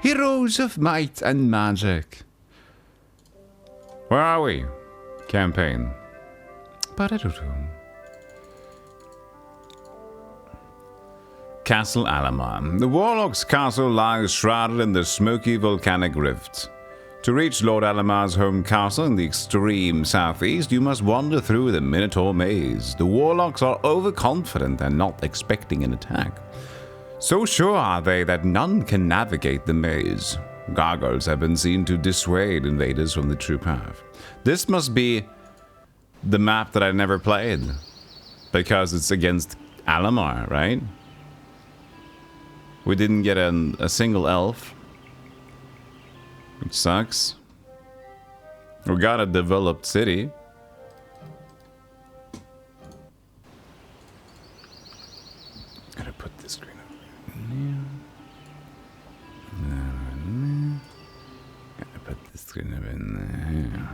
Heroes of might and magic. Where are we? Campaign. Castle Alamar. The Warlock's castle lies shrouded in the smoky volcanic rift. To reach Lord Alamar's home castle in the extreme southeast, you must wander through the Minotaur maze. The Warlocks are overconfident and not expecting an attack. So sure are they that none can navigate the maze. Gargoyles have been seen to dissuade invaders from the true path. This must be the map that I never played, because it's against Alamar, right? We didn't get a single elf, which sucks. We got a developed city. Gotta put this screen over there. Gotta put this screen over in there.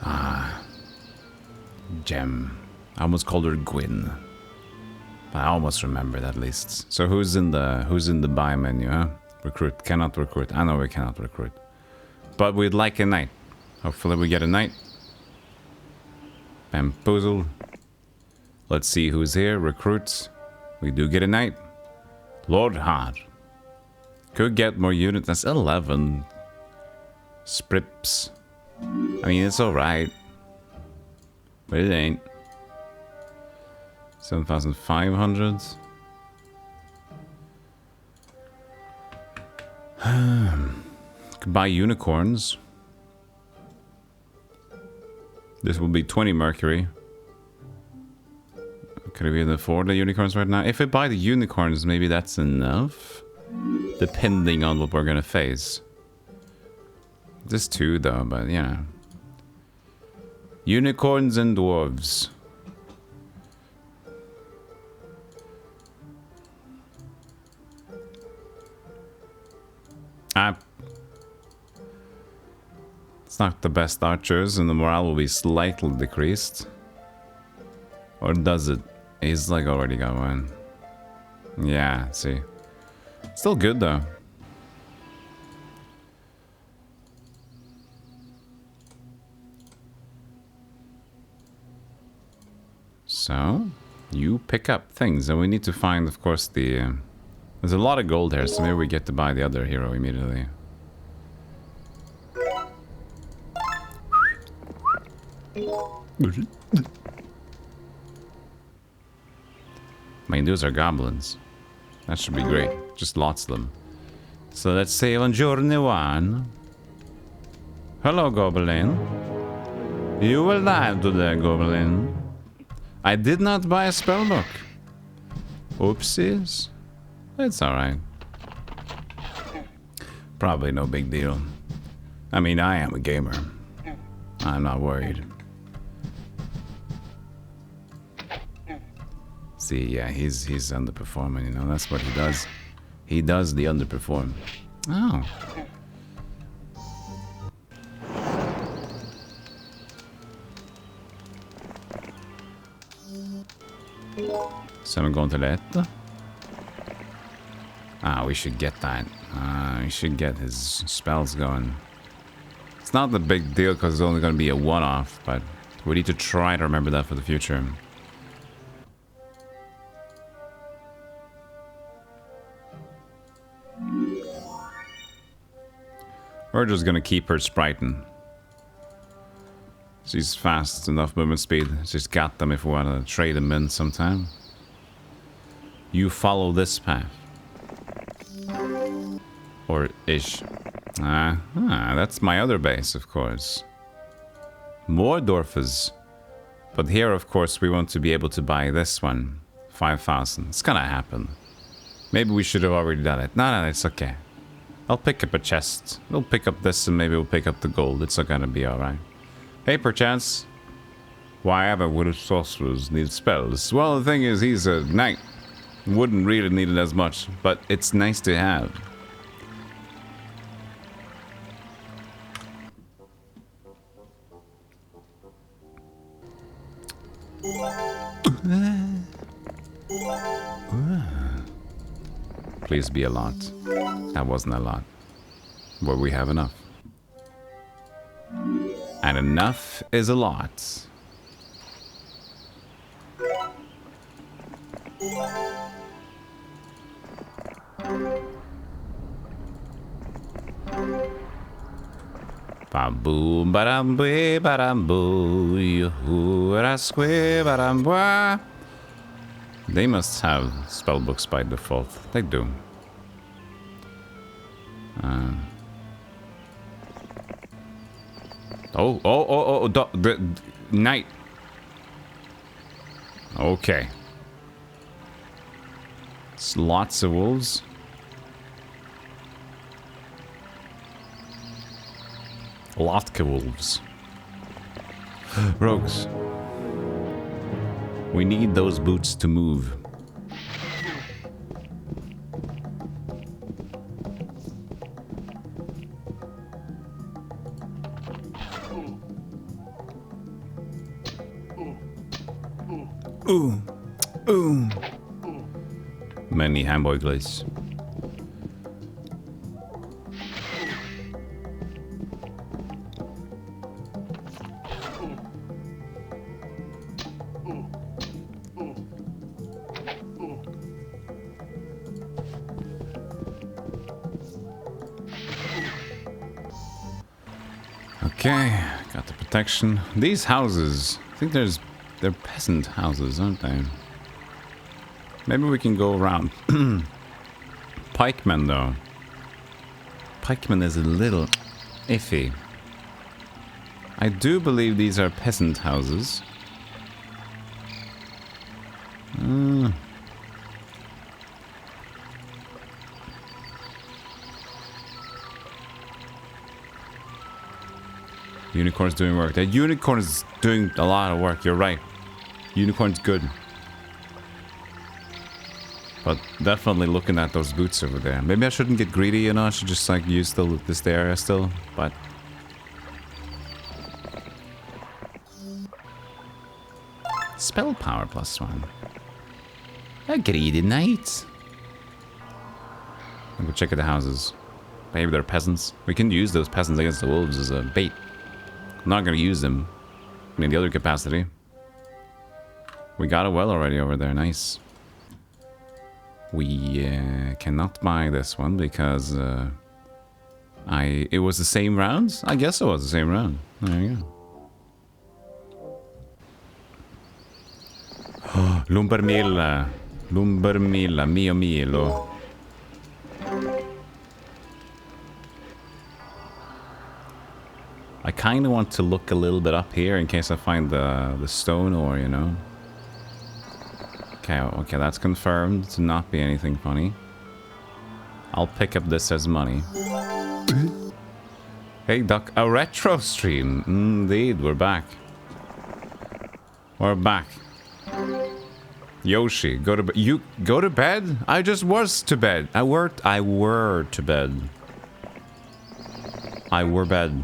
Ah, Gem. I almost called her Gwyn. I almost remembered at least. So who's in the buy menu, huh? Recruit. Cannot recruit. I know we cannot recruit. But we'd like a knight. Hopefully we get a knight. Bamboozle. Let's see who's here. Recruits. We do get a knight. Lord Hard. Could get more units. That's 11. Sprips. I mean, it's alright. But it ain't. 7,500. Could buy unicorns. This will be 20 mercury. Could we even afford the unicorns right now? If we buy the unicorns, maybe that's enough. Depending on what we're gonna face. Just 2 though, but yeah. Unicorns and dwarves. It's not the best archers, and the morale will be slightly decreased. Or does it? He's like already got one. Yeah, see. Still good though. So, you pick up things, and we need to find, of course, the... there's a lot of gold here, so maybe we get to buy the other hero immediately. I mean, those are goblins. That should be great. Just lots of them. So let's sail on journey 1. Hello, goblin. You will die today, goblin. I did not buy a spellbook. Oopsies. It's alright. Probably no big deal. I mean, I am a gamer. I'm not worried. See, yeah, he's underperforming, you know, that's what he does. He does the underperform. Oh. So I'm going to that. Ah, we should get that. We should get his spells going. It's not the big deal because it's only going to be a one-off, but we need to try to remember that for the future. We're just going to keep her spriting. She's fast enough movement speed. She's got them if we want to trade them in sometime. You follow this path. Or ish. That's my other base, of course. More Dorfes. But here, of course, we want to be able to buy this one. 5,000. It's gonna happen. Maybe we should have already done it. No, it's okay. I'll pick up a chest. We'll pick up this and maybe we'll pick up the gold. It's gonna be alright. Hey, perchance. Why haven't would sorcerers need spells? Well, the thing is, he's a knight. Wouldn't really need it as much, but it's nice to have. Please be a lot. That wasn't a lot. But we have enough. And enough is a lot. Ba-boo, ba-dam-bee, ba-dam-boo, yoo-hoo-ra-squee, ba-dam-bwah. They must have spellbooks by default. They do. The night. Okay. It's lots of wolves. Lotka wolves. Rogues. We need those boots to move. Ooh. Ooh. Many hamburgers. Okay, got the protection. These houses, I think they're peasant houses, aren't they? Maybe we can go around. Pikemen, though. Pikemen is a little iffy. I do believe these are peasant houses. Unicorn's doing work. That unicorn is doing a lot of work. You're right. Unicorn's good. But definitely looking at those boots over there. Maybe I shouldn't get greedy, you know. I should just like use this area still. But spell power +1. A greedy knight. I'll go check out the houses. Maybe they're peasants. We can use those peasants against the wolves as a bait. I'm not going to use them in the other capacity. We got a well already over there. Nice. We cannot buy this one because it was the same rounds? I guess it was the same round. There you go. Lumbermilla. Lumbermilla. Mio milo. I kind of want to look a little bit up here in case I find the stone ore, you know. Okay, that's confirmed to not be anything funny. I'll pick up this as money. Hey, Duck, a retro stream. Indeed, we're back. We're back. Yoshi, go to bed. You go to bed? I just was to bed. I were to bed. I were bed.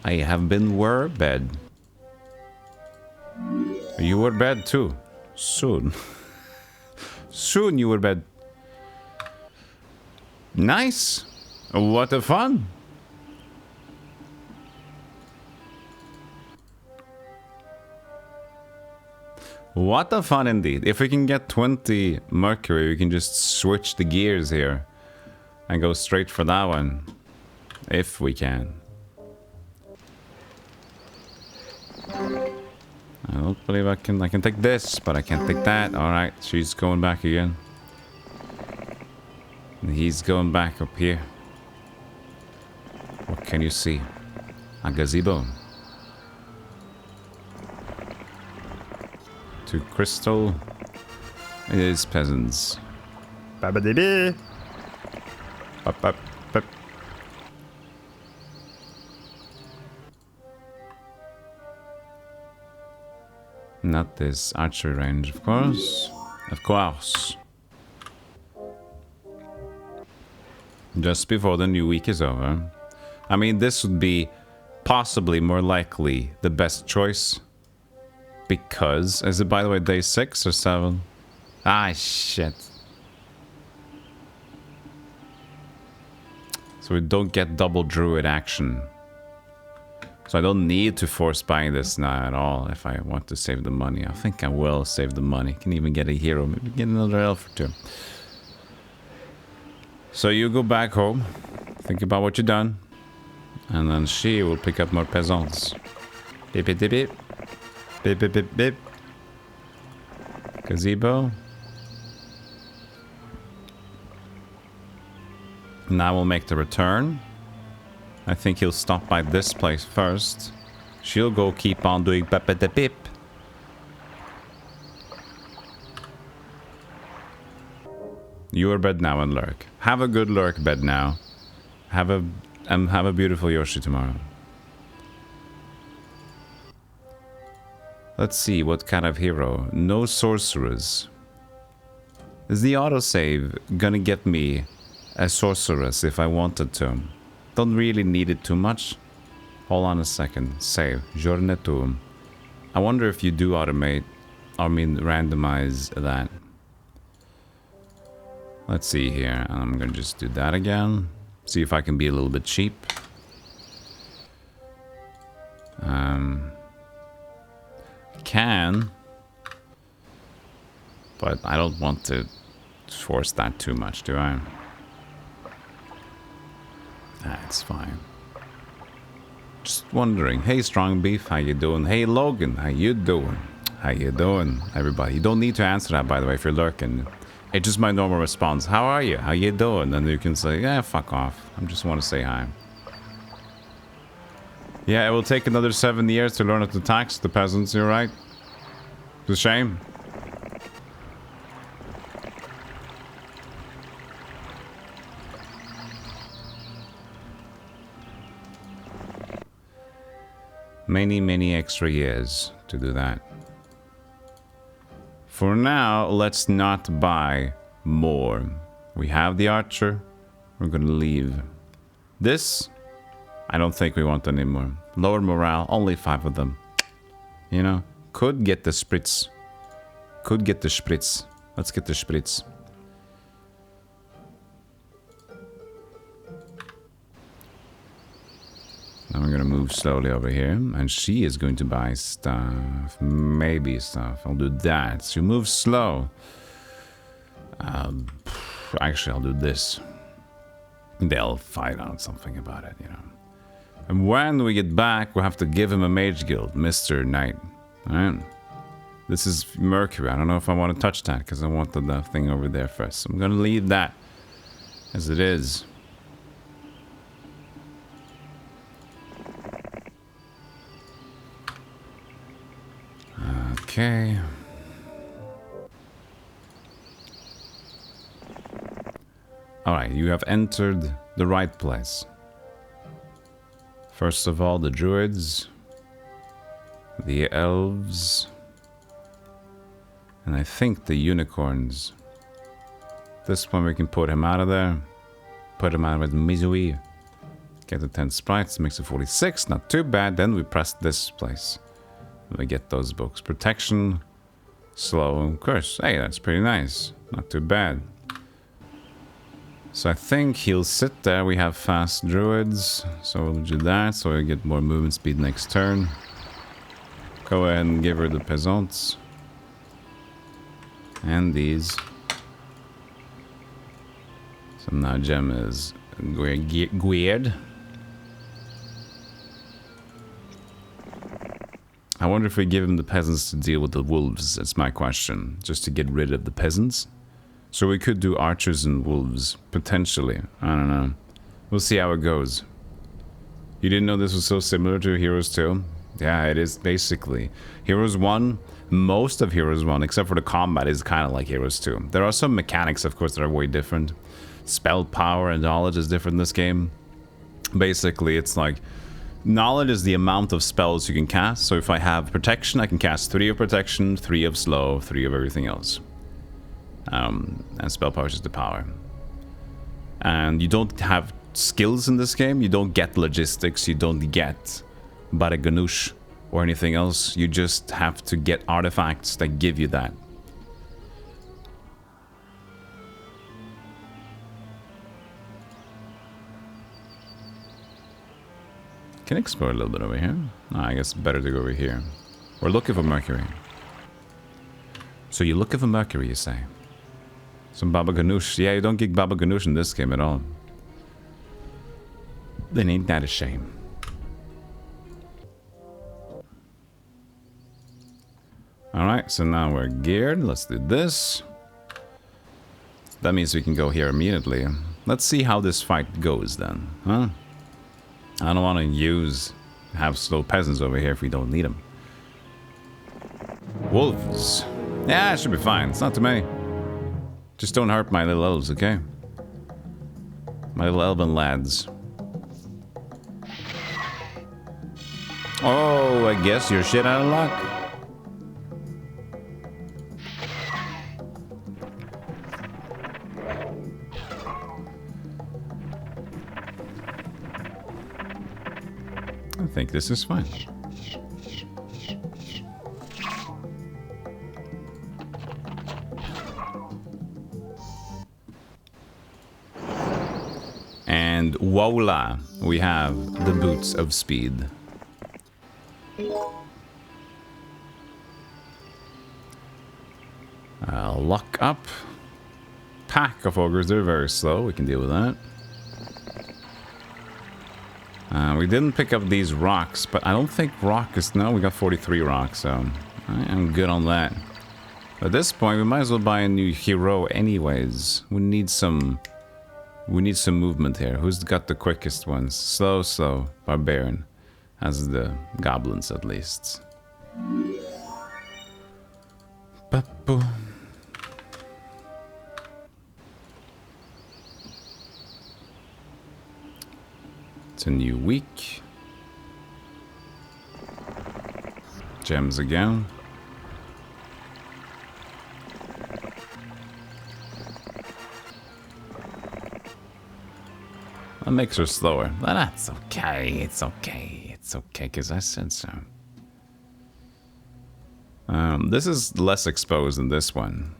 I have been were bed. You were bed too. Soon. Soon you were bed. Nice. What a fun. What a fun indeed. If we can get 20 mercury, we can just switch the gears here and go straight for that one. If we can. I don't believe I can take this, but I can't take that. Alright, she's going back again. And he's going back up here. What can you see? A gazebo. 2 crystal. It is peasants. Babadidi. Bop, bop, bop. Not this archery range, of course. Of course. Just before the new week is over. I mean, this would be possibly, more likely, the best choice. Because, is it by the way day 6 or 7? Ah, shit. So we don't get double druid action. So I don't need to force buying this now at all if I want to save the money. I think I will save the money. Can even get a hero, maybe get another elf or two. So you go back home, think about what you've done, and then she will pick up more peasants. Beep beep beep beep. Beep beep beep beep. Gazebo. Now we'll make the return. I think he'll stop by this place first. She'll go keep on doing beep beep beep beep. You are bed now and lurk. Have a good lurk bed now. Have a beautiful Yoshi tomorrow. Let's see what kind of hero. No sorceress. Is the autosave gonna get me a sorceress if I wanted to? Don't really need it too much. Hold on a second. Save. Giornetum. I wonder if you do automate, randomize that. Let's see here. I'm gonna just do that again. See if I can be a little bit cheap. Can. But I don't want to force that too much, do I? That's fine. Just wondering. Hey, Strong Beef, how you doing? Hey, Logan, how you doing? How you doing, everybody? You don't need to answer that, by the way, if you're lurking. It's just my normal response. How are you? How you doing? And you can say, yeah, fuck off. I just want to say hi. Yeah, it will take another 7 years to learn how to tax the peasants, you're right. It's a shame. Many extra years to do that. For now, let's not buy more. We have the archer. We're gonna leave. This, I don't think we want anymore. Lower morale, only 5 of them. You know, could get the spritz. Could get the spritz. Let's get the spritz. Now we're gonna move slowly over here, and she is going to buy stuff, maybe stuff. I'll do that. So you move slow. Actually, I'll do this. They'll find out something about it, you know. And when we get back, we'll have to give him a mage guild, Mr. Knight. Alright? This is Mercury. I don't know if I want to touch that, because I wanted that thing over there first. So I'm gonna leave that as it is. Okay. Alright, you have entered the right place. First of all, the druids, the elves, and I think the unicorns. This one we can put him out of there. Put him out with Mizui. Get the 10 sprites, makes it 46, not too bad. Then we press this place. We get those books. Protection, slow, and curse. Hey, that's pretty nice. Not too bad. So I think he'll sit there. We have fast druids, so we'll do that. So we get more movement speed next turn. Go ahead and give her the peasants. And these. So now Gem is geared. I wonder if we give him the peasants to deal with the wolves. That's my question. Just to get rid of the peasants. So we could do archers and wolves. Potentially. I don't know. We'll see how it goes. You didn't know this was so similar to Heroes 2? Yeah, it is basically. Heroes 1, most of Heroes 1, except for the combat, is kind of like Heroes 2. There are some mechanics, of course, that are way different. Spell power and knowledge is different in this game. Basically, it's like... knowledge is the amount of spells you can cast. So if I have protection, I can cast 3 of protection, 3 of slow, 3 of everything else. And spell power is just the power. And you don't have skills in this game. You don't get logistics. You don't get bada ganoush or anything else. You just have to get artifacts that give you that. Can explore a little bit over here. No, I guess better to go over here. We're looking for mercury. So you're looking for mercury, you say? Some baba ganoush. Yeah, you don't get baba ganoush in this game at all. Then ain't that a shame? Alright, so now we're geared. Let's do this. That means we can go here immediately. Let's see how this fight goes then, huh? I don't want to have slow peasants over here if we don't need them. Wolves. Yeah, it should be fine. It's not too many. Just don't hurt my little elves, okay? My little elven lads. Oh, I guess you're shit out of luck. I think this is fine. And voila, we have the boots of speed. Lock up. Pack of ogres, they're very slow, we can deal with that. We didn't pick up these rocks, but I don't think rock is... No, we got 43 rocks, so I'm good on that. At this point, we might as well buy a new hero anyways. We need some movement here. Who's got the quickest ones? Slow, barbarian. As the goblins, at least. Ba-boom. It's a new week. Gems again. That makes her slower. But that's okay. It's okay. It's okay, because I said so. This is less exposed than this one.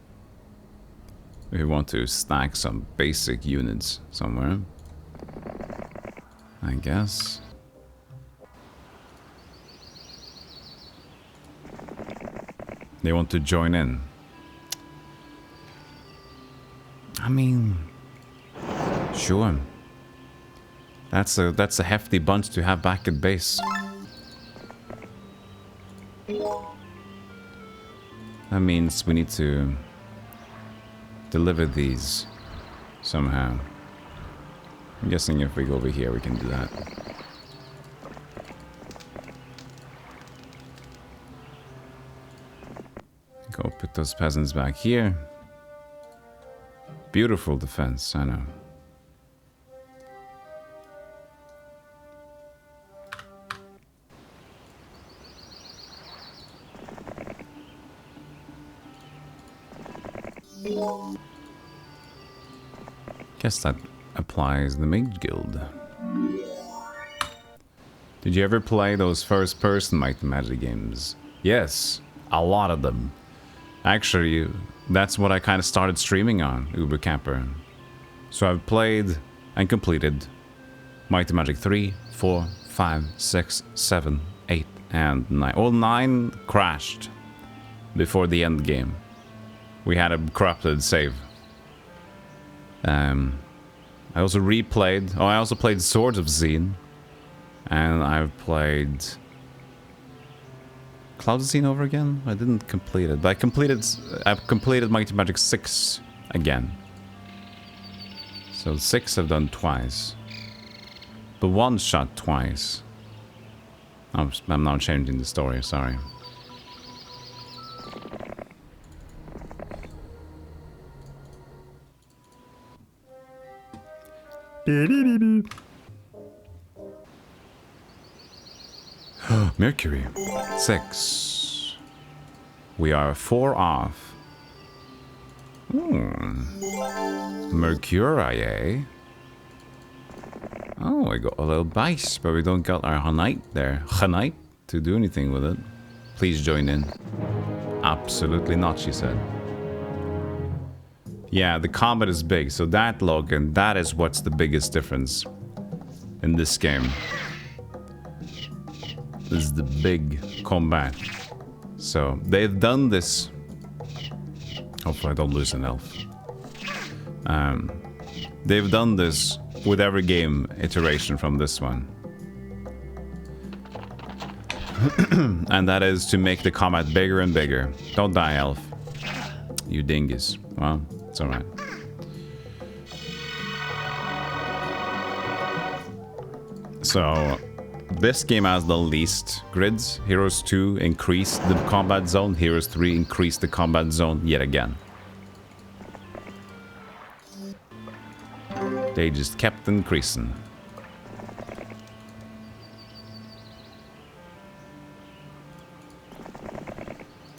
If you want to stack some basic units somewhere. I guess. They want to join in. I mean, sure. That's a hefty bunch to have back at base. That means we need to deliver these somehow. I'm guessing if we go over here, we can do that. Go put those peasants back here. Beautiful defense, I know. Guess that applies the Mage Guild. Did you ever play those first-person Might and Magic games? Yes, a lot of them. Actually, that's what I kind of started streaming on, Uber Camper. So I've played and completed Might and Magic 3, 4, 5, 6, 7, 8, and 9. All 9 crashed before the end game. We had a corrupted save. I also replayed... Oh, I also played Swords of Zine. And I've played... Cloud of Zine over again? I didn't complete it. But I've completed Might and Magic 6 again. So 6 I've done twice. But 1 shot twice. I'm now changing the story, sorry. Mercury. 6. We are 4 off. Mercury, eh? Oh, we got a little base, but we don't got our Hanite there. Hanite to do anything with it. Please join in. Absolutely not, she said. Yeah, the combat is big, so that, Logan, that is what's the biggest difference in this game. This is the big combat. So, they've done this... Hopefully I don't lose an elf. They've done this with every game iteration from this one. And that is to make the combat bigger and bigger. Don't die, elf. You dingus. Well, it's alright. So, this game has the least grids. Heroes 2 increased the combat zone. Heroes 3 increased the combat zone yet again. They just kept increasing.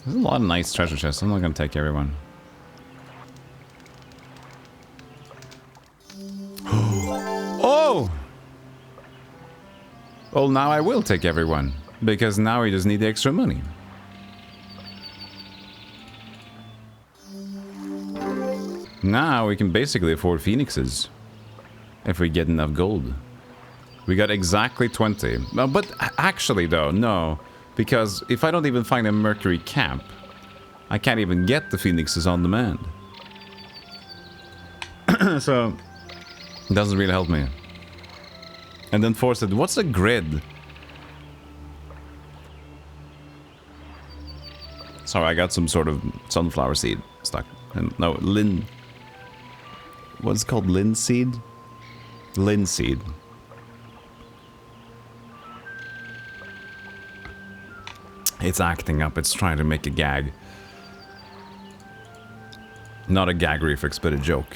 There's a lot of nice treasure chests. I'm not gonna take everyone. Oh! Well, now I will take everyone. Because now we just need the extra money. Now we can basically afford phoenixes. If we get enough gold. We got exactly 20. But actually though, no. Because if I don't even find a Mercury camp, I can't even get the phoenixes on demand. So, it doesn't really help me. And then Force said, what's a grid? Sorry, I got some sort of sunflower seed stuck. And no, what's it called? Linseed? Linseed. It's acting up. It's trying to make a gag. Not a gag reflex, but a joke.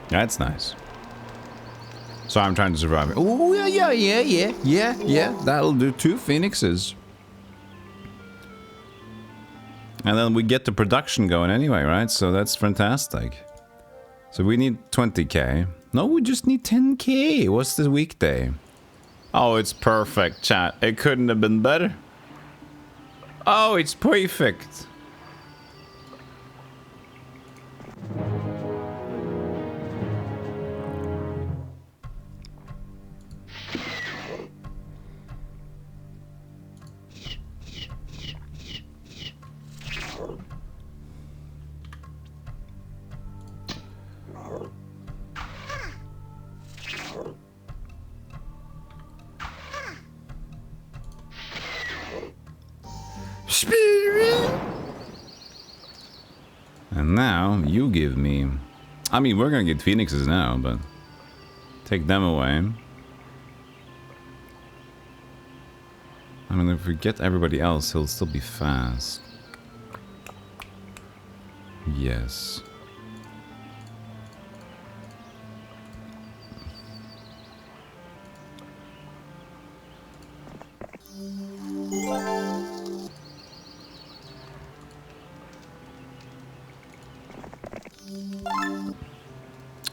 That's nice. So I'm trying to survive. Oh, yeah. That'll do 2 phoenixes. And then we get the production going anyway, right? So that's fantastic. So we need 20k. No, we just need 10k. What's the weekday? Oh, it's perfect, chat. It couldn't have been better. Oh, it's perfect. And now you give me... I mean, we're gonna get phoenixes now, but... Take them away. I mean, if we get everybody else, he'll still be fast. Yes.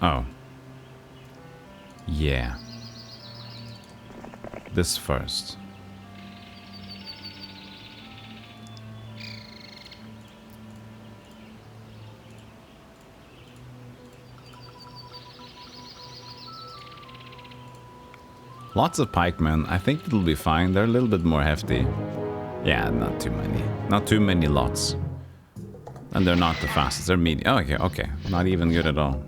Oh. Yeah. This first. Lots of pikemen. I think it'll be fine. They're a little bit more hefty. Yeah, not too many. Not too many lots. And they're not the fastest. They're medium. Oh, okay, okay. Not even good at all.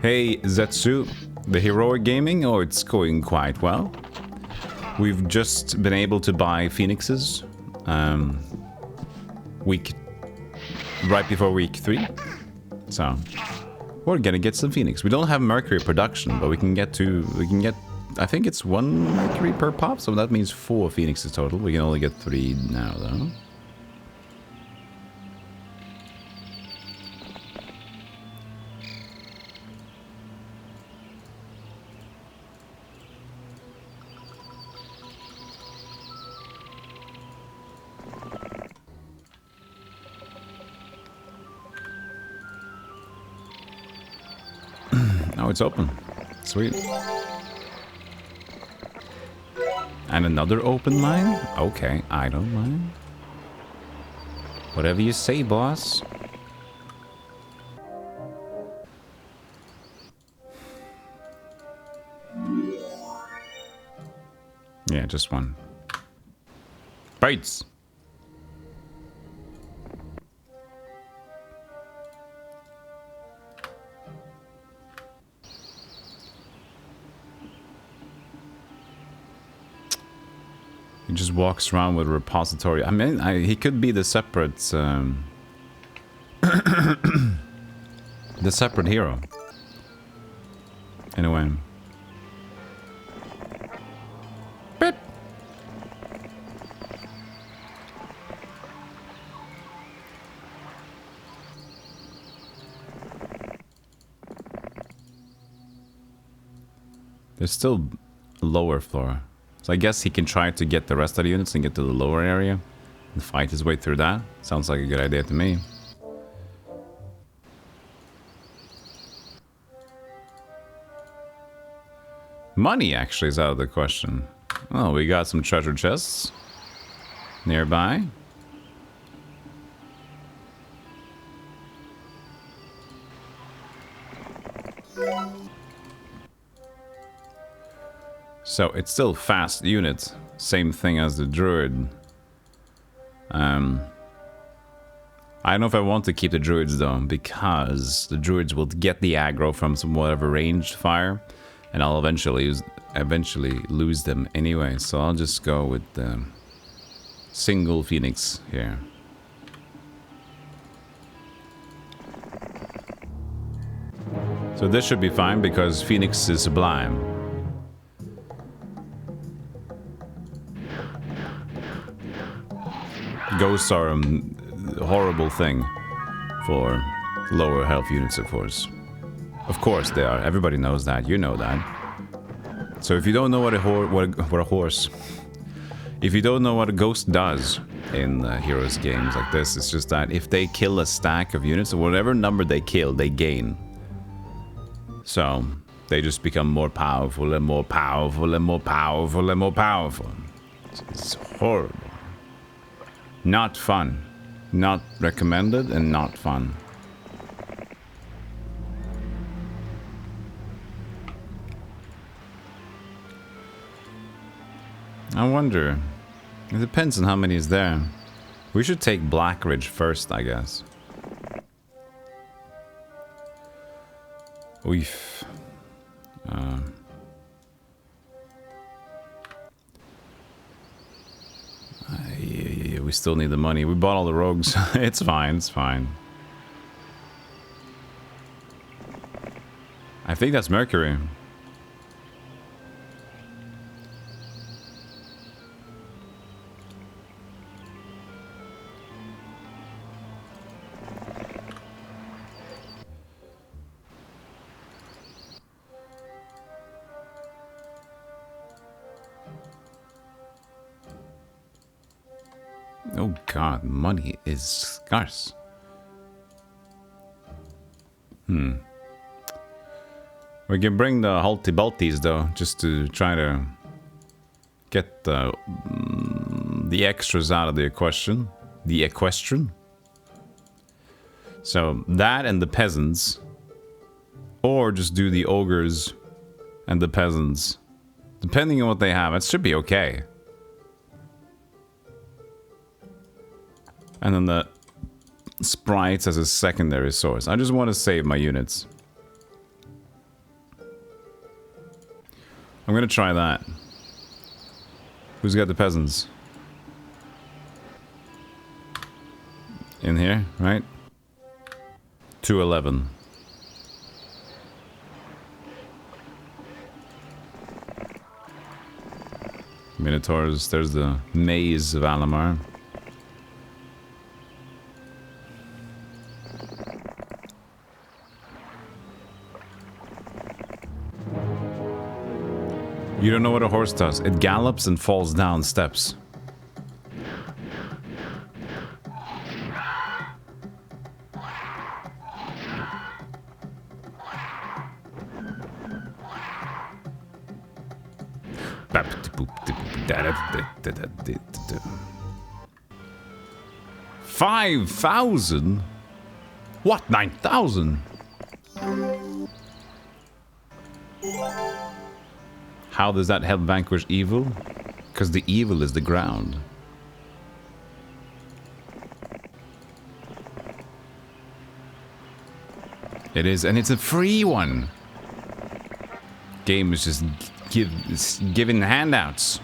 Hey, Zetsu. The heroic gaming? Oh, it's going quite well. We've just been able to buy phoenixes. Right before week 3. So, We're gonna get some Phoenix. We don't have Mercury production, but we can get, I think it's 1 Mercury per pop, so that means 4 Phoenixes total. We can only get 3 now, though. Oh, it's open. Sweet. And another open mine? Okay, I don't mind. Whatever you say, boss. Yeah, just one. Bites! He just walks around with a repository. I mean, he could be the separate, the separate hero. Anyway. Beep. There's still a lower floor. So I guess he can try to get the rest of the units and get to the lower area and fight his way through that. Sounds like a good idea to me. Money actually is out of the question. Oh, we got some treasure chests nearby. So it's still fast unit. Same thing as the druid. I don't know if I want to keep the druids though, because the druids will get the aggro from some whatever ranged fire, and I'll eventually lose them anyway. So I'll just go with the single phoenix here. So this should be fine because Phoenix is sublime. Ghosts are a horrible thing for lower health units, of course. Of course they are. Everybody knows that. You know that. So if you don't know what a horse... If you don't know what a ghost does in Heroes games like this, it's just that if they kill a stack of units, or whatever number they kill, they gain. So they just become more powerful and more powerful and more powerful and more powerful. It's horrible. Not fun. Not recommended and not fun. I wonder. It depends on how many is there. We should take Blackridge first, I guess. Oof. Yeah, we still need the money. We bought all the rogues. It's fine, it's fine. I think that's Mercury. Oh god, money is scarce. We can bring the Halti Baltis though, just to try to get the extras out of the equestrian. The equestrian. So that and the peasants. Or just do the ogres and the peasants. Depending on what they have, it should be okay. And then the sprites as a secondary source. I just want to save my units. I'm gonna try that. Who's got the peasants? In here, right? 211. Minotaurs. There's the maze of Alamar. You don't know what a horse does. It gallops and falls down steps. $5,000? What? 9,000? How does that help vanquish evil? Because the evil is the ground. It is, and it's a free one. Game is just giving handouts.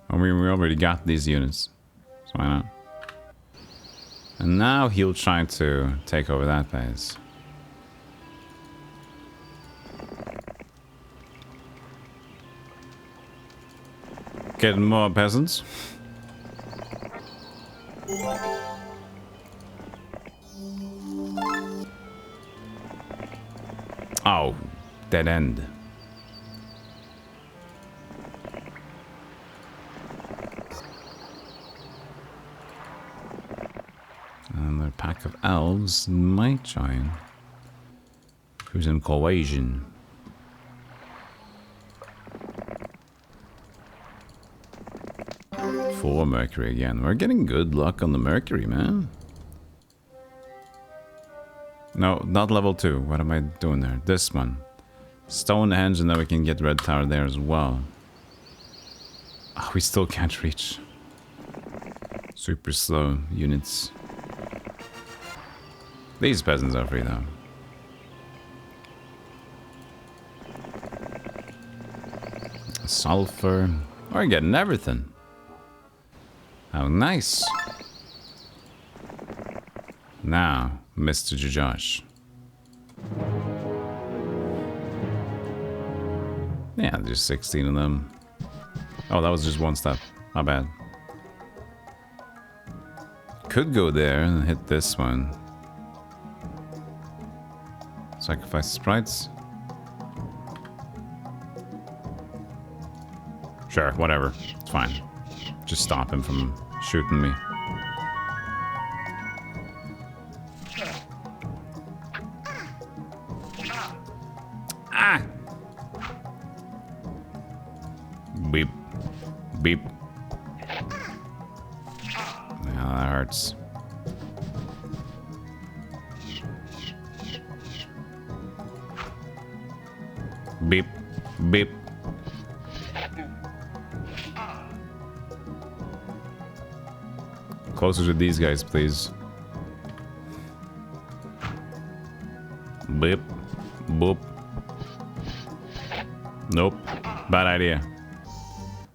I mean, we already got these units, so why not? And now he'll try to take over that base. Getting more peasants. Oh, dead end. Another pack of elves might join. Who's in cohesion? For Mercury again. We're getting good luck on the Mercury, man. No, not level 2. What am I doing there? This one. Stonehenge, and then we can get Red Tower there as well. Oh, we still can't reach. Super slow units. These peasants are free though. Sulfur. We're getting everything. How nice. Now, Mr. Josh. Yeah, there's 16 of them. Oh, that was just one step. Not bad. Could go there and hit this one. Sacrifice sprites. Sure, whatever. It's fine. Just stop him from shooting me. Ah! Beep. Beep. Yeah, that hurts. Beep. Beep. Closer to these guys, please. Beep. Boop. Nope. Bad idea.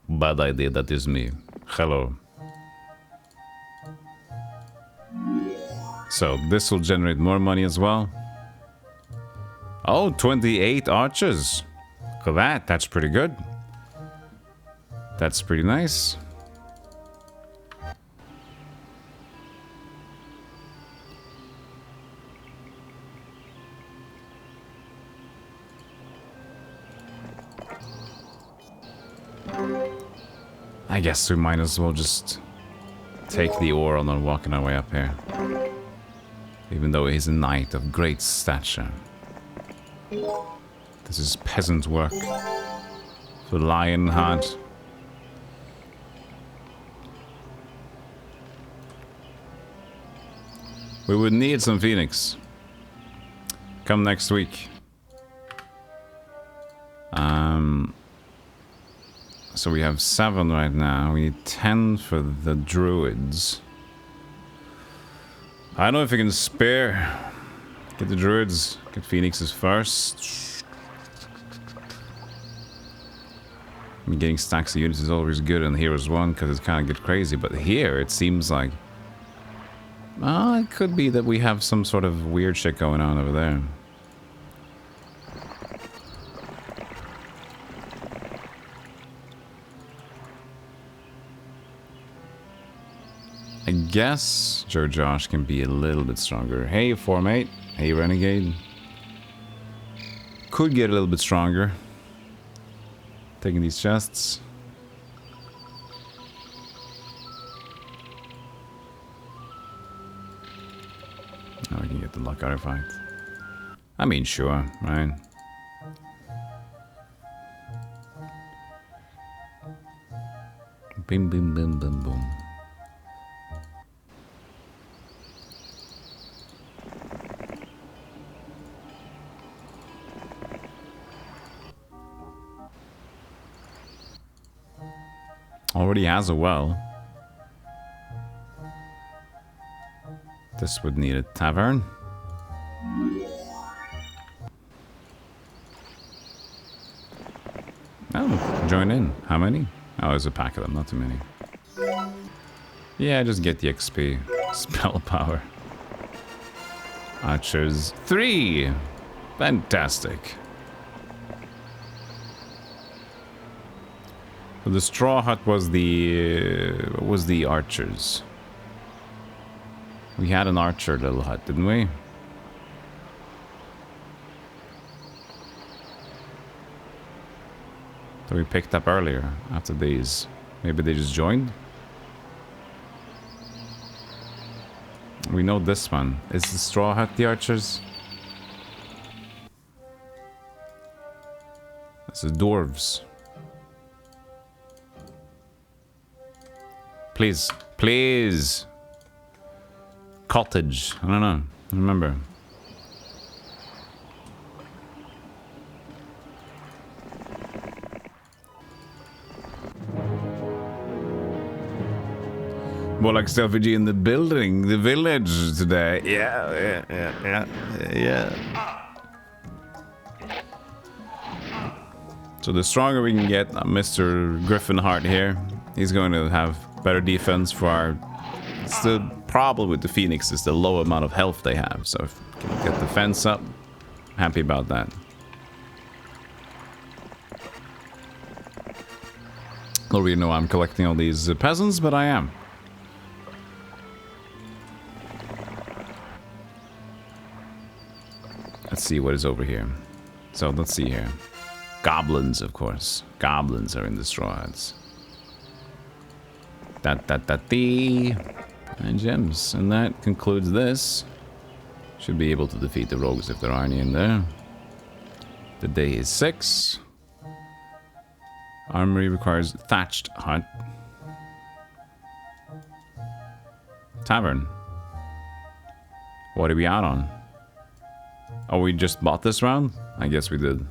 Bad idea, that is me. Hello. So, this will generate more money as well. Oh, 28 archers. Look at that. That's pretty good. That's pretty nice. I guess we might as well just take the ore and then walking our way up here. Even though he's a knight of great stature. This is peasant work. For Lionheart. We would need some Phoenix. Come next week. So we have 7 right now. We need 10 for the druids. I don't know if we can spare Get the druids. Get phoenixes first. I mean, getting stacks of units is always good in Heroes 1 because it's kind of get crazy. But here, it seems like... it could be that we have some sort of weird shit going on over there. I guess Joe Josh can be a little bit stronger. Hey, Formate. Hey, Renegade. Could get a little bit stronger. Taking these chests. Oh, we can get the luck artifact. I mean, sure, right? Boom, boom, boom, boom, boom. Already has a well. This would need a tavern. Oh, join in. How many? Oh, there's a pack of them, not too many. Yeah, just get the XP. Spell power. Archers 3. Fantastic. So the straw hut was the archers. We had an archer little hut, didn't we? That we picked up earlier after these. Maybe they just joined? We know this one. Is the straw hut the archers? It's the dwarves. Please, please. Cottage. I don't know. I remember. More like Stealthy in the building, the village today. Yeah. So the stronger we can get Mr. Griffinheart here, he's going to have better defense for our... It's the problem with the Phoenix is the low amount of health they have. So if we can get the fence up, happy about that. Don't really know why I'm collecting all these peasants, but I am. Let's see what is over here. So let's see here. Goblins, of course. Goblins are in the straw huts. And gems. And that concludes this. Should be able to defeat the rogues if there are any in there. The day is 6. Armory requires thatched hut. Tavern. What are we out on? Oh, we just bought this round? I guess we did.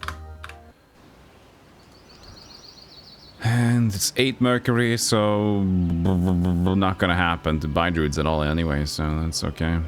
And it's 8 mercury, so not gonna happen to buy druids at all anyway, so that's okay.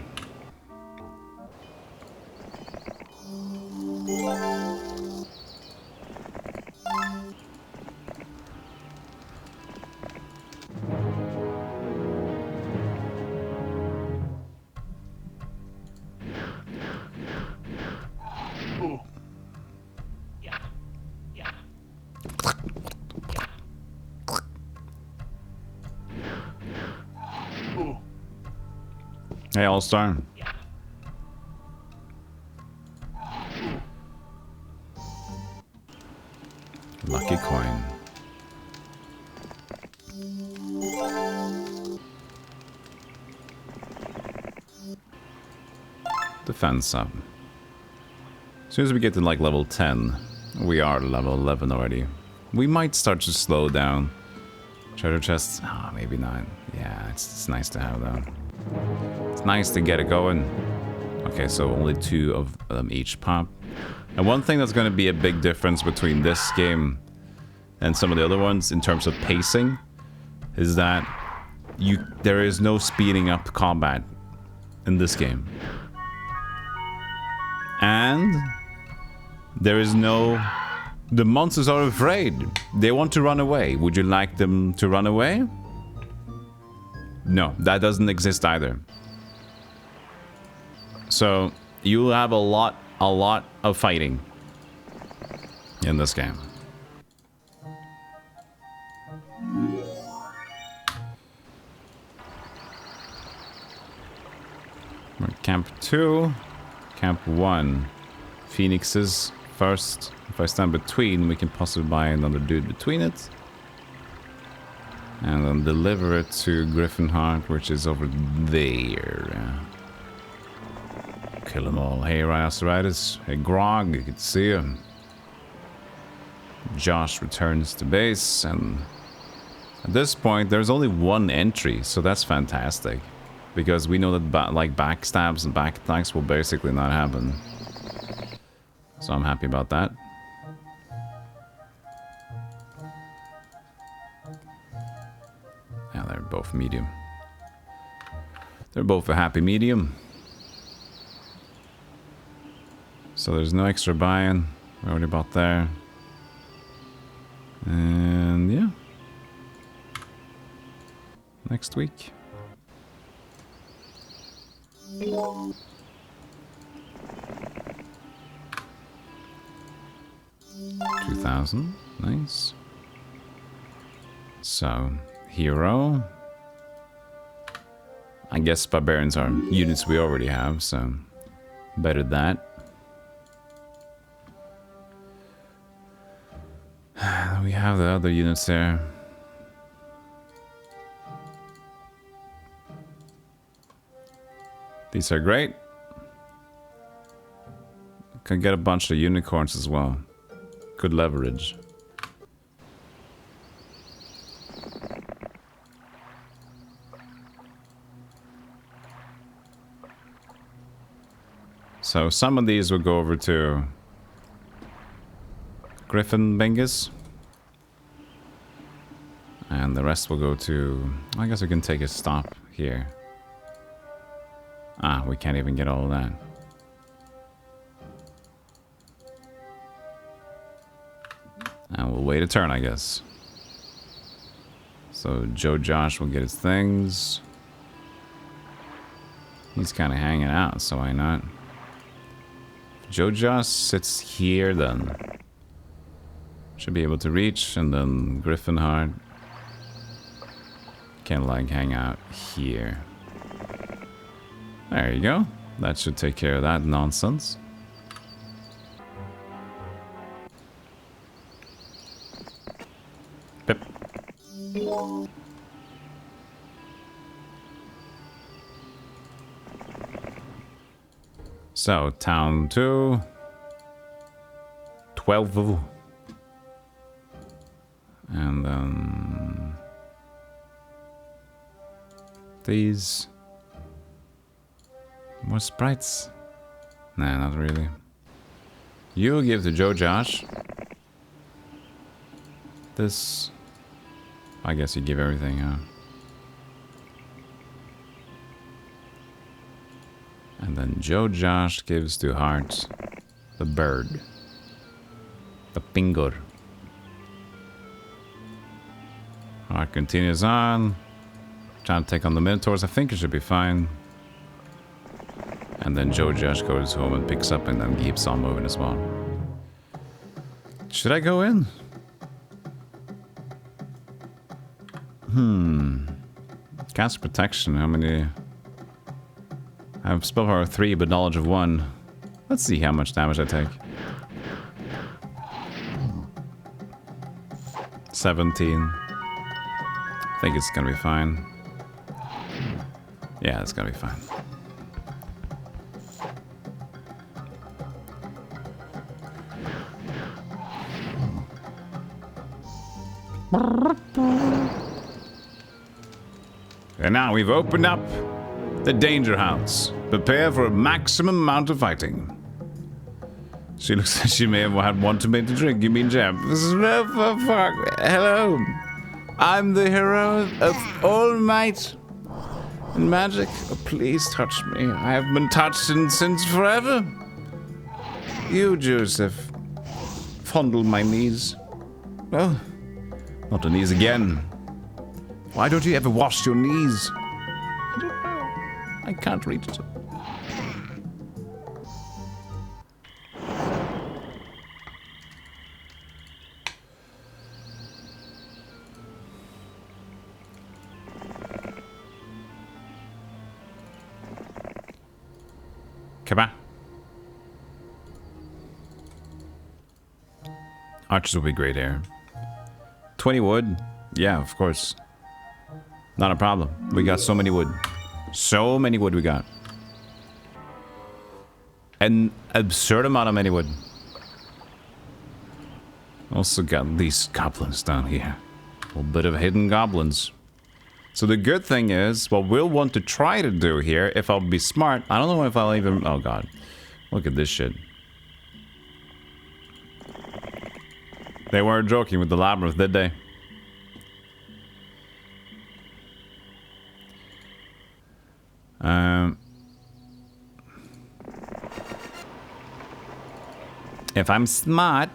Hey, All-Star. Lucky coin. Defense up. As soon as we get to like level 10, we are level 11 already. We might start to slow down. Treasure chests? Ah, maybe not. Yeah, it's nice to have though. It's nice to get it going. Okay, so only 2 of them each pop. And one thing that's going to be a big difference between this game and some of the other ones in terms of pacing is that there is no speeding up combat in this game. And there is no... The monsters are afraid. They want to run away. Would you like them to run away? No, that doesn't exist either. So you'll have a lot of fighting in this game. We're at Camp 2. Camp 1. Phoenixes first. If I stand between, we can possibly buy another dude between it. And then deliver it to Griffin Heart, which is over there. Kill them all. Hey, Rhinoceros. Hey, Grog. Good to see you. Josh returns to base, and at this point, there's only one entry, so that's fantastic. Because we know that like backstabs and back attacks will basically not happen. So I'm happy about that. Yeah, they're both medium. They're both a happy medium. So there's no extra buy-in. We already bought there. And yeah. Next week. 2,000. Nice. So, hero. I guess barbarians are units we already have, so better that. We have the other units there. These are great. Can get a bunch of unicorns as well. Good leverage. So some of these will go over to Griffin Bingus. And the rest will go to... I guess we can take a stop here. Ah, we can't even get all of that. And we'll wait a turn, I guess. So Joe Josh will get his things. He's kind of hanging out, so why not? If Joe Josh sits here, then should be able to reach, and then Griffin Heart can like hang out here. There you go. That should take care of that nonsense. Pip. So, town 2. 12. And then... these... more sprites? Nah, not really. You give to Joe Josh. This... I guess you give everything, huh? And then Joe Josh gives to Heart the bird. The pingur. Heart continues on. Trying to take on the Minotaurs. I think it should be fine. And then Joe Josh goes home and picks up and then keeps on moving as well. Should I go in? Cast protection. How many? I have spell power 3, but knowledge of 1. Let's see how much damage I take. 17. I think it's gonna be fine. Yeah, it's gonna be fine. And now we've opened up the danger house. Prepare for a maximum amount of fighting. She looks like she may have had one too many to drink. You mean Jeb? This is no fuck. Hello. I'm the hero of all might and magic. Oh, please touch me. I haven't been touched since forever. You, Joseph, fondle my knees. Oh, not the knees again. Why don't you ever wash your knees? I don't know. I can't reach it. Come on. Archers will be great here. 20 wood? Yeah, of course. Not a problem. We got so many wood. So many wood we got. An absurd amount of many wood. Also got these goblins down here. A little bit of hidden goblins. So the good thing is, what we'll want to try to do here, if I'll be smart, I don't know if I'll even... Oh god. Look at this shit. They weren't joking with the labyrinth, did they? If I'm smart...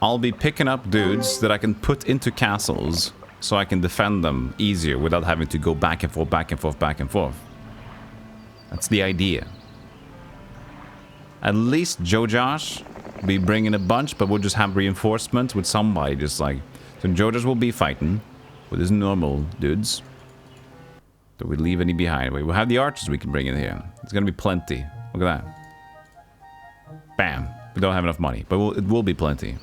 I'll be picking up dudes that I can put into castles so I can defend them easier without having to go back and forth, back and forth, back and forth. That's the idea. At least Joe Josh be bringing a bunch, but we'll just have reinforcements with somebody just like... So Joe Josh will be fighting with his normal dudes. Do we leave any behind? We'll have the archers we can bring in here. It's gonna be plenty. Look at that. Bam. We don't have enough money, but it will be plenty.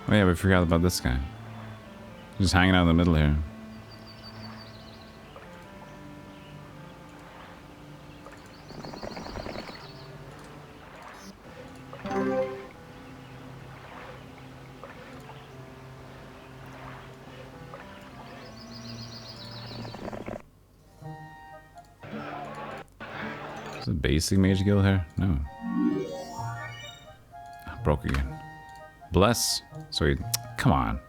Oh yeah, we forgot about this guy. Just hanging out in the middle here. Is it basic mage guild here? No. Broke again. Bless. Sorry. Come on.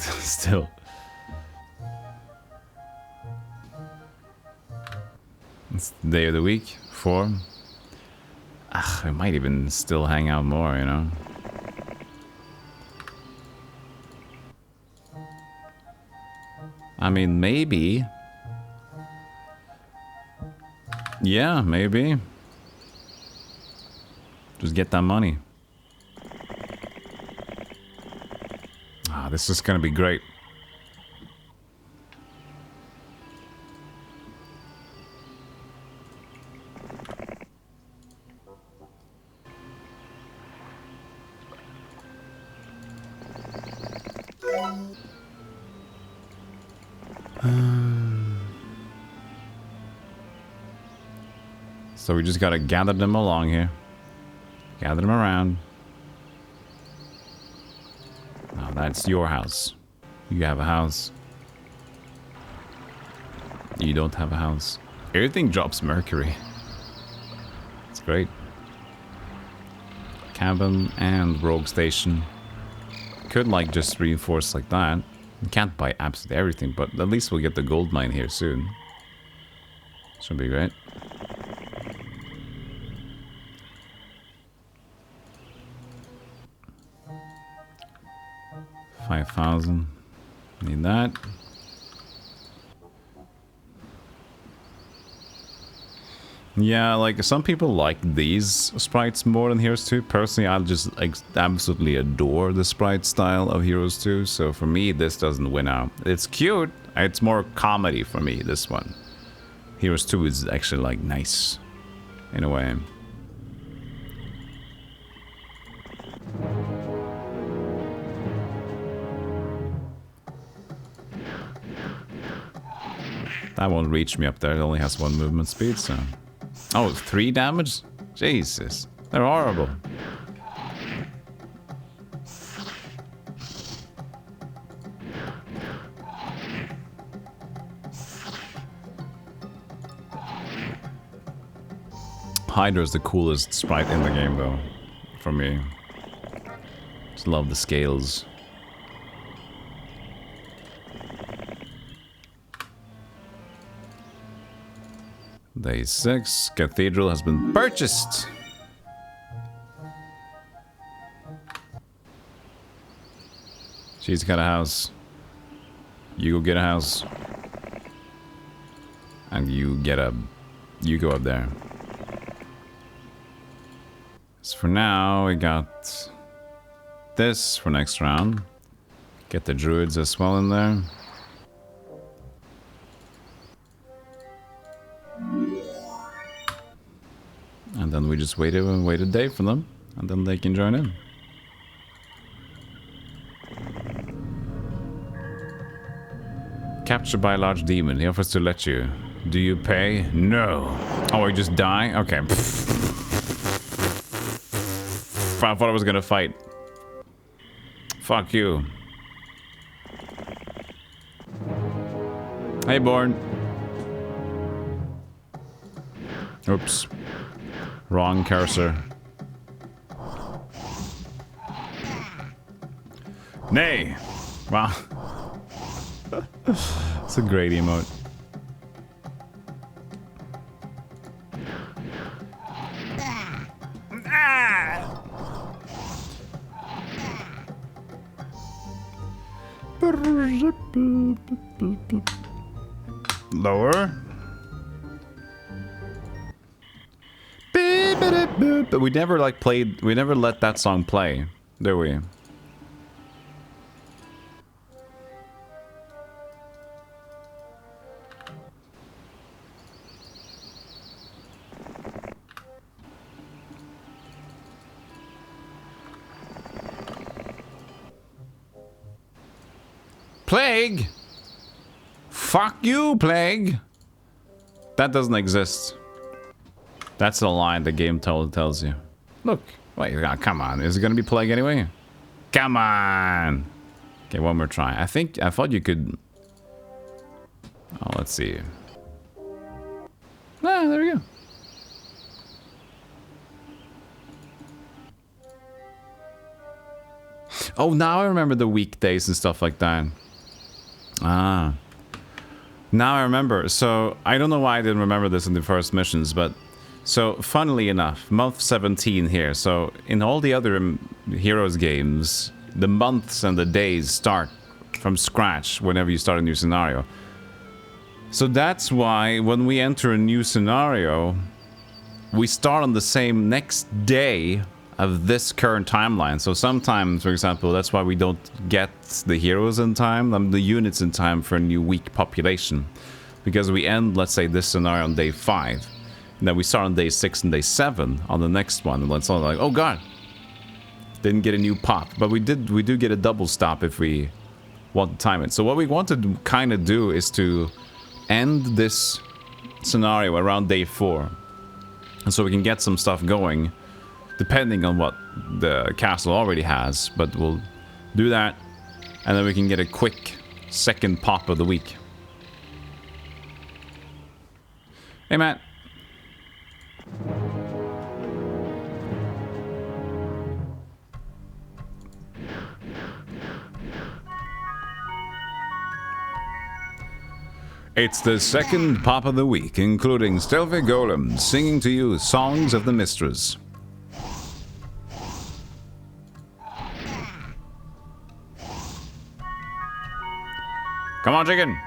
Still. It's the day of the week. 4. I might even still hang out more, you know? I mean, maybe. Yeah, maybe. Just get that money. Ah, this is gonna be great. So we just gotta gather them along here. Gather them around. Oh, that's your house. You have a house. You don't have a house. Everything drops mercury. It's great. Cabin and rogue station. Could like just reinforce like that. We can't buy absolutely everything, but at least we'll get the gold mine here soon. Should be great. $5,000. Need that. Yeah, like some people like these sprites more than Heroes 2. Personally, I just like absolutely adore the sprite style of Heroes 2. So for me, this doesn't win out. It's cute. It's more comedy for me, this one. Heroes 2 is actually like nice in a way. That won't reach me up there. It only has 1 movement speed, so... Oh, 3 damage? Jesus. They're horrible. Hydra's the coolest sprite in the game, though, for me. Just love the scales. Day 6. Cathedral has been purchased. She's got a house. You go get a house. And you go up there. So for now, we got this for next round. Get the druids as well in there. And then we just wait a day for them, and then they can join in. Captured by a large demon. He offers to let you. Do you pay? No. Oh, you just die? Okay. I thought I was gonna fight. Fuck you. Hey, Born. Oops. Wrong cursor. Nay. Wow. It's a great emote. Lower. But we never like played, we never let that song play, do we? Plague? Fuck you, Plague. That doesn't exist. That's the line the game tells you. Look, wait, come on. Is it gonna be Plague anyway? Come on. Okay, one more try. I thought you could. Oh, let's see. Ah, there we go. Oh, now I remember the weekdays and stuff like that. Ah. Now I remember. So, I don't know why I didn't remember this in the first missions, but... So, funnily enough, month 17 here. So, in all the other Heroes games, the months and the days start from scratch whenever you start a new scenario. So that's why when we enter a new scenario, we start on the same next day of this current timeline. So sometimes, for example, that's why we don't get the heroes in time, the units in time for a new week population. Because we end, let's say, this scenario on day 5. And then we start on day 6 and day 7 on the next one. And it's all like, oh god, didn't get a new pop. But we do get a double stop if we want to time it. So what we want to kind of do is to end this scenario around day 4. And so we can get some stuff going. Depending on what the castle already has, but we'll do that, and then we can get a quick second pop of the week. Hey, Matt. It's the second pop of the week, including Stealthygolem singing to you songs of the mistress. Come on, chicken.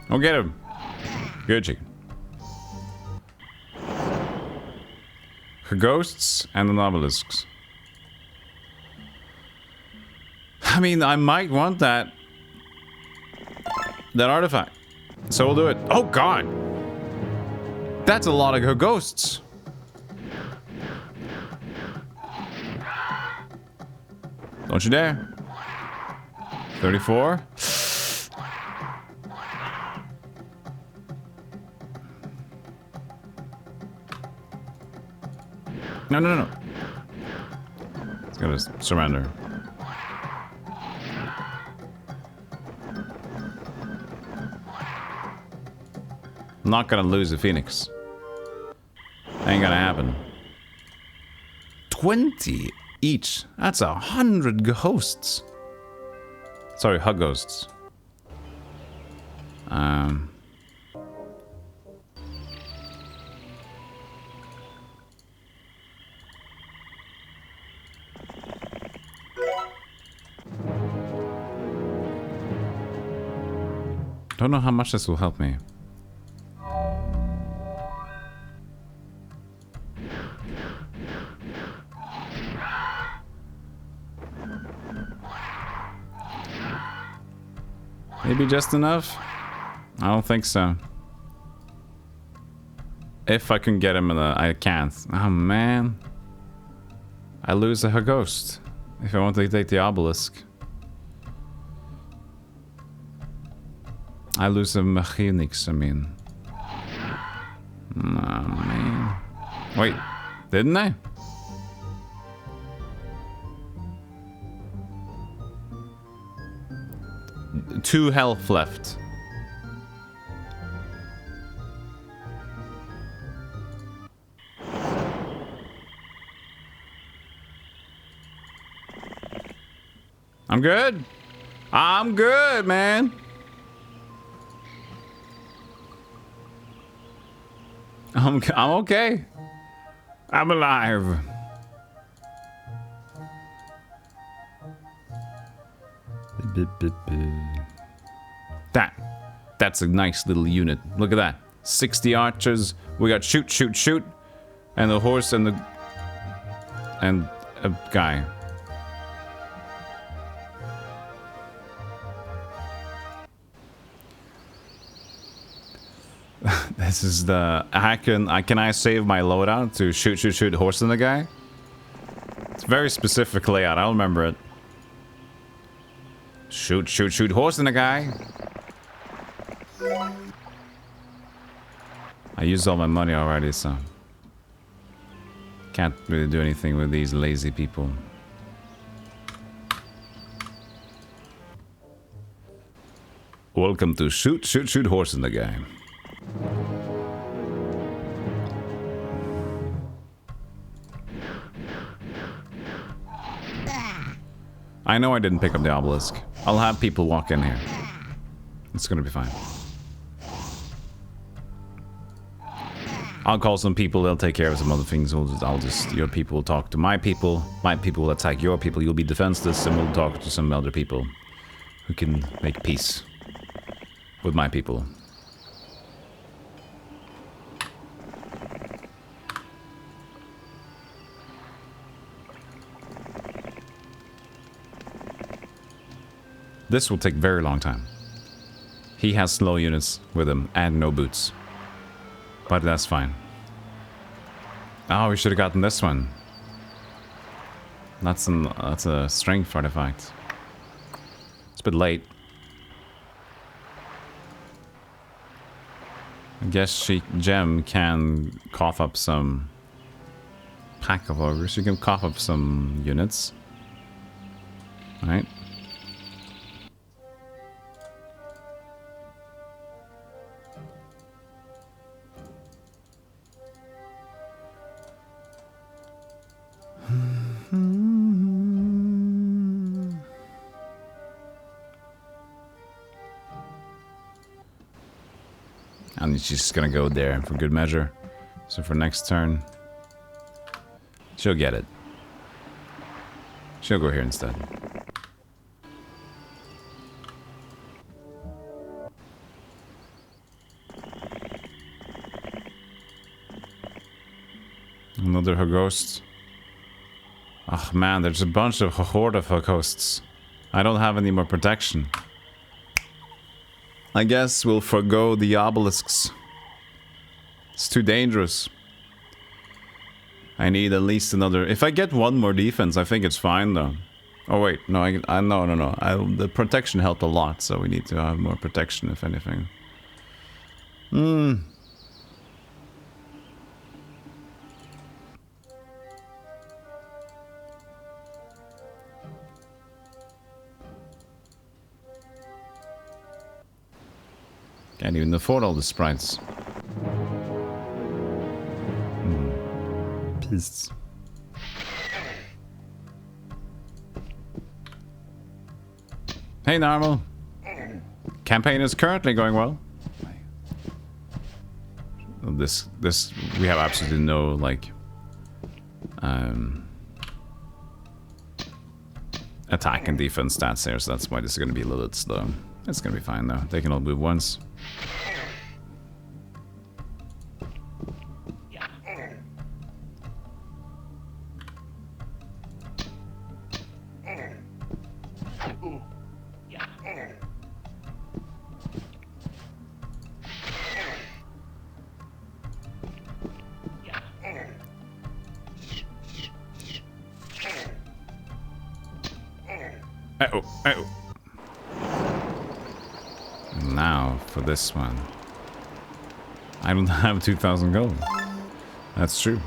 Go get him. Good chicken. Ghosts and the obelisks. I mean, I might want that artifact. So we'll do it. Oh, God. That's a lot of ghosts. Don't you dare. 34. No, no, no. It's gonna surrender. I'm not gonna lose the Phoenix. Ain't gonna happen. 20 each. That's 100 ghosts. Sorry, hug ghosts. Don't know how much this will help me. Maybe just enough? I don't think so. If I can get him in the... I can't. Oh, man. I lose a ghost. If I want to take the obelisk. I lose a mechanics, I mean. Oh, man. Wait. Didn't I? Two health left. I'm good. I'm good, man. I'm okay. I'm alive. That's a nice little unit. Look at that. 60 archers. We got shoot, shoot, shoot. And the horse and the... And a guy. This is the... Can I save my loadout to shoot, shoot, shoot horse and the guy? It's very specific layout. I'll remember it. Shoot, shoot, shoot horse and the guy. I used all my money already, so... Can't really do anything with these lazy people. Welcome to shoot, shoot, shoot horse and the guy. I know I didn't pick up the obelisk. I'll have people walk in here. It's gonna be fine. I'll call some people, they'll take care of some other things. Your people will talk to my people will attack your people, you'll be defenseless, and we'll talk to some other people who can make peace with my people. This will take a very long time. He has slow units with him and no boots. But that's fine. Oh, we should have gotten this one. That's a strength artifact. It's a bit late. I guess Gem can cough up some pack of ogres. She can cough up some units. Right? And she's just gonna go there for good measure. So for next turn, she'll get it. She'll go here instead. Another ghost. Oh man, there's a bunch of horde of ghosts. I don't have any more protection. I guess we'll forgo the obelisks. It's too dangerous. I need at least another... If I get one more defense, I think it's fine though. Oh wait, no, no. The protection helped a lot, so we need to have more protection if anything. Can't even afford all the sprites. cultists. Hey, Normal. Campaign is currently going well. This we have absolutely no like attack and defense stats here, so that's why this is going to be a little bit slow. It's going to be fine though. They can all move once. Now for this one. I don't have 2,000 gold. That's true.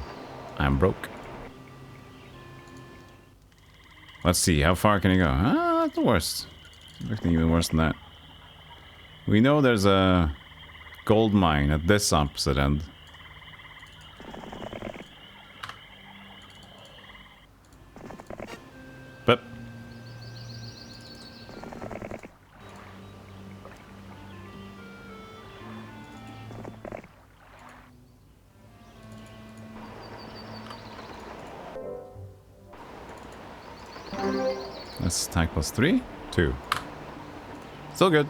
I'm broke. Let's see, how far can you go? Ah, not the worst. Nothing even worse than that. We know there's a gold mine at this opposite end. But that's attack plus 3? 2. Still good.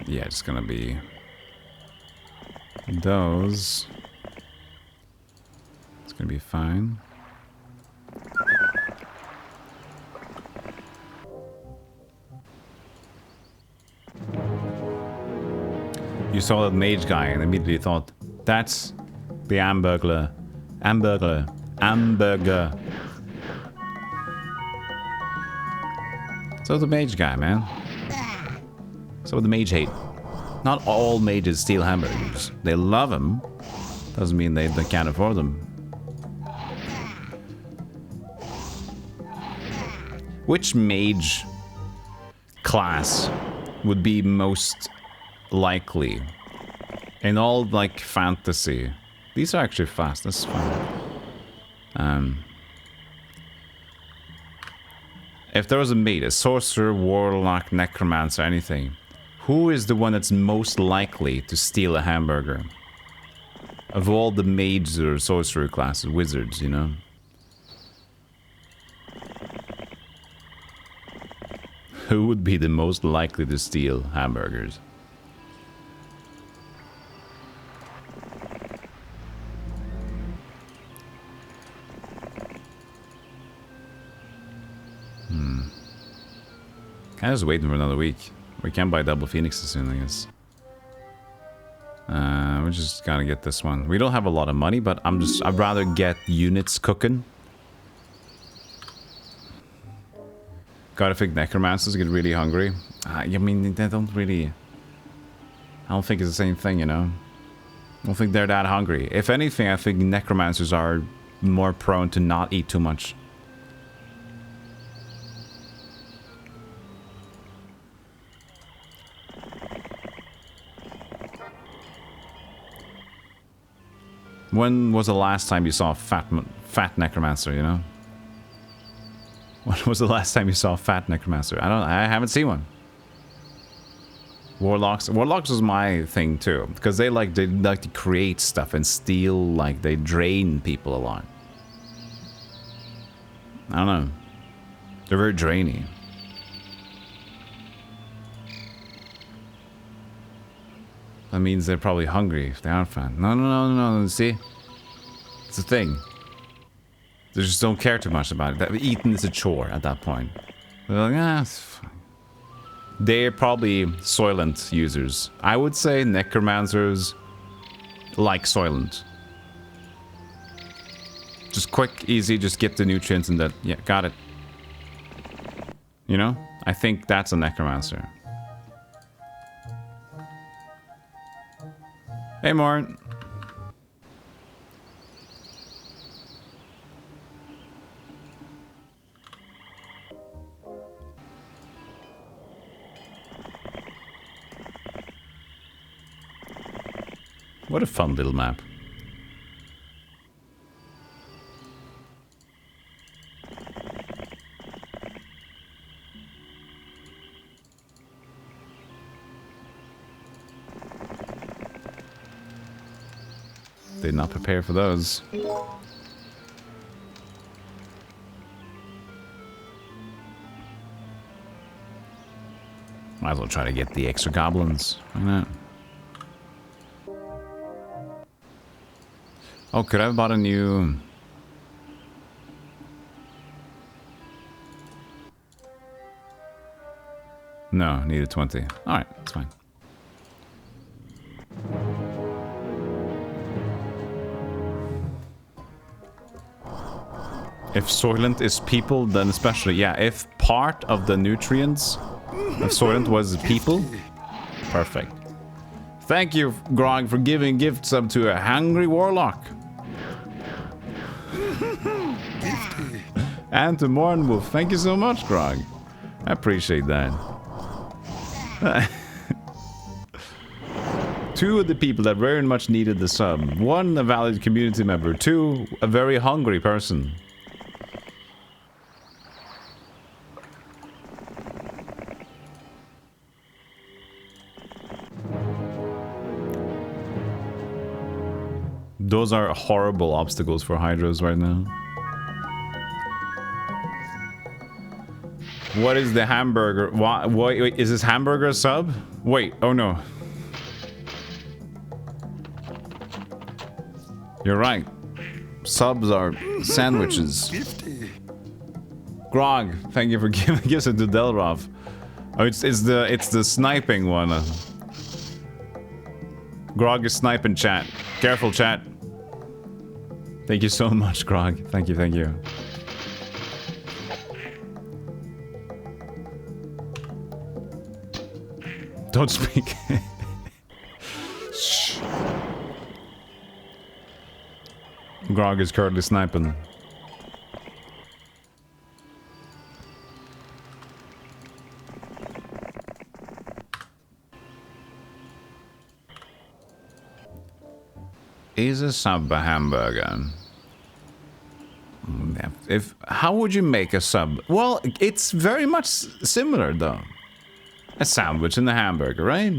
Yeah, it's gonna be those. It's gonna be fine. You saw that mage guy and immediately thought, that's the hamburger. Hamburger. So the mage guy, man. So the mage hate. Not all mages steal hamburgers. They love them. Doesn't mean they can't afford them. Which mage class would be most likely in all like fantasy? These are actually fast. That's fine. If there was a mage, a sorcerer, warlock, necromancer, anything, who is the one that's most likely to steal a hamburger? Of all the mages or sorcerer classes, wizards, you know? Who would be the most likely to steal hamburgers? I'm just waiting for another week. We can buy double phoenixes soon, I guess. We just gotta get this one. We don't have a lot of money, but I'd rather get units cooking. Gotta think necromancers get really hungry. I mean, they don't really... I don't think it's the same thing, you know? I don't think they're that hungry. If anything, I think necromancers are more prone to not eat too much. When was the last time you saw a fat necromancer, you know? When was the last time you saw a fat necromancer? I haven't seen one. Warlocks was my thing too, because they like to create stuff and steal, like they drain people a lot. I don't know. They're very drainy. That means they're probably hungry if they aren't fat. No. See? It's a thing. They just don't care too much about it. Eating is a chore at that point. They're like, ah, it's fine. They're probably Soylent users. I would say necromancers like Soylent. Just quick, easy, just get the nutrients and that. Yeah, got it. You know? I think that's a necromancer. Hey, Mort. What a fun little map. Did not prepare for those. Might as well try to get the extra goblins. Why not? Oh, could I have bought a new... No, needed 20. Alright, that's fine. If Soylent is people, then especially, yeah, if part of the nutrients of Soylent was people, perfect. Thank you, Grog, for giving gift sub to a hungry warlock. And to Mornwolf, thank you so much, Grog. I appreciate that. Two of the people that very much needed the sub. One, a valid community member. Two, a very hungry person. Those are horrible obstacles for Hydras right now. What is the hamburger? Wait, is this hamburger a sub? Wait, oh no. You're right. Subs are sandwiches. Grog, thank you for giving gifts to Delroth. Oh, it's the sniping one. Grog is sniping chat. Careful, chat. Thank you so much, Grog. Thank you, thank you. Don't speak. Shh. Grog is currently sniping. Is a sub a hamburger? How would you make a sub? Well, it's very much similar though. A sandwich and a hamburger, right?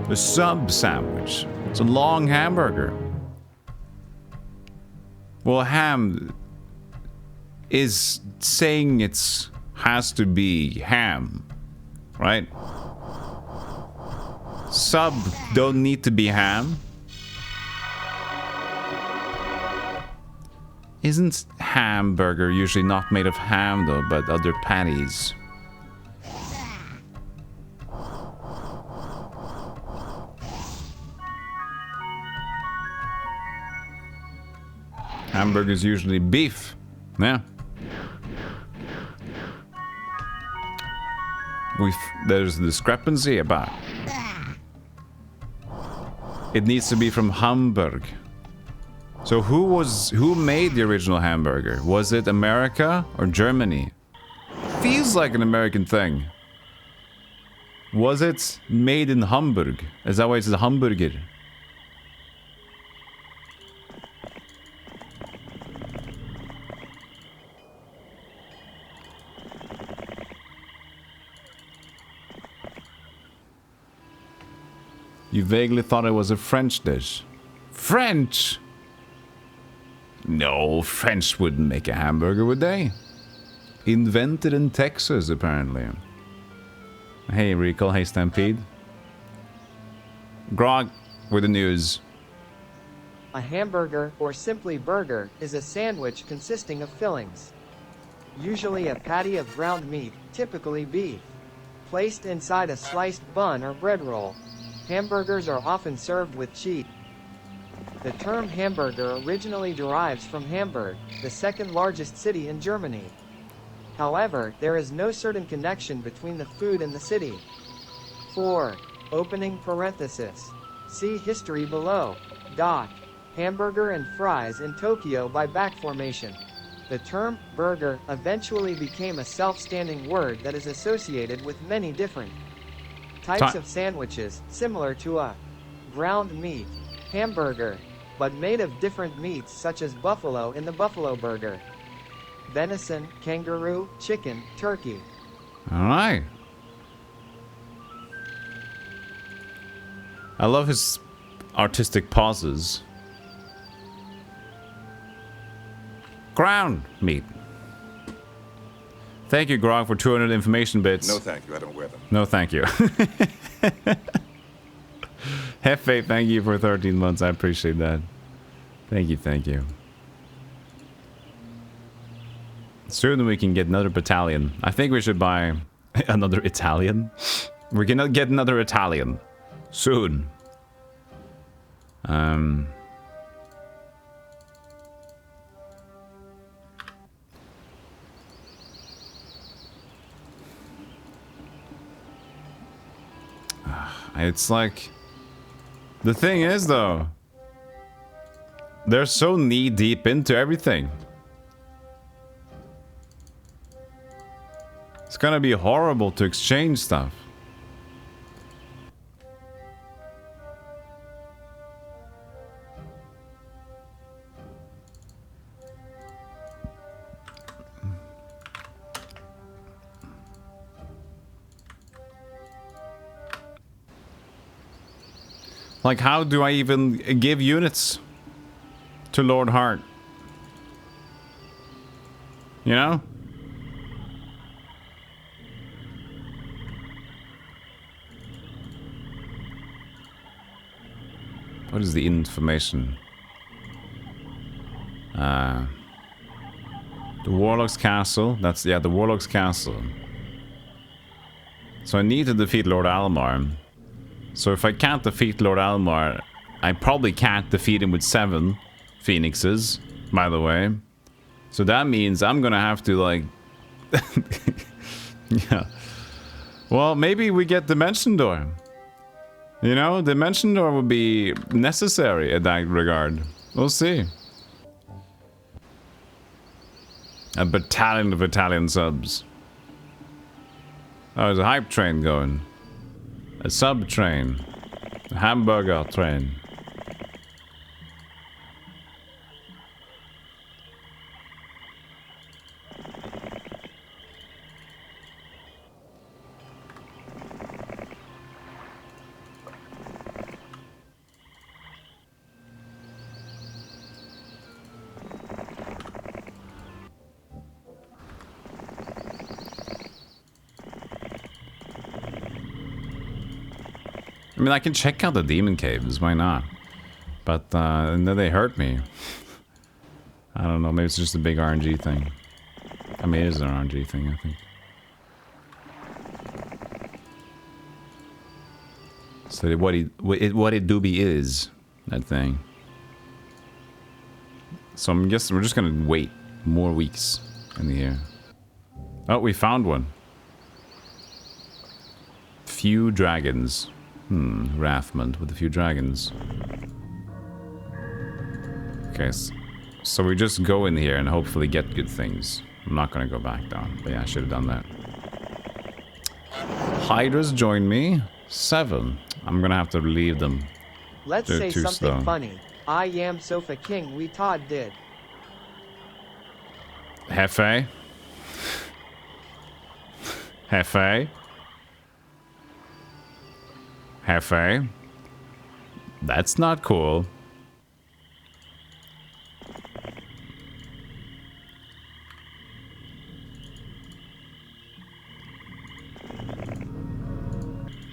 A sub sandwich. It's a long hamburger. Well, ham is saying it's has to be ham, right? Sub don't need to be ham. Isn't hamburger usually not made of ham though, but other patties? Hamburger's usually beef. Yeah. There's a discrepancy about it needs to be from Hamburg. So who made the original hamburger? Was it America or Germany? Feels like an American thing. Was it made in Hamburg? Is that why it's a hamburger? You vaguely thought it was a French dish. French? No, French wouldn't make a hamburger, would they? Invented in Texas, apparently. Hey, Recall. Hey, Stampede. Grog with the news. A hamburger, or simply burger, is a sandwich consisting of fillings. Usually a patty of ground meat, typically beef, placed inside a sliced bun or bread roll. Hamburgers are often served with cheese. The term hamburger originally derives from Hamburg, the second largest city in Germany. However, there is no certain connection between the food and the city. 4. Opening parenthesis. See history below. Hamburger and fries in Tokyo by back formation. The term burger eventually became a self-standing word that is associated with many different types of sandwiches, similar to a ground meat, hamburger, but made of different meats such as buffalo in the buffalo burger, venison, kangaroo, chicken, turkey. All right. I love his artistic pauses. Ground meat. Thank you, Grog, for 200 information bits. No, thank you. I don't wear them. No, thank you. Hefe, thank you for 13 months. I appreciate that. Thank you, thank you. Soon we can get another battalion. I think we should buy another Italian. We're gonna get another Italian. Soon. It's like... The thing is, though... They're so knee-deep into everything. It's gonna be horrible to exchange stuff. Like, how do I even give units to Lord Hart? You know? What is the information? The Warlock's Castle. That's, yeah, the Warlock's Castle. So I need to defeat Lord Almar. So if I can't defeat Lord Almar, I probably can't defeat him with 7 Phoenixes, by the way. So that means I'm gonna have to, like... yeah. Well, maybe we get Dimension Door. You know, Dimension Door would be necessary in that regard. We'll see. A battalion of Italian subs. Oh, there's a hype train going. A sub train. A hamburger train. I mean, I can check out the demon caves, why not? But, and then they hurt me. I don't know, maybe it's just a big RNG thing. I mean, it is an RNG thing, I think. So what it doobie is, that thing. So I'm guessing we're just gonna wait more weeks in the year. Oh, we found one. Few dragons. Rathmond with a few dragons. Okay, so we just go in here and hopefully get good things. I'm not gonna go back down, but yeah, I should have done that. Hydras join me. 7. I'm gonna have to leave them. Let's They're say too something slow. funny. I am Sofa King, we Todd did. Hefe? Hefe? Hefe? That's not cool.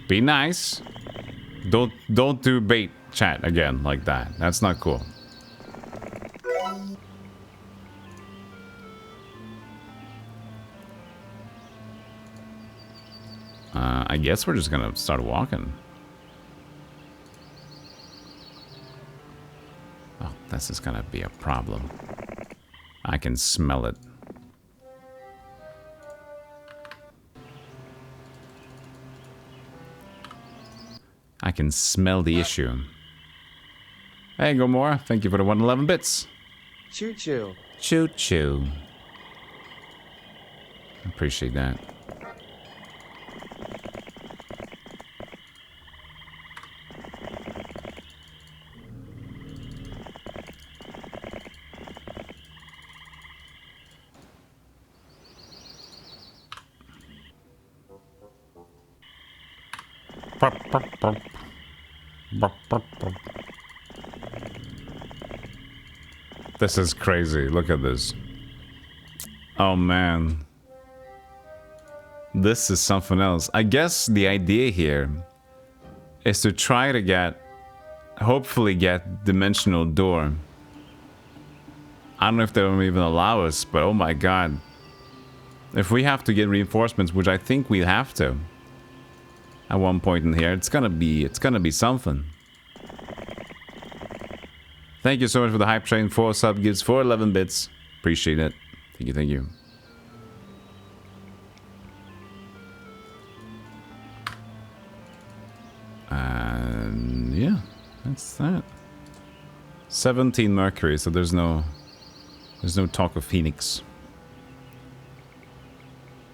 Be nice. Don't do bait chat again like that. That's not cool. I guess we're just gonna start walking. Oh, this is gonna be a problem. I can smell it. I can smell the issue. Hey, Gomorrah. Thank you for the 111 bits. Choo choo. Choo choo. Appreciate that. This is crazy. Look at this. Oh man. This is something else. I guess the idea here is to try to get, hopefully get dimensional door. I don't know if they'll even allow us, but oh my god. If we have to get reinforcements, which I think we have to at one point in here, it's gonna be something. Thank you so much for the hype train, 4 sub gifts for 11 bits. Appreciate it. Thank you, thank you. And yeah, that's that. 17 Mercury, so there's no talk of Phoenix.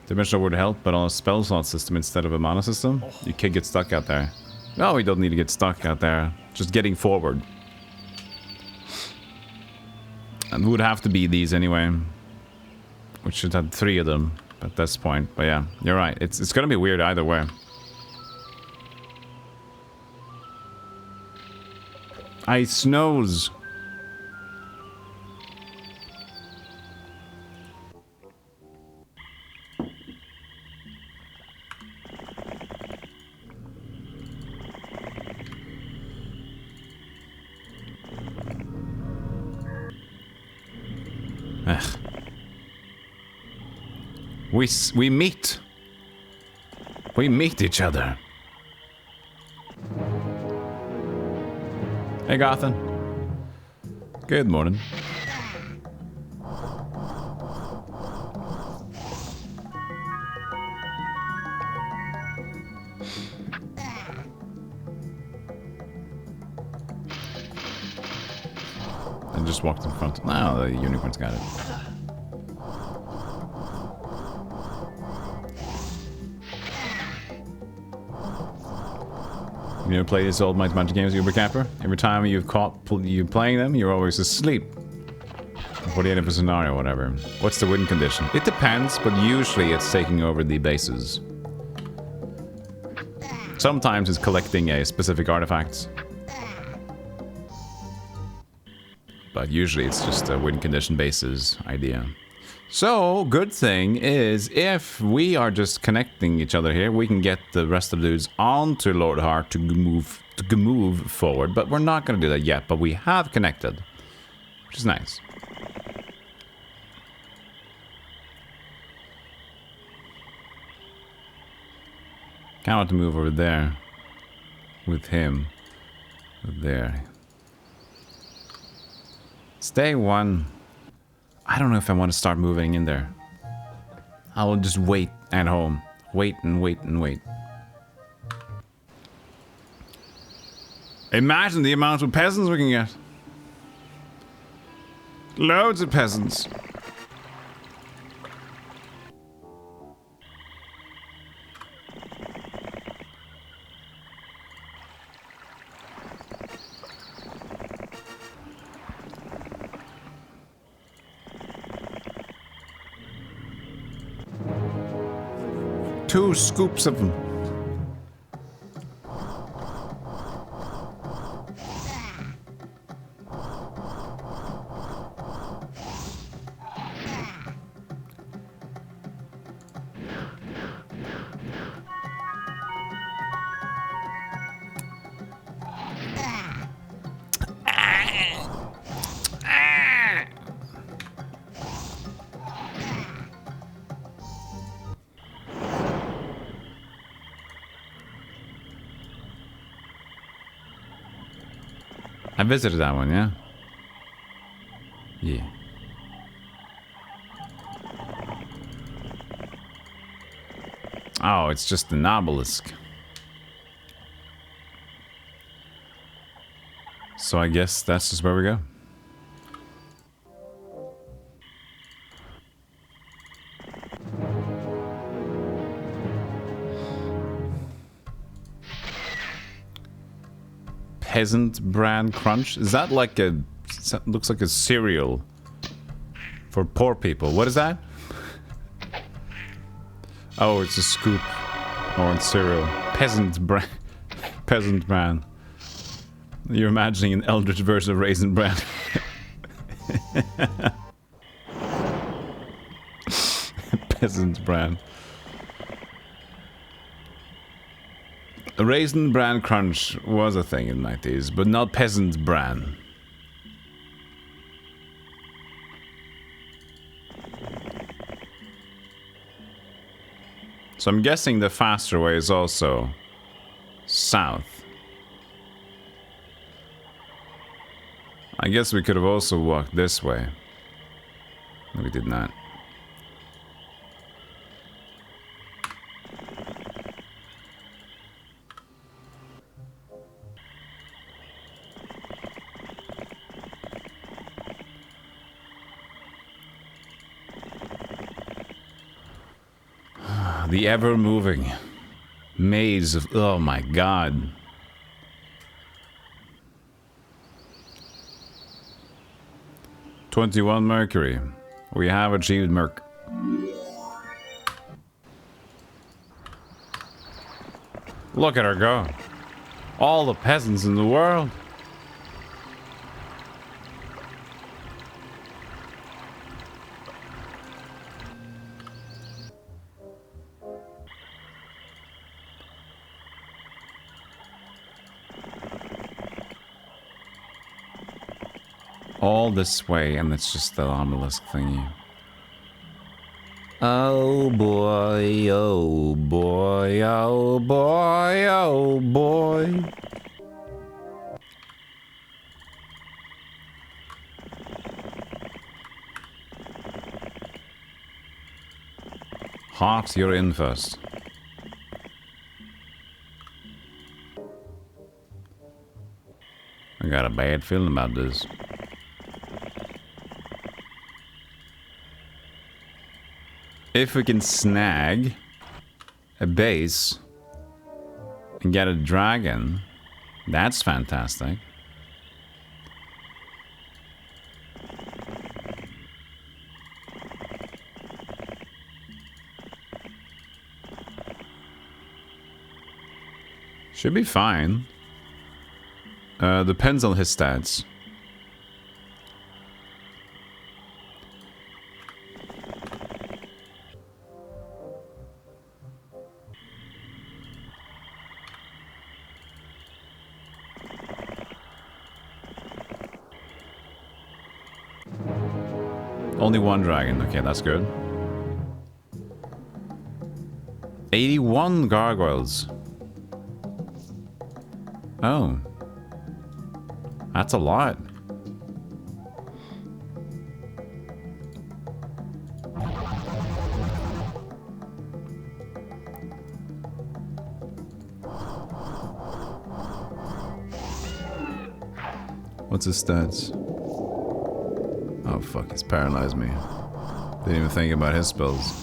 Dimensional would help, but on a spell slot system instead of a mana system, you can't get stuck out there. No, we don't need to get stuck out there. Just getting forward. And would have to be these anyway. We should have 3 of them at this point. But yeah, you're right. It's gonna be weird either way. Ice nose. Ugh. We meet. We meet each other. Hey, Gothan. Good morning. I just walked in front. Now the unicorn's got it. You ever play these old Might Magic games, Uber Camper? Every time you've caught you playing them, you're always asleep. For the end of a scenario, whatever. What's the win condition? It depends, but usually it's taking over the bases. Sometimes it's collecting a specific artifact. But usually it's just a win condition basis idea. So, good thing is, if we are just connecting each other here, we can get the rest of the dudes onto Lord Heart to move forward. But we're not going to do that yet, but we have connected. Which is nice. Kind of want to move over there. With him. There. Stay one. I don't know if I want to start moving in there. I will just wait at home. Wait and wait and wait. Imagine the amount of peasants we can get. Loads of peasants. Two scoops of them. I visited that one, yeah? Yeah. Oh, it's just an obelisk. So I guess that's just where we go. Peasant bran crunch? Is that like a... That looks like a cereal for poor people. What is that? Oh, it's a scoop. Or cereal. Peasant bran... Peasant Bran. You're imagining an eldritch version of Raisin Bran. Peasant Bran. Raisin Bran Crunch was a thing in the 90s, but not Peasant Bran. So I'm guessing the faster way is also south. I guess we could have also walked this way. No, we did not. The ever-moving maze of... Oh my god. $21 Mercury. We have achieved Merc. Look at her go. All the peasants in the world. All this way, and it's just the obelisk thingy. Oh boy, oh boy, oh boy, oh boy. Hawks, you're in first. I got a bad feeling about this. If we can snag a base and get a dragon, that's fantastic. Should be fine. Depends on his stats. Only one dragon. Okay, that's good. 81 gargoyles. Oh. That's a lot. What's his stats? Oh fuck, he's paralyzed me. Didn't even think about his spells.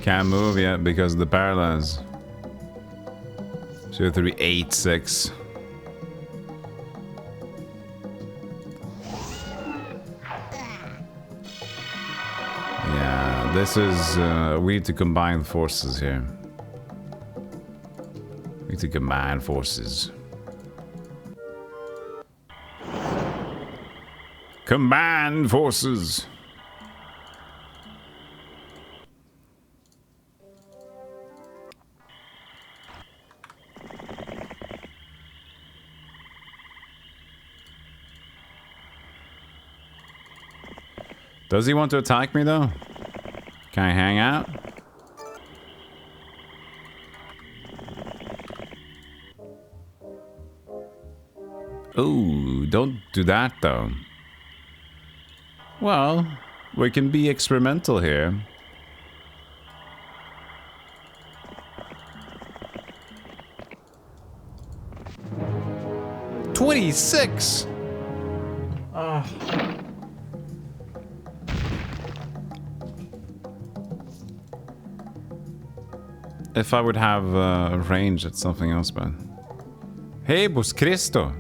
Can't move yet because of the paralyze. 2, 3, 8, 6. Yeah, this is... we need to combine forces here. We need to combine forces. Combine forces! Does he want to attack me though? Can I hang out? Ooh, don't do that though. Well, we can be experimental here. 26! If I would have range, it's something else, but... Hey, Bus Cristo!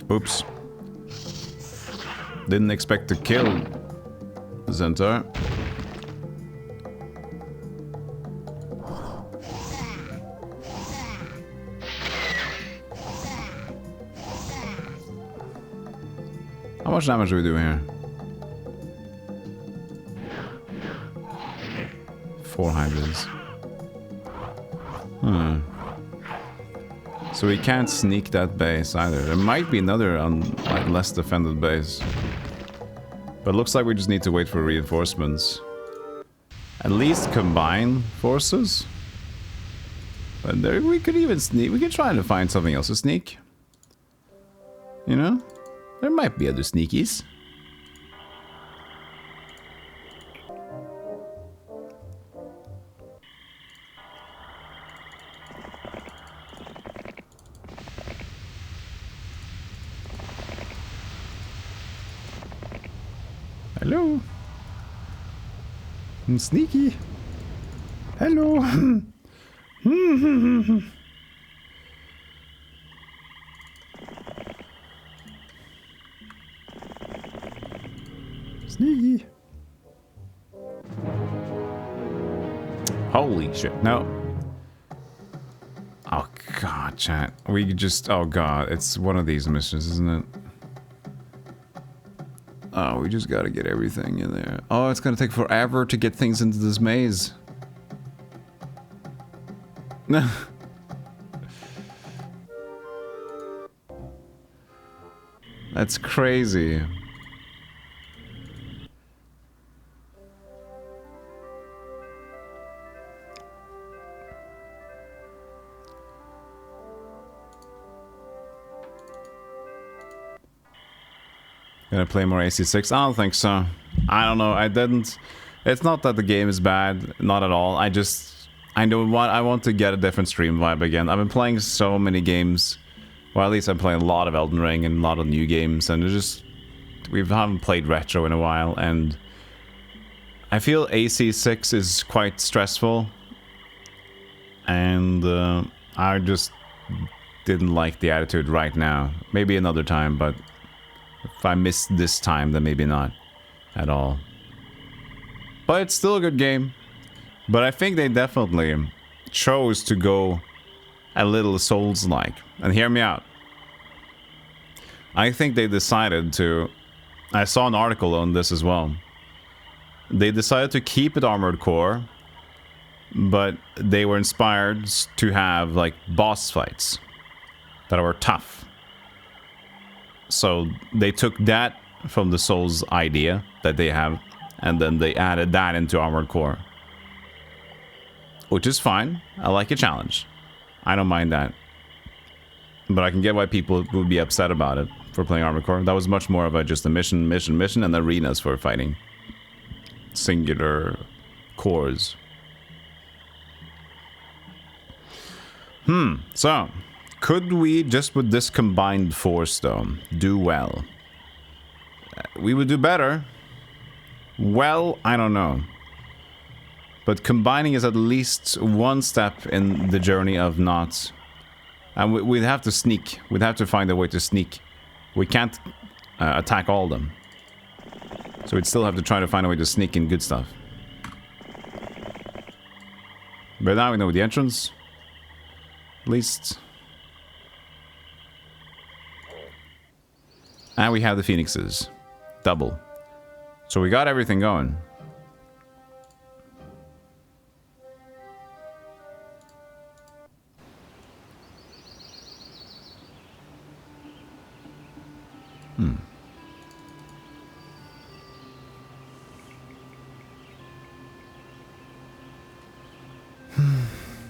Oops. Didn't expect to kill Centaur. How much damage do we do here? 4 hydras. So we can't sneak that base either. There might be another like, less defended base. But it looks like we just need to wait for reinforcements. At least combine forces. But there, we could even sneak. We could try to find something else to sneak. You know? There might be other sneakies. Hello. I'm sneaky. Hello. Sneaky. Holy shit. No. Oh god, chat. We just... Oh god. It's one of these missions, isn't it? Oh, we just gotta get everything in there. Oh, it's gonna take forever to get things into this maze. That's crazy. Gonna play more AC6? I don't think so. I don't know. I didn't. It's not that the game is bad. Not at all. I want to get a different stream vibe again. I've been playing so many games. Well, at least I'm playing a lot of Elden Ring and a lot of new games. And we haven't played retro in a while. And I feel AC6 is quite stressful. And I just didn't like the attitude right now. Maybe another time, but... If I missed this time, then maybe not at all. But it's still a good game. But I think they definitely chose to go a little Souls-like. And hear me out. I think they decided to... I saw an article on this as well. They decided to keep it Armored Core. But they were inspired to have, like, boss fights that were tough. So they took that from the Souls idea that they have, and then they added that into Armored Core. Which is fine. I like a challenge. I don't mind that. But I can get why people would be upset about it for playing Armored Core. That was much more of just a mission, and arenas for fighting. Singular cores. So... Could we, just with this combined force, though, do well? We would do better. Well, I don't know. But combining is at least one step in the journey of not... And we'd have to sneak. We'd have to find a way to sneak. We can't attack all of them. So we'd still have to try to find a way to sneak in good stuff. But now we know the entrance. At least... And we have the Phoenixes. Double. So we got everything going.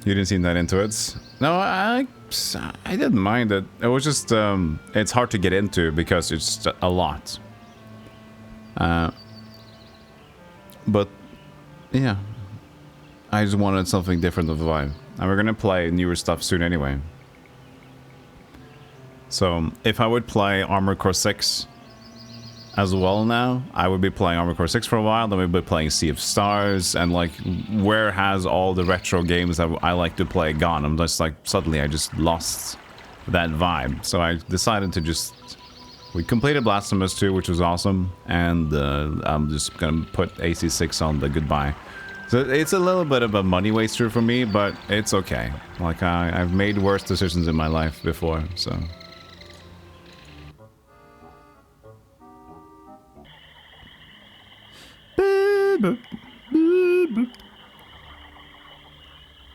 You didn't seem that into it. No, I didn't mind it. It was just it's hard to get into because it's a lot. But yeah, I just wanted something different of the vibe, and we're gonna play newer stuff soon anyway. So if I would play Armored Core 6 as well now, I would be playing Armored Core 6 for a while, then we'd be playing Sea of Stars, and like, where has all the retro games that I like to play gone? I'm just like, suddenly I just lost that vibe. So I decided to just... We completed Blasphemous 2, which was awesome, and I'm just gonna put AC6 on the goodbye. So it's a little bit of a money waster for me, but it's okay. Like, I've made worse decisions in my life before, so...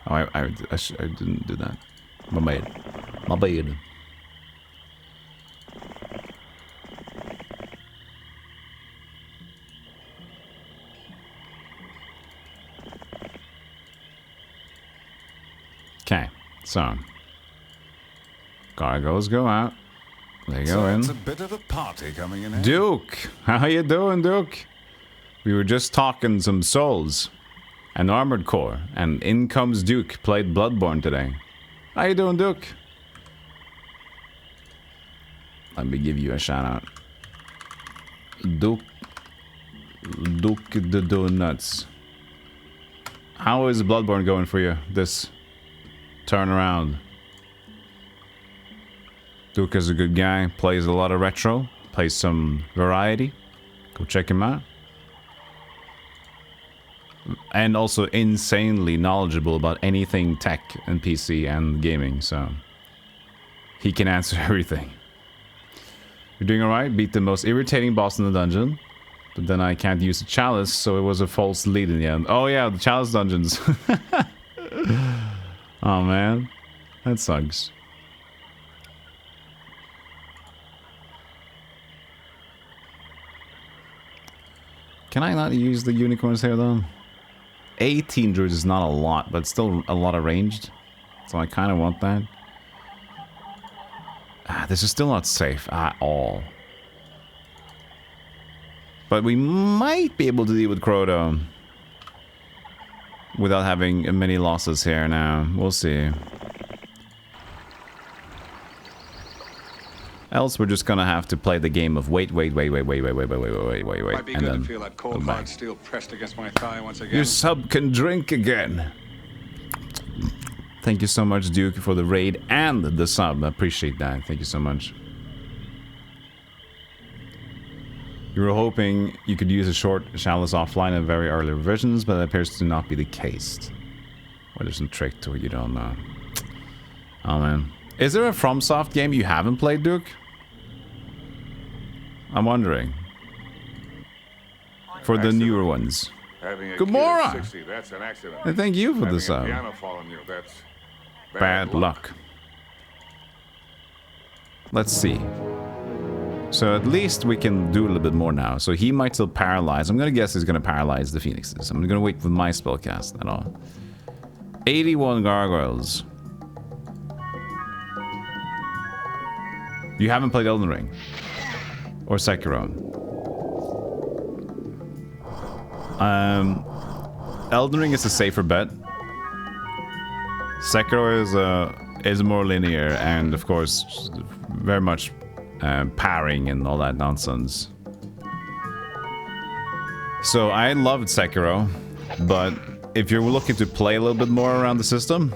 Oh, I didn't do that. My bad. My bad. Okay, so cargoes go out. They go in. It's a bit of a party coming in here. Duke, how you doing, Duke? We were just talking some souls and Armored Core, and in comes Duke. Played Bloodborne today. How you doing, Duke? Let me give you a shout out. Duke the Donuts. How is Bloodborne going for you this turnaround? Duke is a good guy, plays a lot of retro, plays some variety. Go check him out. And also insanely knowledgeable about anything tech and PC and gaming, so he can answer everything. You're doing alright? Beat the most irritating boss in the dungeon, but then I can't use the chalice, so it was a false lead in the end. Oh yeah, the chalice dungeons. Oh man, that sucks. Can I not use the unicorns here though? 18 druids is not a lot, but still a lot of ranged. So I kind of want that. This is still not safe at all. But we might be able to deal with Crota without having many losses here now. We'll see. Else we're just gonna have to play the game of wait, Might be good to feel that cold hard steel pressed against my thigh once again. Your sub can drink again. Thank you so much, Duke, for the raid and the sub. I appreciate that. Thank you so much. You were hoping you could use a short chalice offline in very early revisions, but it appears to not be the case. Well, there's some trick to it you don't know. Oh man. Is there a FromSoft game you haven't played, Duke? I'm wondering. For the newer ones. Gamora! That's an accident. And thank you for the sub. That's Bad luck. Let's see. So at least we can do a little bit more now. So he might still paralyze. I'm gonna guess he's gonna paralyze the phoenixes. I'm gonna wait with my spellcast and all. 81 gargoyles. You haven't played Elden Ring? Or Sekiro? Elden Ring is a safer bet. Sekiro is more linear and of course very much parrying and all that nonsense. So I loved Sekiro, but if you're looking to play a little bit more around the system,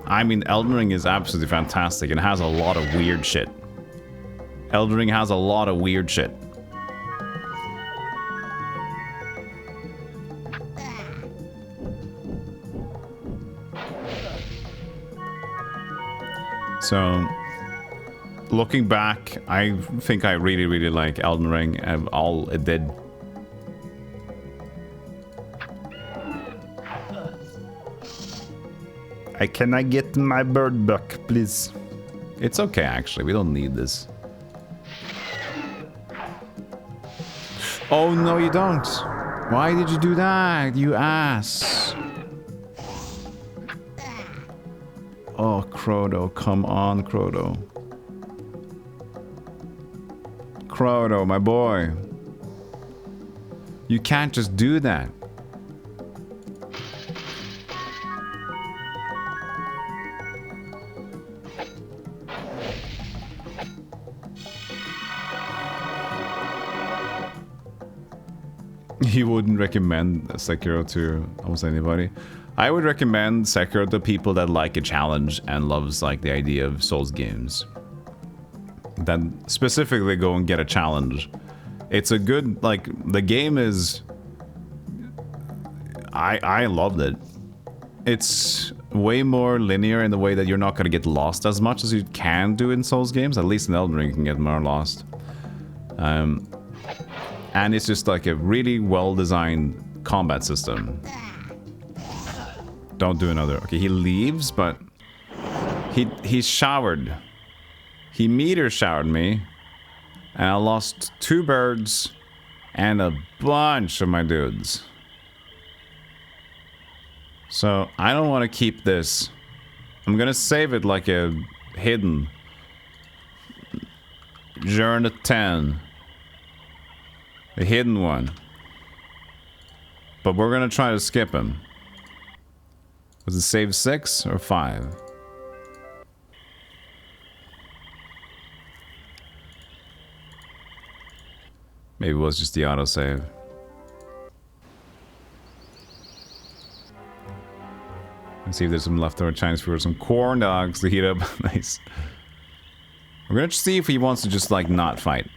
I mean Elden Ring is absolutely fantastic and has a lot of weird shit. Elden Ring has a lot of weird shit. So, looking back, I think I really, really like Elden Ring and all it did. I cannot get my bird book, please. It's okay, actually. We don't need this. Oh, no, you don't. Why did you do that, you ass? Oh, Croto, come on, Croto. Croto, my boy. You can't just do that. You wouldn't recommend Sekiro to almost anybody. I would recommend Sekiro to people that like a challenge and loves like the idea of Souls games. Then specifically go and get a challenge. It's a good, like, the game is... I loved it. It's way more linear in the way that you're not going to get lost as much as you can do in Souls games. At least in Elden Ring you can get more lost. And it's just like a really well-designed combat system. Don't do another. Okay, he leaves, but he showered. He meteor showered me, and I lost 2 birds and a bunch of my dudes. So I don't want to keep this. I'm gonna save it like a hidden. Journey 10. The hidden one. But we're gonna try to skip him. Was it save 6 or 5? Maybe it was just the autosave. Let's see if there's some leftover Chinese food or some corn dogs to heat up. Nice. We're gonna see if he wants to just like not fight.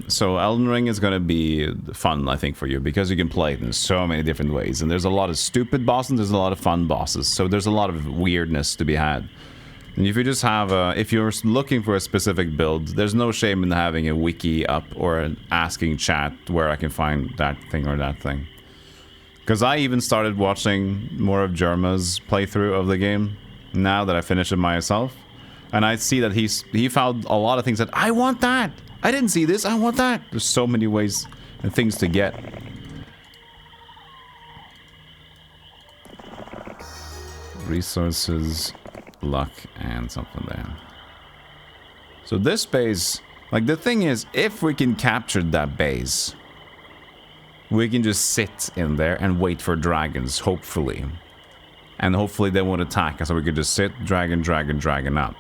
So Elden Ring is gonna be fun, I think, for you, because you can play it in so many different ways, and there's a lot of stupid bosses and there's a lot of fun bosses, so there's a lot of weirdness to be had. And if you just have if you're looking for a specific build, there's no shame in having a wiki up or asking chat where I can find that thing or that thing. Because I even started watching more of Jerma's playthrough of the game now that I finished it myself, and I see that he found a lot of things that I want that. I didn't see this. I want that. There's so many ways and things to get. Resources, luck, and something there. So this base, like the thing is, if we can capture that base, we can just sit in there and wait for dragons, hopefully. And hopefully they won't attack us, so we could just sit, dragon out.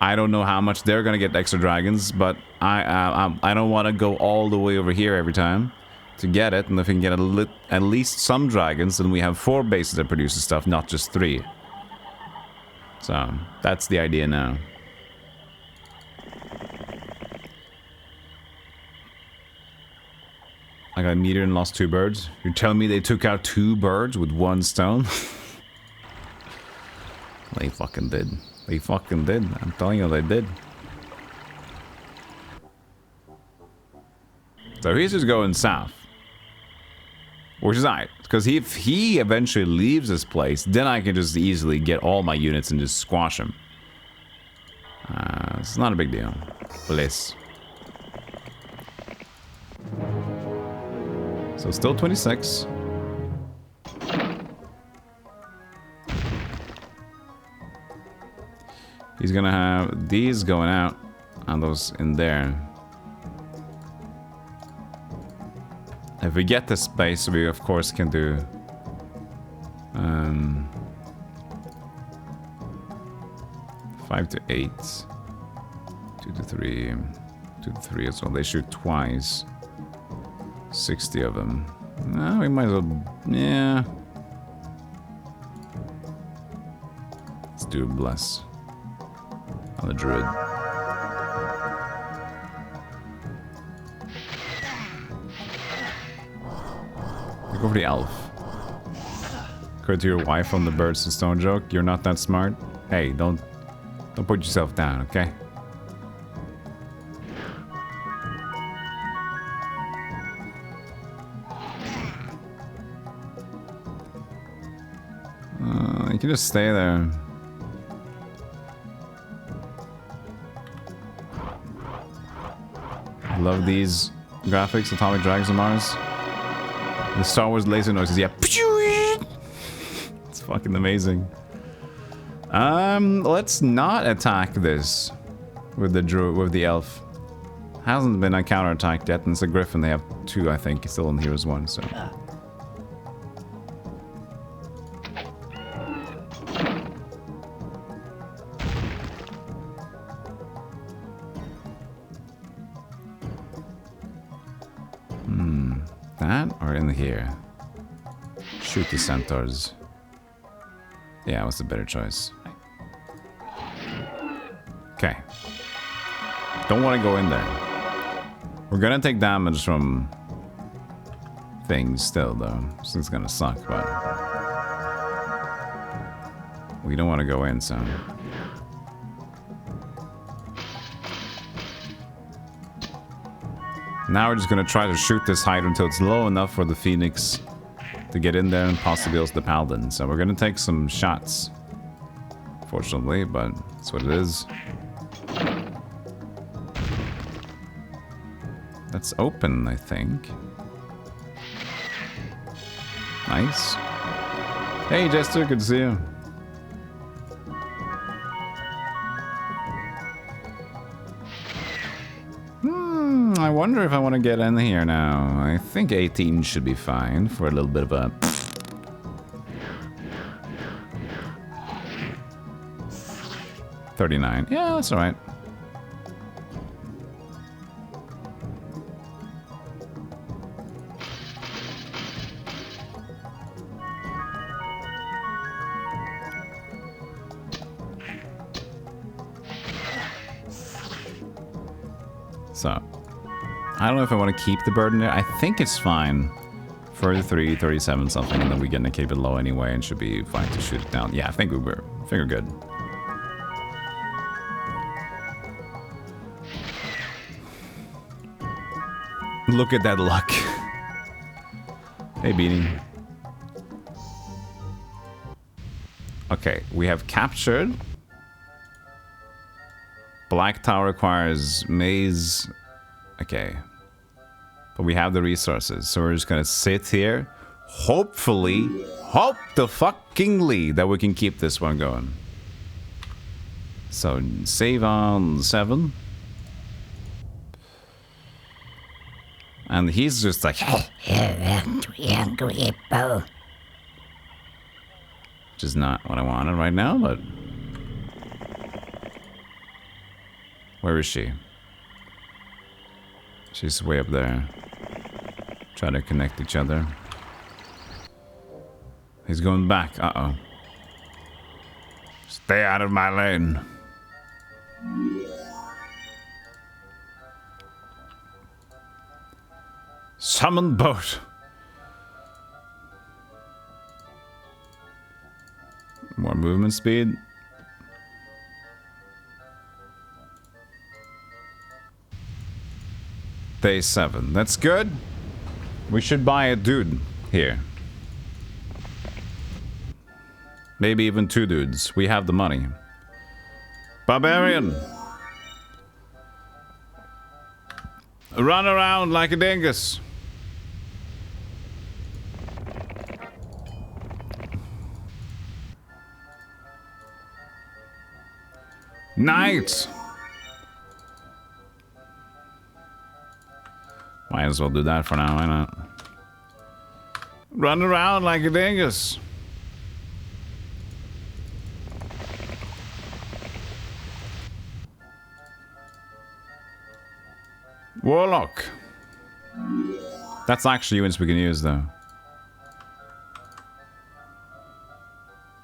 I don't know how much they're gonna get extra dragons, but I don't want to go all the way over here every time to get it. And if we can get at least some dragons, then we have 4 bases that produces stuff, not just 3. So that's the idea now. I got a meteor and lost 2 birds. You're telling me they took out 2 birds with 1 stone? They fucking did. They fucking did. I'm telling you, they did. So he's just going south. Which is alright. Because if he eventually leaves this place, then I can just easily get all my units and just squash him. It's not a big deal. Bliss. So still 26. He's gonna have these going out and those in there. If we get the space, we of course can do 5 to 8, 2 to 3, 2 to 3 as well. They shoot twice. 60 of them. No, we might as well. Yeah. Let's do a bless on the druid. Go for the elf. Go to your wife on the birds and stone joke. You're not that smart. Hey, don't put yourself down, okay? You can just stay there. I love these graphics, Atomic Dragons of Mars. The Star Wars laser noises, yeah. It's fucking amazing. Let's not attack this with the elf. Hasn't been a counterattacked yet, and it's a griffin. They have 2, I think, still in Heroes 1, so. That or in here? Shoot the centaurs. Yeah, what's the better choice? Okay. Don't want to go in there. We're gonna take damage from things still, though. So it's gonna suck, but we don't want to go in, so. Now we're just gonna try to shoot this height until it's low enough for the Phoenix to get in there and possibly also the Paladin. So we're gonna take some shots. Fortunately, but that's what it is. That's open, I think. Nice. Hey, Jester, good to see you. I wonder if I want to get in here now. I think 18 should be fine for a little bit of a... $39. Yeah, that's alright. So, I don't know if I want to keep the bird in there. I think it's fine. 33, 37 something, and then we're gonna keep it low anyway and should be fine to shoot it down. Yeah, I think we're good. Look at that luck. Hey, Beanie. Okay, we have captured. Black Tower requires maze. Okay. But we have the resources, so we're just gonna sit here. Hopefully, hope the fucking lead that we can keep this one going. So, save on 7. And he's just like... Which is not what I wanted right now, but... Where is she? She's way up there. Try to connect each other. He's going back. Uh-oh. Stay out of my lane. Summon boat. More movement speed. Day 7. That's good. We should buy a dude here. Maybe even 2 dudes. We have the money. Barbarian. Run around like a dingus. Knight. Might as well do that for now, why not? Run around like a dingus. Warlock. That's actually units we can use, though.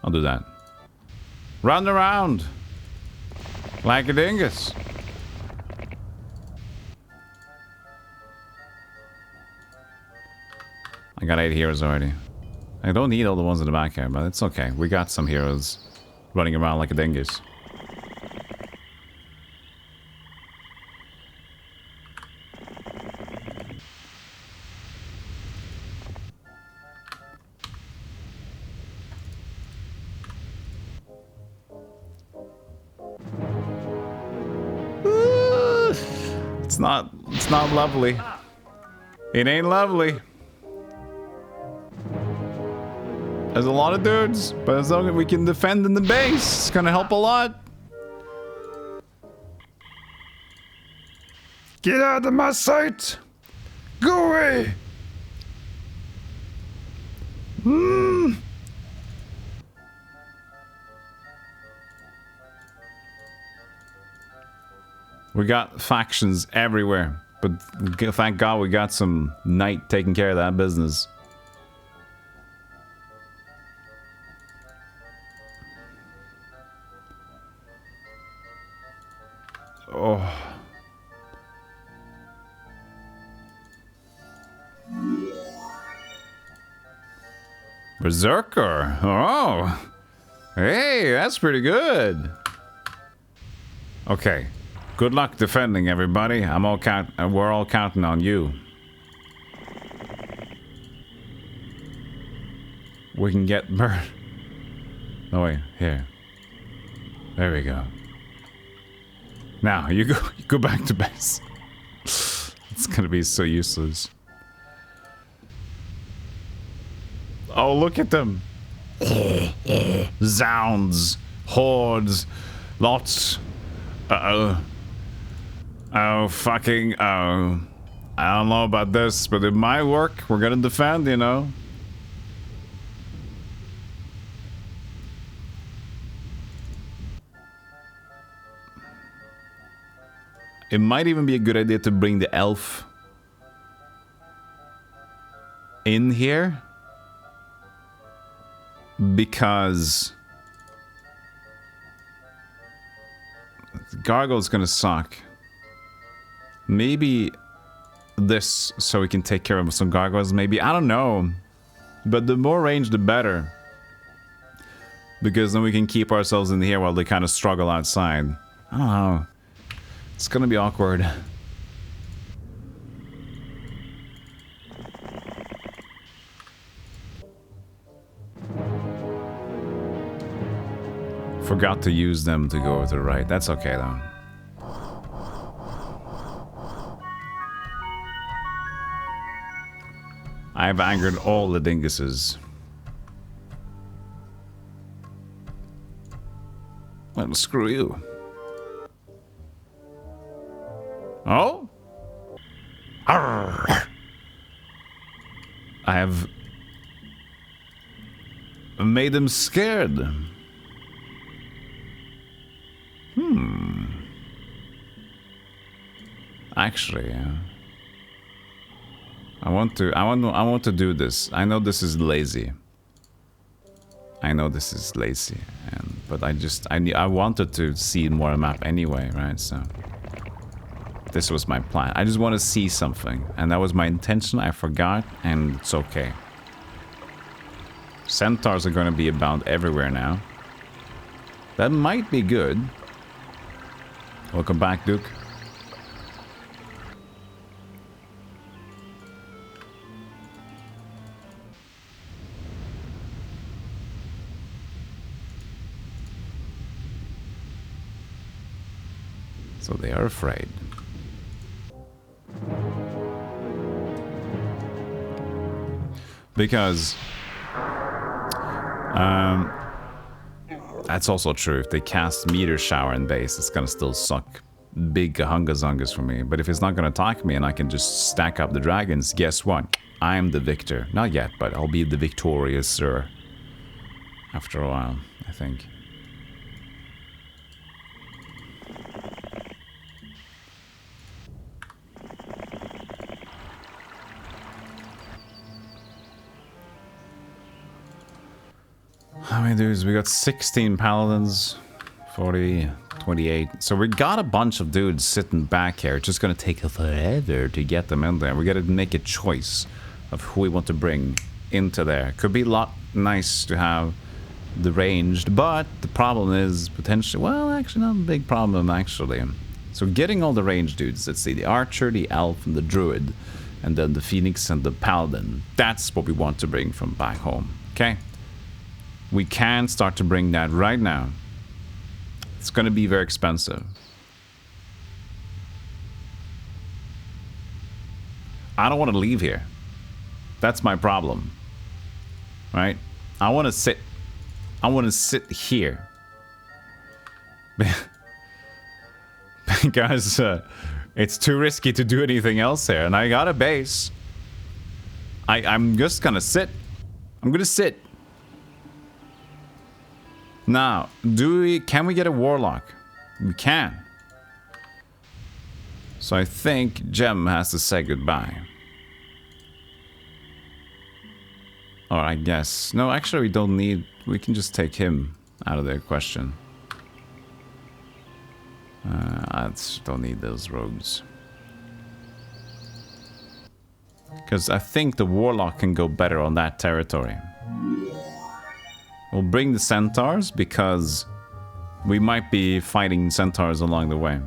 I'll do that. Run around like a dingus. I got 8 heroes already. I don't need all the ones in the back here, but it's okay. We got some heroes running around like a dingus. It's not lovely. It ain't lovely. There's a lot of dudes, but as long as we can defend in the base, it's gonna help a lot. Get out of my sight! Go away! We got factions everywhere, but thank God we got some knight taking care of that business. Oh. Berserker. Oh. Hey, that's pretty good. Okay. Good luck defending, everybody. We're all counting on you. We can get burned. No, wait. Here. There we go. Now, you go back to base. It's gonna be so useless. Oh, look at them. Zounds. Hordes. Lots. Uh-oh. Oh, fucking, oh. I don't know about this, but it might work. We're gonna defend, you know. It might even be a good idea to bring the elf in here. Because the gargoyle's gonna suck. Maybe this, so we can take care of some gargoyles, maybe. I don't know. But the more range, the better. Because then we can keep ourselves in here while they kind of struggle outside. I don't know. It's gonna be awkward. Forgot to use them to go to the right. That's okay though. I've angered all the dinguses. Well, screw you. Oh? Arrgh. I have made them scared. Actually, yeah. I want to do this. I know this is lazy. But I wanted to see more map anyway, right? So this was my plan. I just want to see something, and that was my intention. I forgot, and it's okay. Centaurs are going to be abound everywhere now. That might be good. Welcome back, Duke. So they are afraid. Because that's also true. If they cast meteor shower in base, it's gonna still suck big hunga-zungas for me. But if it's not gonna attack me and I can just stack up the dragons, guess what? I'm the victor. Not yet, but I'll be the victorious sir. After a while, I think. How many dudes? We got 16 paladins, 40, 28. So we got a bunch of dudes sitting back here. It's just gonna take forever to get them in there. We gotta make a choice of who we want to bring into there. Could be a lot nice to have the ranged, but the problem is potentially, well, actually not a big problem actually. So getting all the ranged dudes, let's see, the archer, the elf, and the druid, and then the phoenix and the paladin. That's what we want to bring from back home, okay? We can start to bring that right now. It's going to be very expensive. I don't want to leave here. That's my problem. Right? I want to sit. I want to sit here. Because it's too risky to do anything else here. And I got a base. I'm just gonna sit. I'm gonna sit. Now, can we get a warlock? We can. So I think Gem has to say goodbye. Or I guess... No, actually we don't need... We can just take him out of the question. I don't need those rogues. Because I think the warlock can go better on that territory. We'll bring the centaurs because we might be fighting centaurs along the way.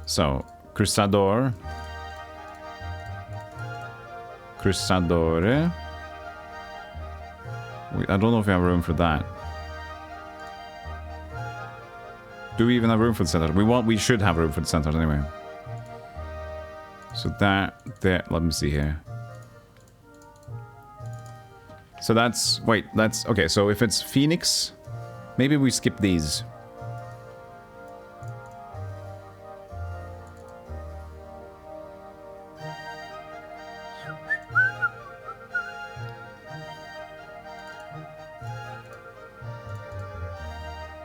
So, Crusador. Crusadore. I don't know if we have room for that. Do we even have room for the centaurs? We should have room for the centaurs anyway. So that, let me see here. So that's, wait, that's, okay, so if it's Phoenix, maybe we skip these.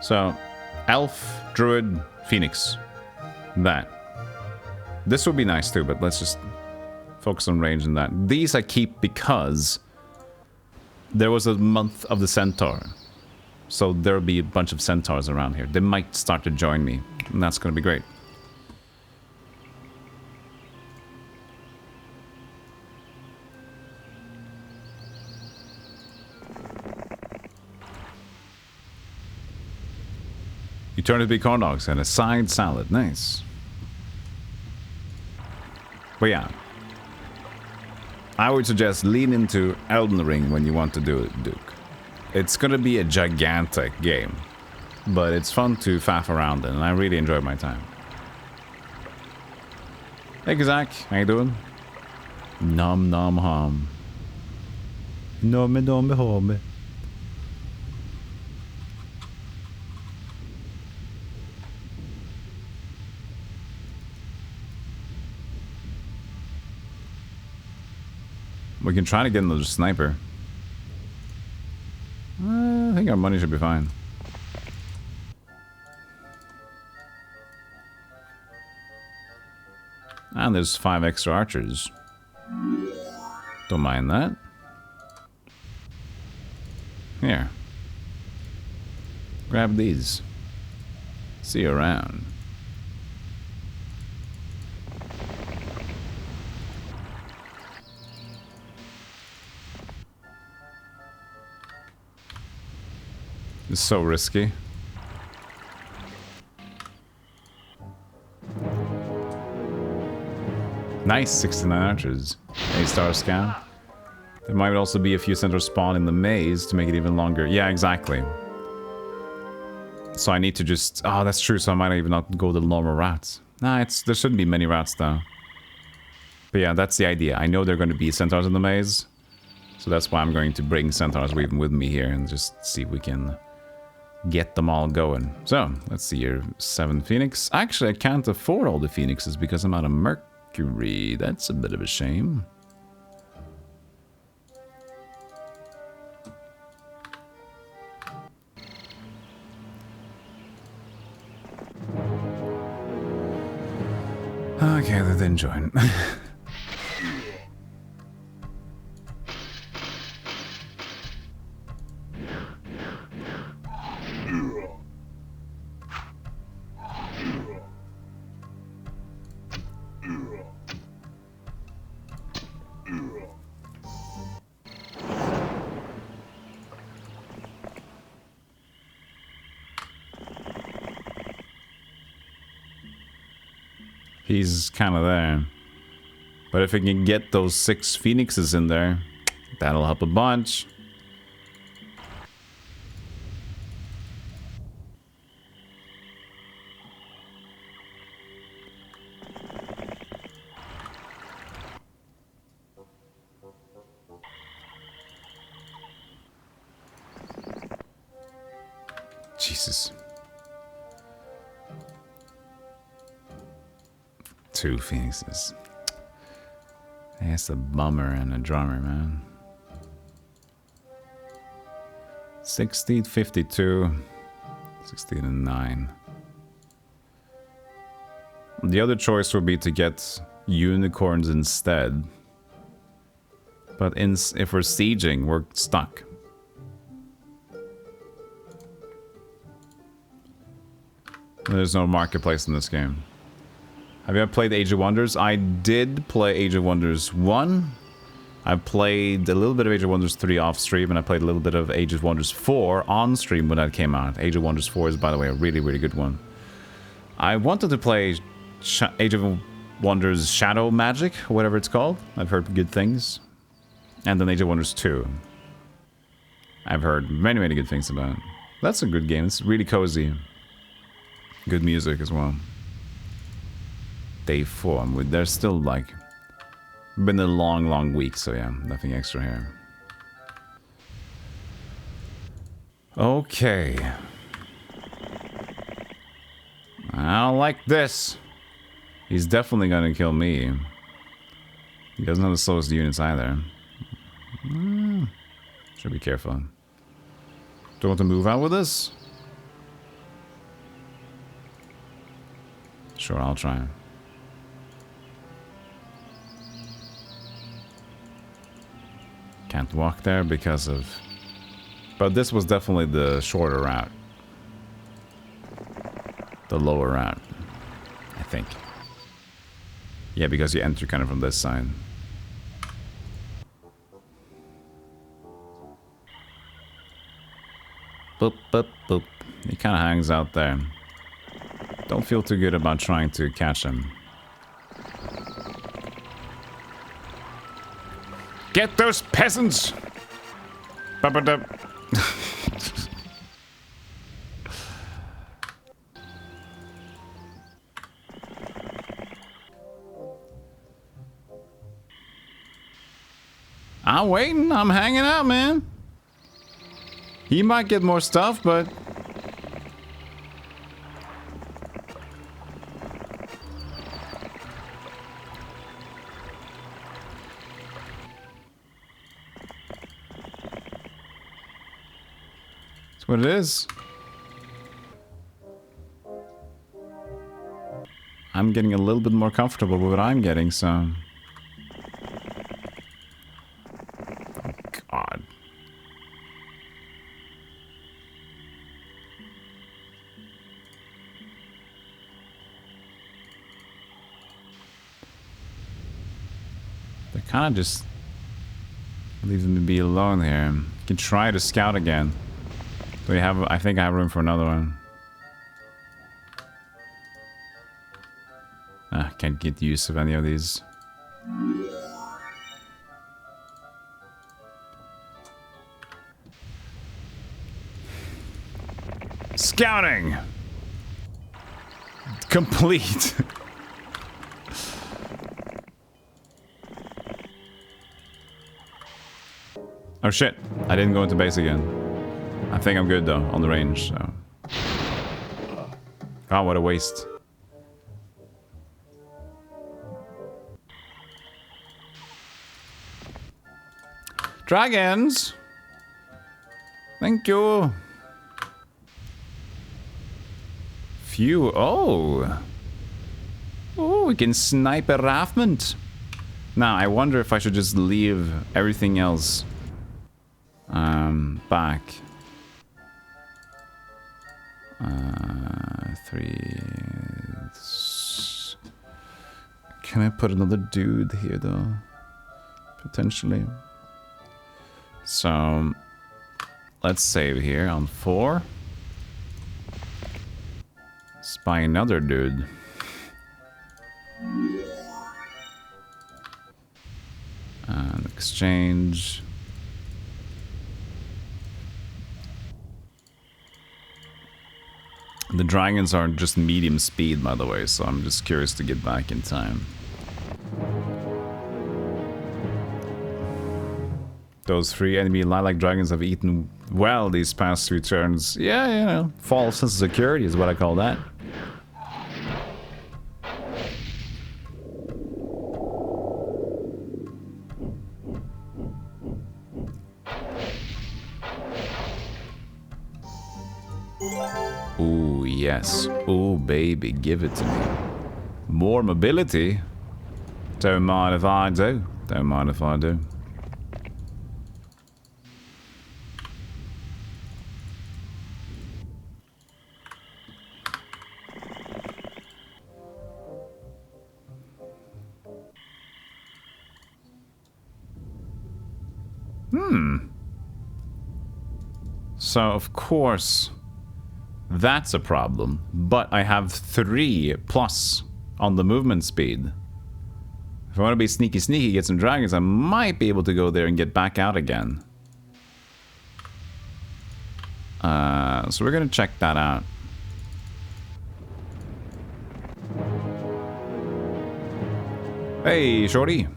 So, Elf, Druid, Phoenix. That. This would be nice too, but let's just focus on range and that. These I keep because there was a month of the Centaur. So there'll be a bunch of Centaurs around here. They might start to join me, and that's going to be great. You turn to be corn dogs and a side salad. Nice. But yeah. I would suggest lean into Elden Ring when you want to do it, Duke. It's gonna be a gigantic game. But it's fun to faff around in, and I really enjoyed my time. Hey, Zach. How you doing? Nom nom hum. Nom nom hum. We can try to get another sniper. I think our money should be fine. And there's 5 extra archers. Don't mind that. Here. Grab these. See you around. It's so risky. Nice, 69 archers. A-star scan. There might also be a few centaurs spawn in the maze to make it even longer. Yeah, exactly. So I need to just... Oh, that's true, so I might even not go the normal routes. Nah, there shouldn't be many routes, though. But yeah, that's the idea. I know there are going to be centaurs in the maze. So that's why I'm going to bring centaurs with me here and just see if we can get them all going. So, let's see here. 7 Phoenix. Actually, I can't afford all the Phoenixes because I'm out of Mercury. That's a bit of a shame. Okay, they didn't join. He's kind of there. But if I can get those 6 Phoenixes in there, that'll help a bunch. Jesus. 2 phoenixes. That's a bummer and a drummer, man. 16, 52, 16 and 9. The other choice would be to get unicorns instead. But if we're sieging, we're stuck. There's no marketplace in this game. Have you ever played Age of Wonders? I did play Age of Wonders 1. I played a little bit of Age of Wonders 3 off stream, and I played a little bit of Age of Wonders 4 on stream when that came out. Age of Wonders 4 is, by the way, a really, really good one. I wanted to play Age of Wonders Shadow Magic, or whatever it's called. I've heard good things. And then Age of Wonders 2. I've heard many, many good things about it. That's a good game. It's really cozy. Good music as well. Day 4. There's still like... Been a long, long week, so yeah, nothing extra here. Okay. I don't like this. He's definitely gonna kill me. He doesn't have the slowest units either. Should be careful. Do you want to move out with this? Sure, I'll try. Can't walk there because of... But this was definitely the shorter route. The lower route. I think. Yeah, because you enter kind of from this side. Boop, boop, boop. He kind of hangs out there. Don't feel too good about trying to catch him. Get those peasants! Ba-ba-da. I'm waiting. I'm hanging out, man. He might get more stuff, but... That's what it is. I'm getting a little bit more comfortable with what I'm getting, so... God. They're kind of just leaving me be alone here. You can try to scout again. Do we have? I think I have room for another one. Ah, can't get use of any of these. Scouting! Complete! Oh shit, I didn't go into base again. I think I'm good though, on the range, so... God, what a waste. Dragons! Thank you! Phew, oh! Oh, we can snipe a raftment! Now, I wonder if I should just leave everything else back. 3... Can I put another dude here though? Potentially. So, let's save here on 4. Spy another dude. And exchange. The dragons are just medium speed, by the way, so I'm just curious to get back in time. Those 3 enemy lilac dragons have eaten well these past 2 turns. Yeah, you know, false sense of security is what I call that. Ooh, yes. Ooh, baby, give it to me. More mobility? Don't mind if I do. Don't mind if I do. So, of course, that's a problem. But I have 3 plus on the movement speed. If I want to be sneaky, get some dragons, I might be able to go there and get back out again. So we're going to check that out. Hey, shorty.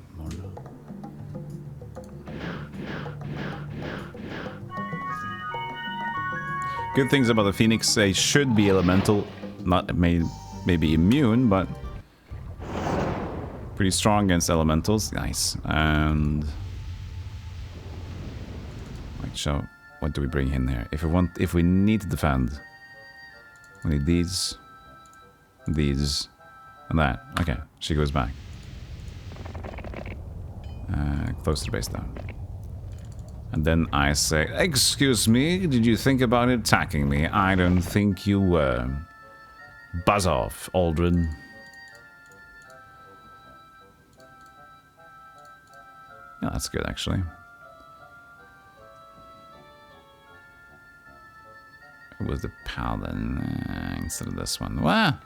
Good things about the Phoenix, they should be elemental. Not maybe immune, but pretty strong against elementals. Nice. And right, so what do we bring in there? If we need to defend, we need these, and that. Okay, she goes back. Close to the base now. And then I say, excuse me, did you think about attacking me? I don't think you were. Buzz off, Aldrin. Yeah, that's good, actually. It was the Paladin instead of this one. Well,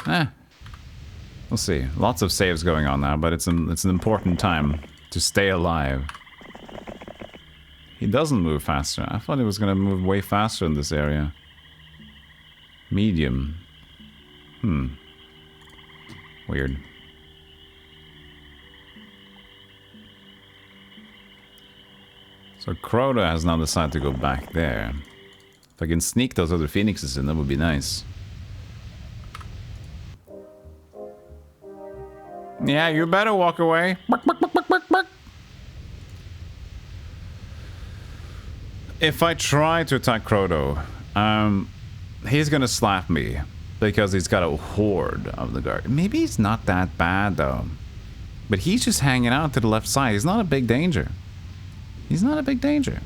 we'll see. Lots of saves going on now, but it's an important time to stay alive. He doesn't move faster. I thought he was going to move way faster in this area. Medium. Weird. So Crota has now decided to go back there. If I can sneak those other phoenixes in, that would be nice. Yeah, you better walk away. If I try to attack Crota, he's gonna slap me because he's got a horde of the guard. Maybe he's not that bad though, but he's just hanging out to the left side. He's not a big danger. He's not a big danger.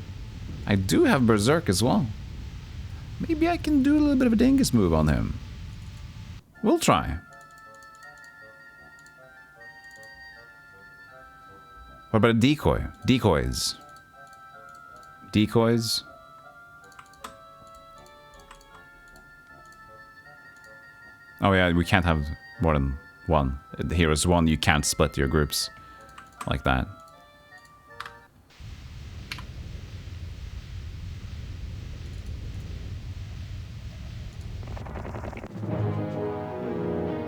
I do have Berserk as well. Maybe I can do a little bit of a dingus move on him. We'll try. What about a decoy? Decoys. Decoys. Oh yeah, we can't have more than one. Here is one, you can't split your groups like that.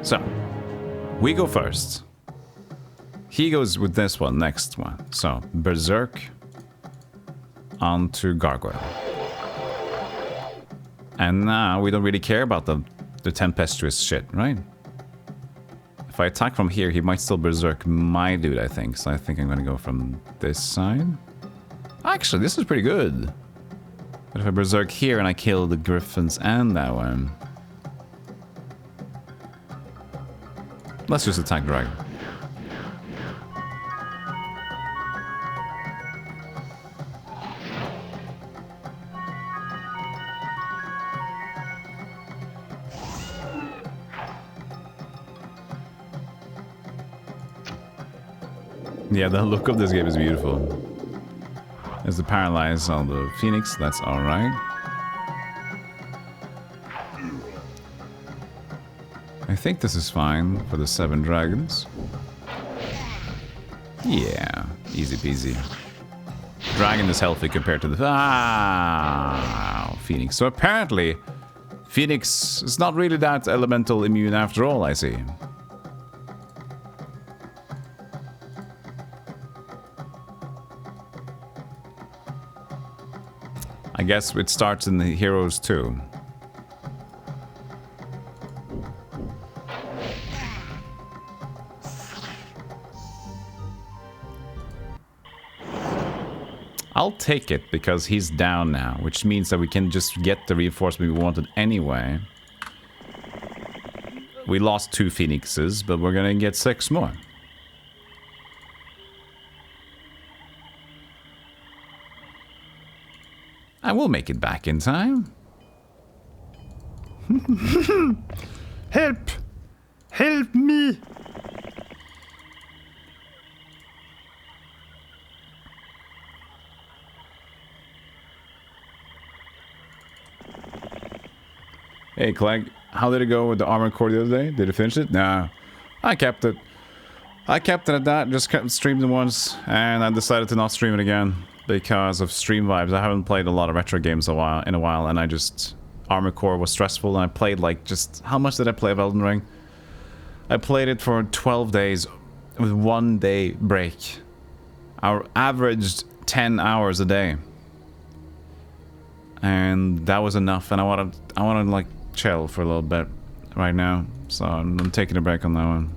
So, we go first. He goes with this one, next one. So, Berserk onto Gargoyle. And now we don't really care about the tempestuous shit, right? If I attack from here, he might still Berserk my dude, I think. So I think I'm gonna go from this side. Actually, this is pretty good. But if I Berserk here and I kill the Griffins and that one... Let's just attack Dragon. Yeah, the look of this game is beautiful. There's the paralyze on the Phoenix, that's alright. I think this is fine for the 7 dragons. Yeah, easy peasy. Dragon is healthy compared to the... Phoenix. So apparently, Phoenix is not really that elemental immune after all, I see. I guess it starts in the heroes too. I'll take it because he's down now, which means that we can just get the reinforcement we wanted anyway. We lost 2 phoenixes, but we're gonna get 6 more. I will make it back in time. Help! Help me! Hey, Clegg, how did it go with the armor core the other day? Did it finish it? Nah, I kept it. I kept it at that, just streamed it once, and I decided to not stream it again because of stream vibes. I haven't played a lot of retro games in a while, and I just... Armor core was stressful, and I played like just... How much did I play of Elden Ring? I played it for 12 days with 1 day break. I averaged 10 hours a day. And that was enough, and I wanted to like chill for a little bit right now, so I'm taking a break on that one.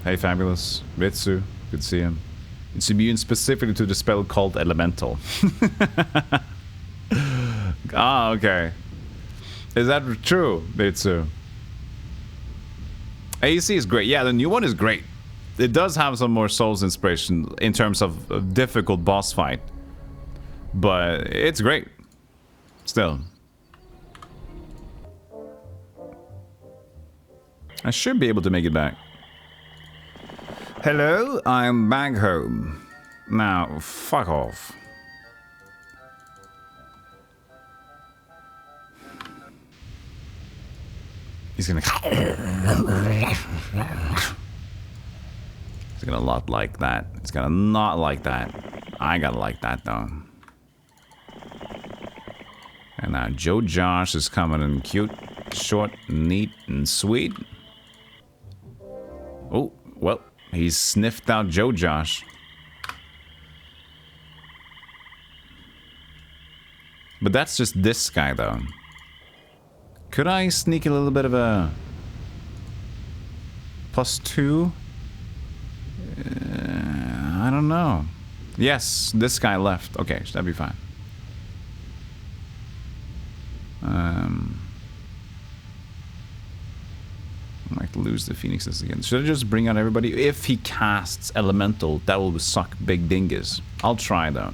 Hey Fabulous, Ritsu, good to see him. It's immune specifically to the spell called Elemental. Ah, okay. Is that true, Ritsu? AC is great. Yeah, the new one is great. It does have some more Souls inspiration in terms of a difficult boss fight. But it's great. Still. I should be able to make it back. Hello, I'm back home. Now, fuck off. He's gonna... He's gonna not like that. He's gonna not like that. I gotta like that though. And now Joe Josh is coming in cute, short, neat, and sweet. Oh, well, he's sniffed out Joe Josh. But that's just this guy though. Could I sneak a little bit of a +2? I don't know. Yes, this guy left. Okay, that'd be fine. I might lose the phoenixes again. Should I just bring out everybody? If he casts elemental, that will suck big dingus. I'll try though.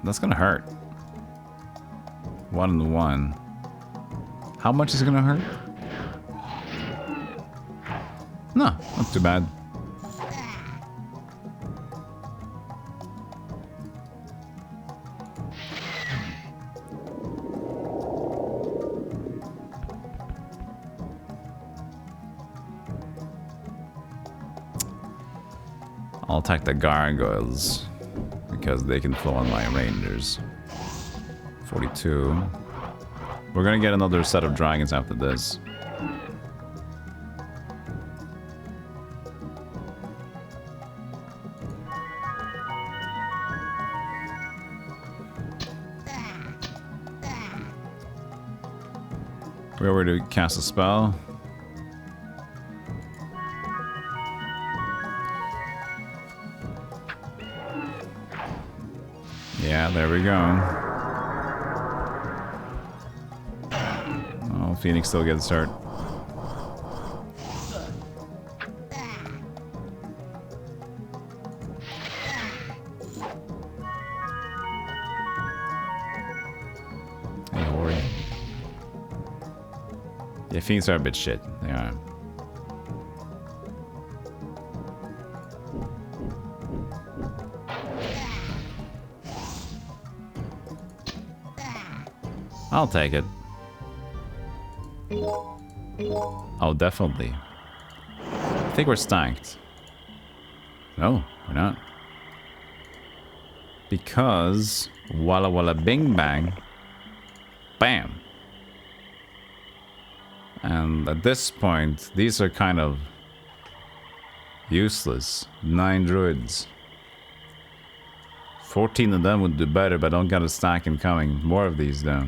That's gonna hurt. 1 and 1. How much is it gonna hurt? No, not too bad. I'll attack the gargoyles because they can flow on my rangers. 42. We're gonna get another set of dragons after this. We're over to cast a spell. Yeah, there we go. Oh, Phoenix still gets hurt. Hey, Hori. Yeah, Phoenix are a bit shit. They are. I'll take it. Oh, definitely. I think we're stacked. No, we're not. Because walla walla bing bang. Bam. And at this point, these are kind of useless. 9 druids. 14 of them would do better, but I don't got a stack incoming. More of these though.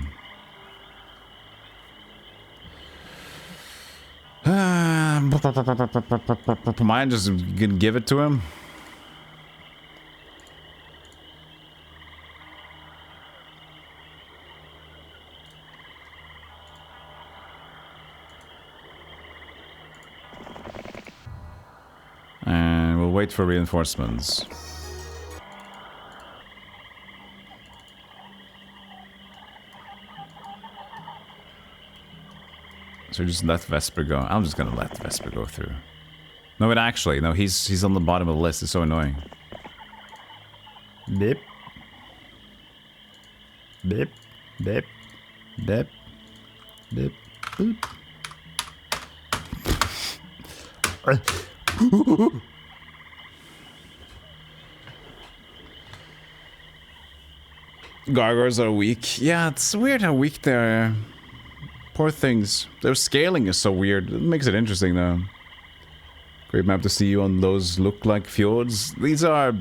Am I just gonna give it to him? And we'll wait for reinforcements. So just let Vesper go. I'm just gonna let Vesper go through. No, but actually, no, he's on the bottom of the list. It's so annoying. Beep. Beep. Beep. Beep. Beep. Beep. Gargoyles are weak. Yeah, it's weird how weak they are. Poor things. Their scaling is so weird. It makes it interesting though. Great map to see you on those look like fjords. These are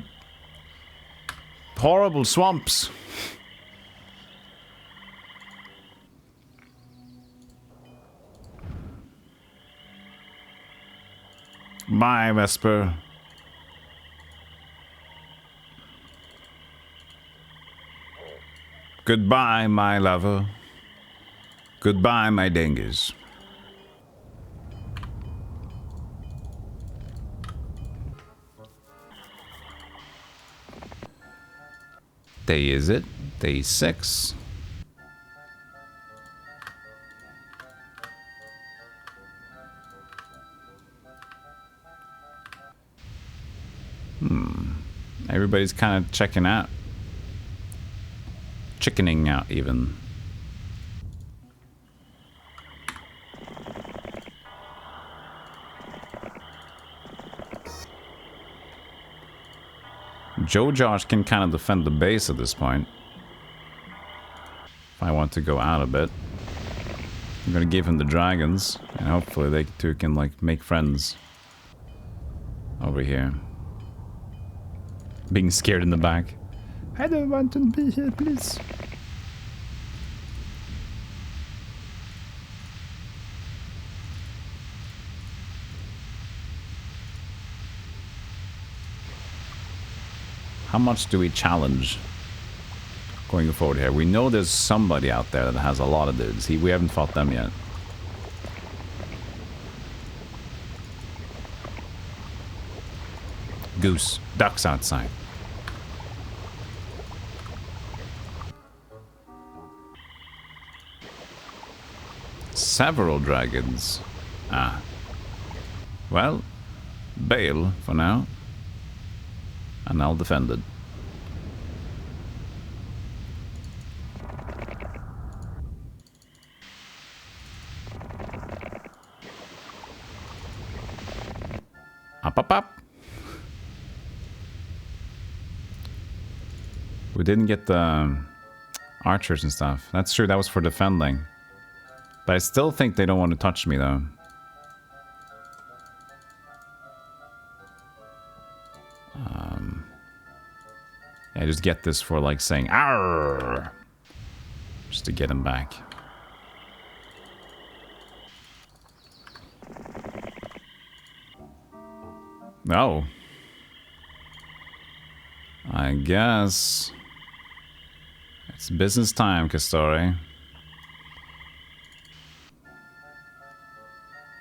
horrible swamps. Bye, Vesper. Goodbye, my lover. Goodbye, my dingus. Day is it? Day 6. Everybody's kind of checking out. Chickening out, even. Joe Josh can kind of defend the base at this point. If I want to go out a bit. I'm gonna give him the dragons. And hopefully they two can, like, make friends. Over here. Being scared in the back. I don't want to be here, please. How much do we challenge going forward here? We know there's somebody out there that has a lot of dudes. We haven't fought them yet. Goose. Ducks outside. Several dragons. Ah. Well, bail for now. And I'll defend it. Up, up, up. We didn't get the archers and stuff. That's true, that was for defending. But I still think they don't want to touch me, though. Yeah, just get this for, like, saying, "Arr!" Just to get him back. Oh. I guess it's business time, Castori.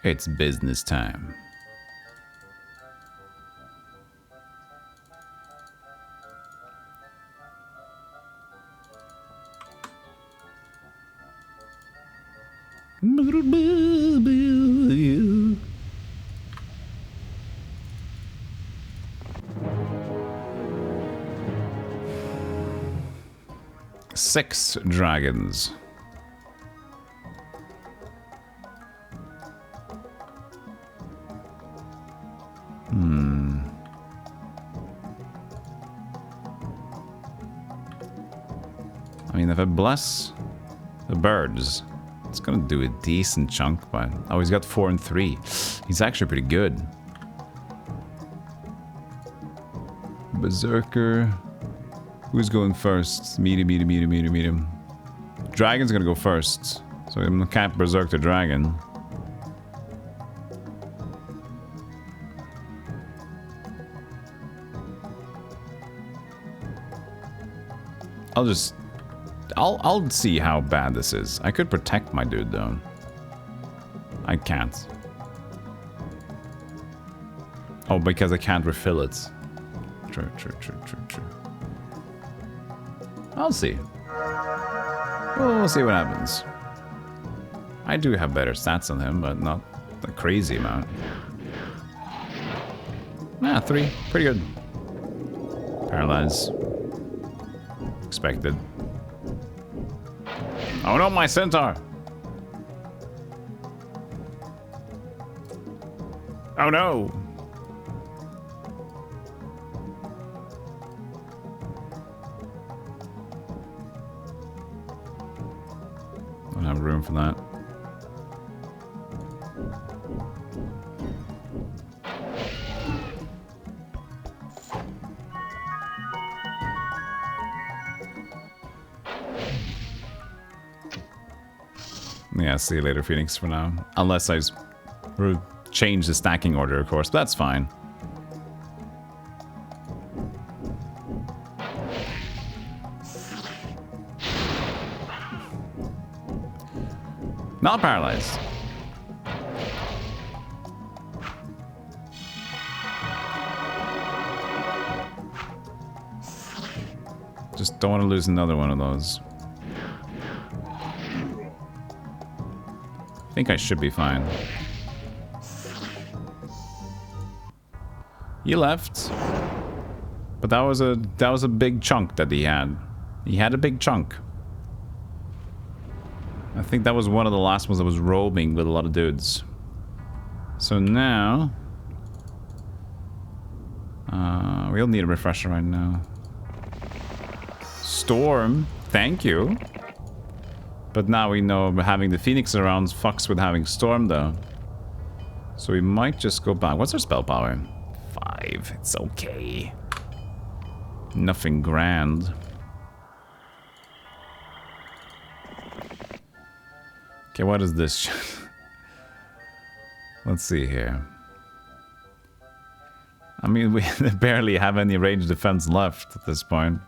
It's business time. Six dragons. mean, if I bless the birds, it's gonna do a decent chunk, but... Oh, he's got 4 and 3. He's actually pretty good. Berserker. Who's going first? Medium. Dragon's gonna go first. So I'm gonna cap Berserk the dragon. I'll see how bad this is. I could protect my dude though. I can't. Oh, because I can't refill it. True. I'll see. We'll see what happens. I do have better stats on him, but not a crazy amount. Ah, 3. Pretty good. Paralyze. Expected. Oh no, my centaur! Oh no! Don't have room for that. Yeah, see you later, Phoenix, for now. Unless I change the stacking order, of course, but that's fine. Not paralyzed. Just don't want to lose another one of those. I think I should be fine. He left. But that was a big chunk that he had. He had a big chunk. I think that was one of the last ones that was roaming with a lot of dudes. So now... we'll need a refresher right now. Storm, thank you. But now we know having the Phoenix around fucks with having Storm though. So we might just go back. What's our spell power? 5. It's okay. Nothing grand. Okay, what is this? Let's see here. I mean, we barely have any range defense left at this point.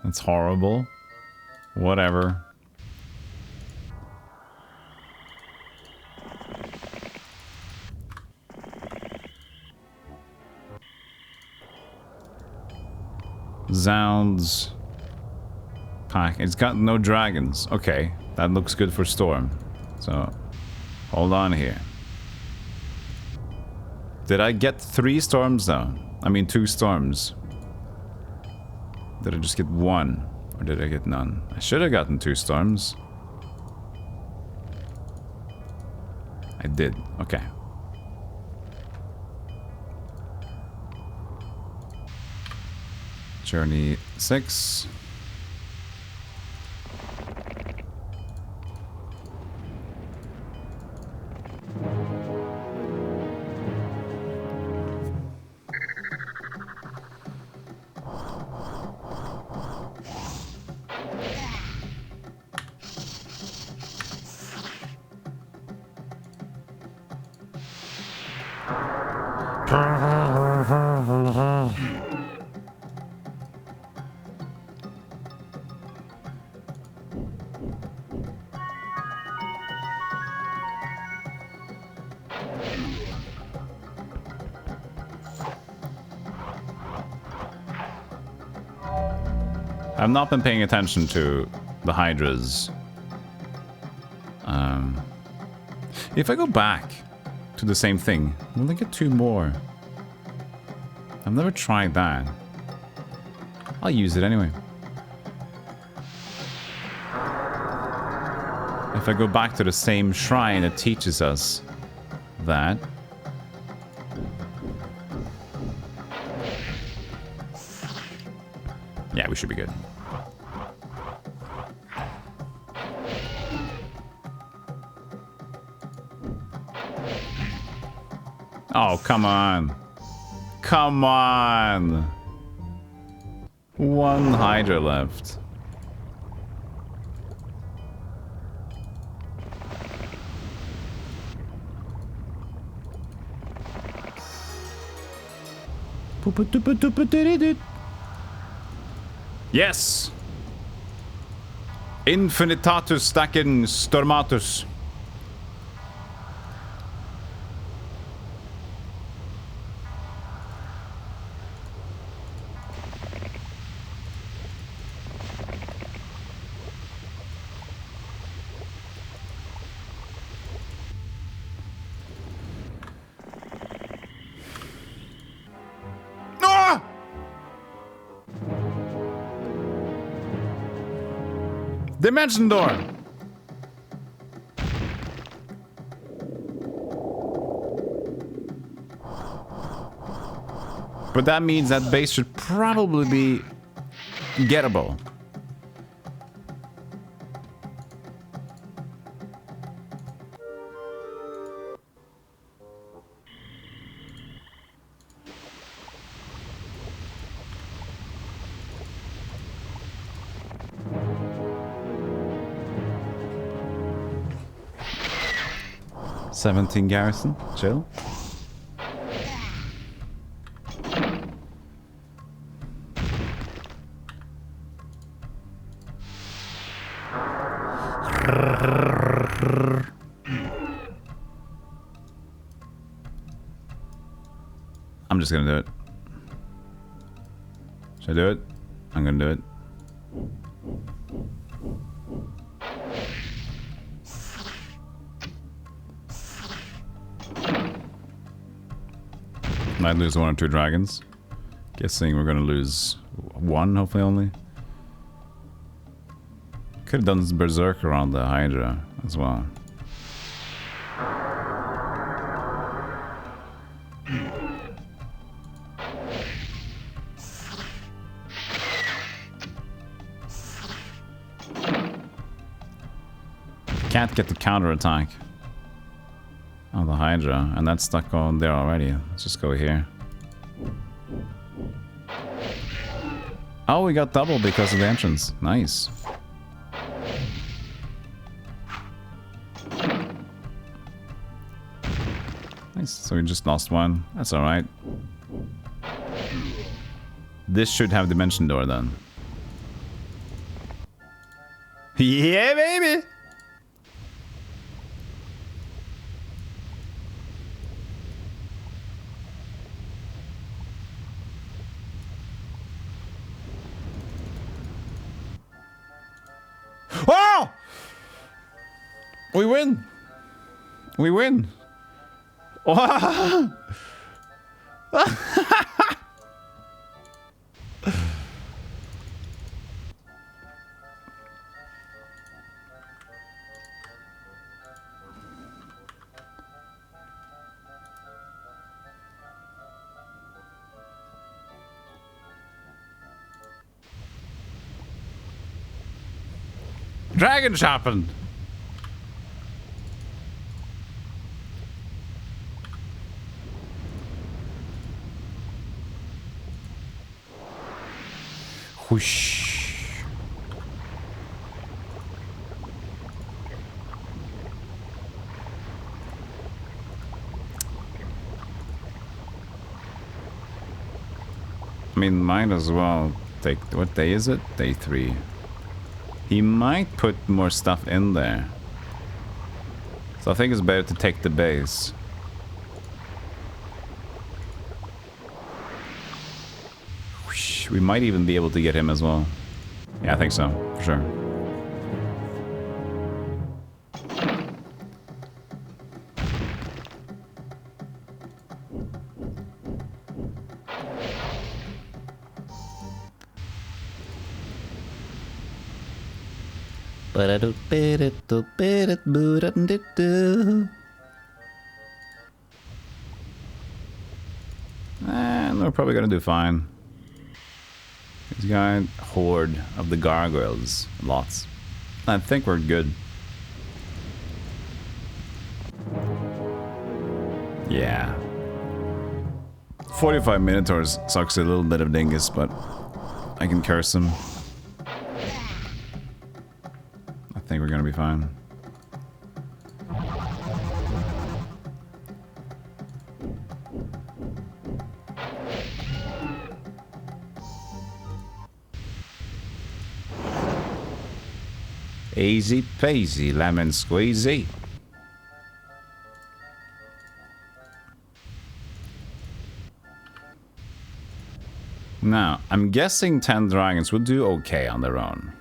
That's horrible. Whatever. Zounds. Pack. It's got no dragons. Okay. That looks good for Storm. So, hold on here. Did I get 3 storms though? I mean 2 storms. Did I just get 1? Or did I get none? I should have gotten 2 storms. I did. Okay. Journey 6. I've not been paying attention to the Hydras. If I go back to the same thing, will I get 2 more? I've never tried that. I'll use it anyway. If I go back to the same shrine that teaches us that, we should be good. Oh, come on. Come on. One Hydra left. Yes! Infinitatus stacking stormatus. Dimension door! But that means that base should probably be gettable. $17 garrison, chill. I'm just gonna do it. Should I do it? I'm gonna do it. Might lose 1 or 2 dragons. Guessing we're gonna lose 1, hopefully only. Could have done Berserker on the Hydra as well. Can't get the counter attack on the Hydra, and that's stuck on there already. Let's just go here. Oh, we got double because of the entrance. Nice. Nice. So we just lost 1. That's alright. This should have Dimension Door then. Yeah, baby! Oh! We win! We win! Oh! Dragon shopping! Whoosh. I mean, might as well take... What day is it? Day 3. He might put more stuff in there. So I think it's better to take the base. Whoosh. We might even be able to get him as well. Yeah, I think so, for sure. And we're probably gonna do fine. He's got a horde of the gargoyles. Lots. I think we're good. Yeah. 45 Minotaurs sucks a little bit of dingus, but I can curse him. I think we're gonna be fine. Easy peasy, lemon squeezy. Now, I'm guessing 10 dragons would do okay on their own.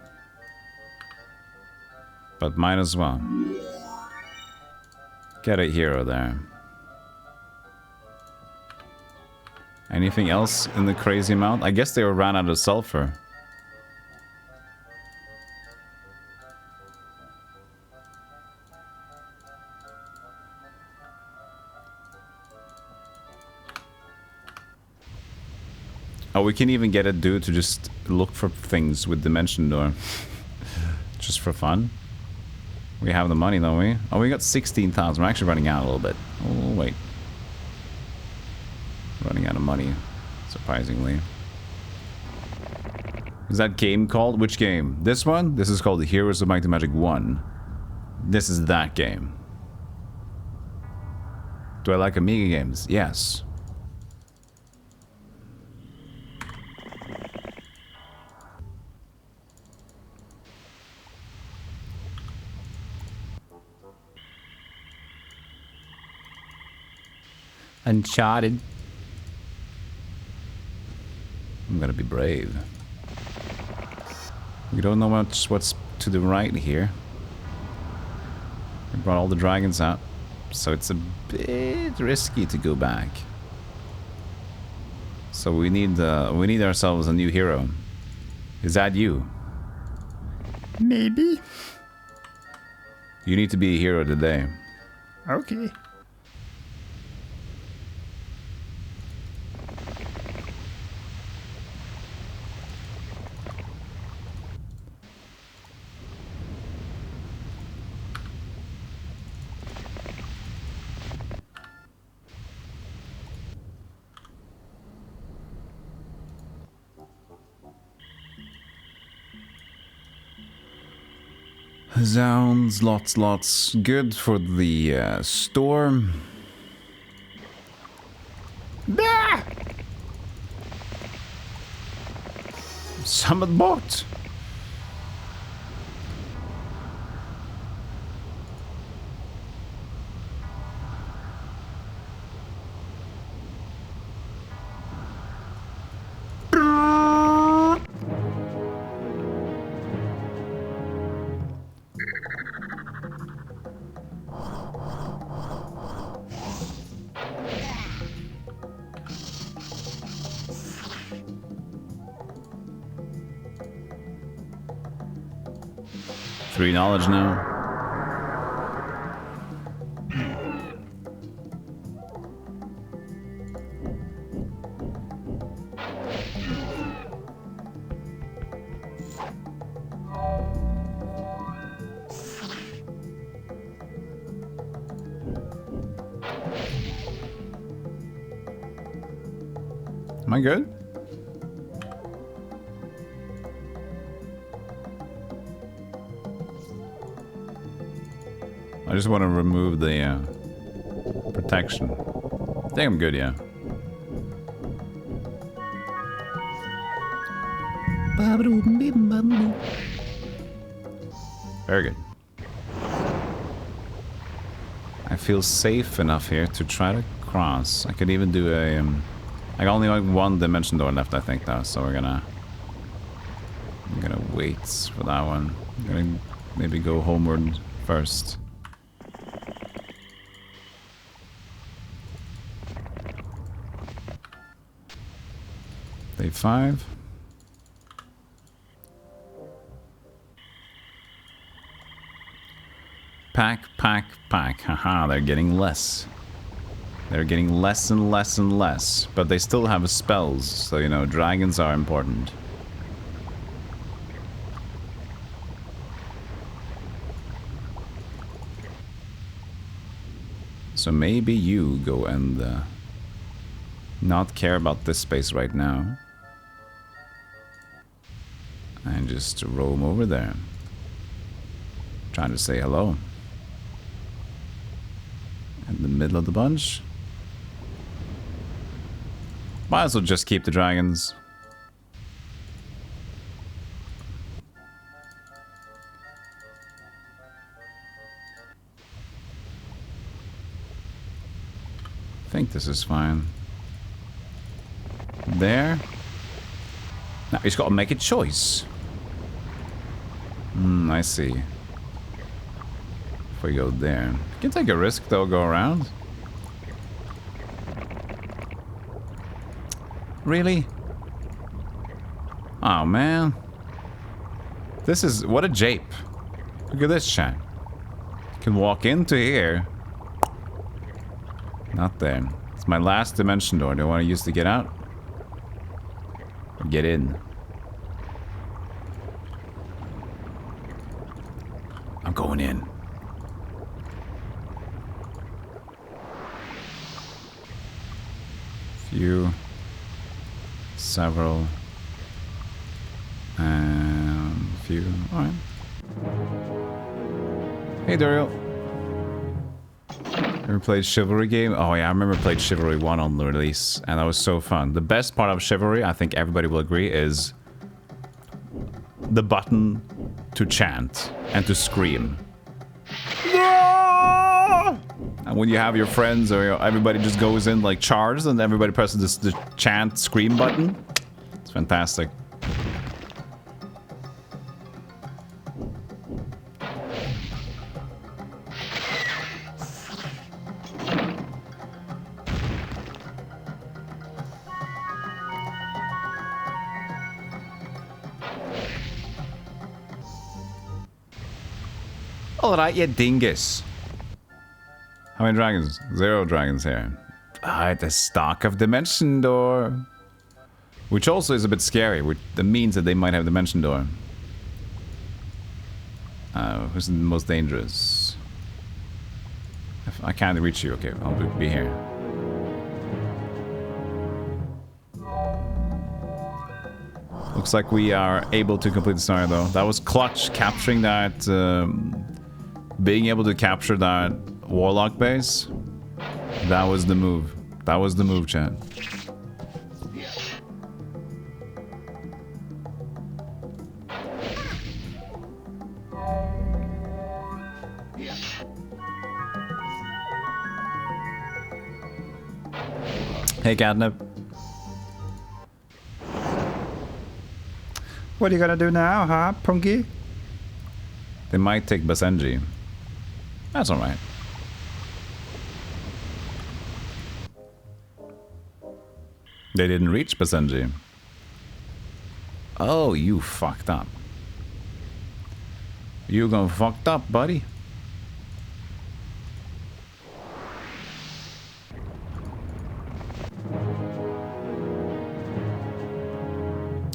But might as well. Get a hero there. Anything else in the crazy amount? I guess they ran out of sulfur. Oh, we can even get a dude to just look for things with Dimension Door. Just for fun. We have the money, don't we? Oh, we got 16,000. We're actually running out a little bit. Oh, wait. Running out of money, surprisingly. Is that game called? Which game? This one? This is called the Heroes of Might and Magic 1. This is that game. Do I like Amiga games? Yes. Uncharted. I'm gonna be brave. We don't know much what's to the right here. We brought all the dragons out, so it's a bit risky to go back. So we need ourselves a new hero. Is that you? Maybe. You need to be a hero today. Okay. Sounds lots good for the storm. Ah! Summon bot. Three knowledge now. Am I good? I just want to remove the protection. I think I'm good, yeah. Very good. I feel safe enough here to try to cross. I could even do a... I only have one dimension door left, I think, though, so I'm gonna wait for that one. I'm gonna maybe go homeward first. Day 5. Pack. Haha, they're getting less. They're getting less and less and less. But they still have spells, so, you know, dragons are important. So maybe you go and not care about this space right now. And just roam over there. Trying to say hello. In the middle of the bunch. Might as well just keep the dragons. I think this is fine. There. Now he's got to make a choice. I see. If we go there. You can take a risk though, go around. Really? Oh man. This is... what a jape. Look at this chat. You can walk into here. Not there. It's my last dimension door. Do I want to use to get out? Or get in? I'm going in. Few. Several. And few. Alright. Hey, Daryl. Ever played Chivalry game? Oh yeah, I remember played Chivalry 1 on the release, and that was so fun. The best part of Chivalry, I think everybody will agree, is the button to chant and to scream. And when you have your friends or everybody just goes in like charged and everybody presses the chant scream button, it's fantastic. Alright, you dingus. How many dragons? 0 dragons here. Alright, the stock of Dimension Door. Which also is a bit scary. That means that they might have Dimension Door. Who's the most dangerous? If I can't reach you. Okay, I'll be here. Looks like we are able to complete the scenario though. That was clutch, capturing that... being able to capture that warlock base, that was the move. That was the move, chat. Hey, Catnip. What are you gonna do now, huh, Punky? They might take Basenji. That's alright. They didn't reach Basenji. Oh, you fucked up. You gonna fucked up, buddy.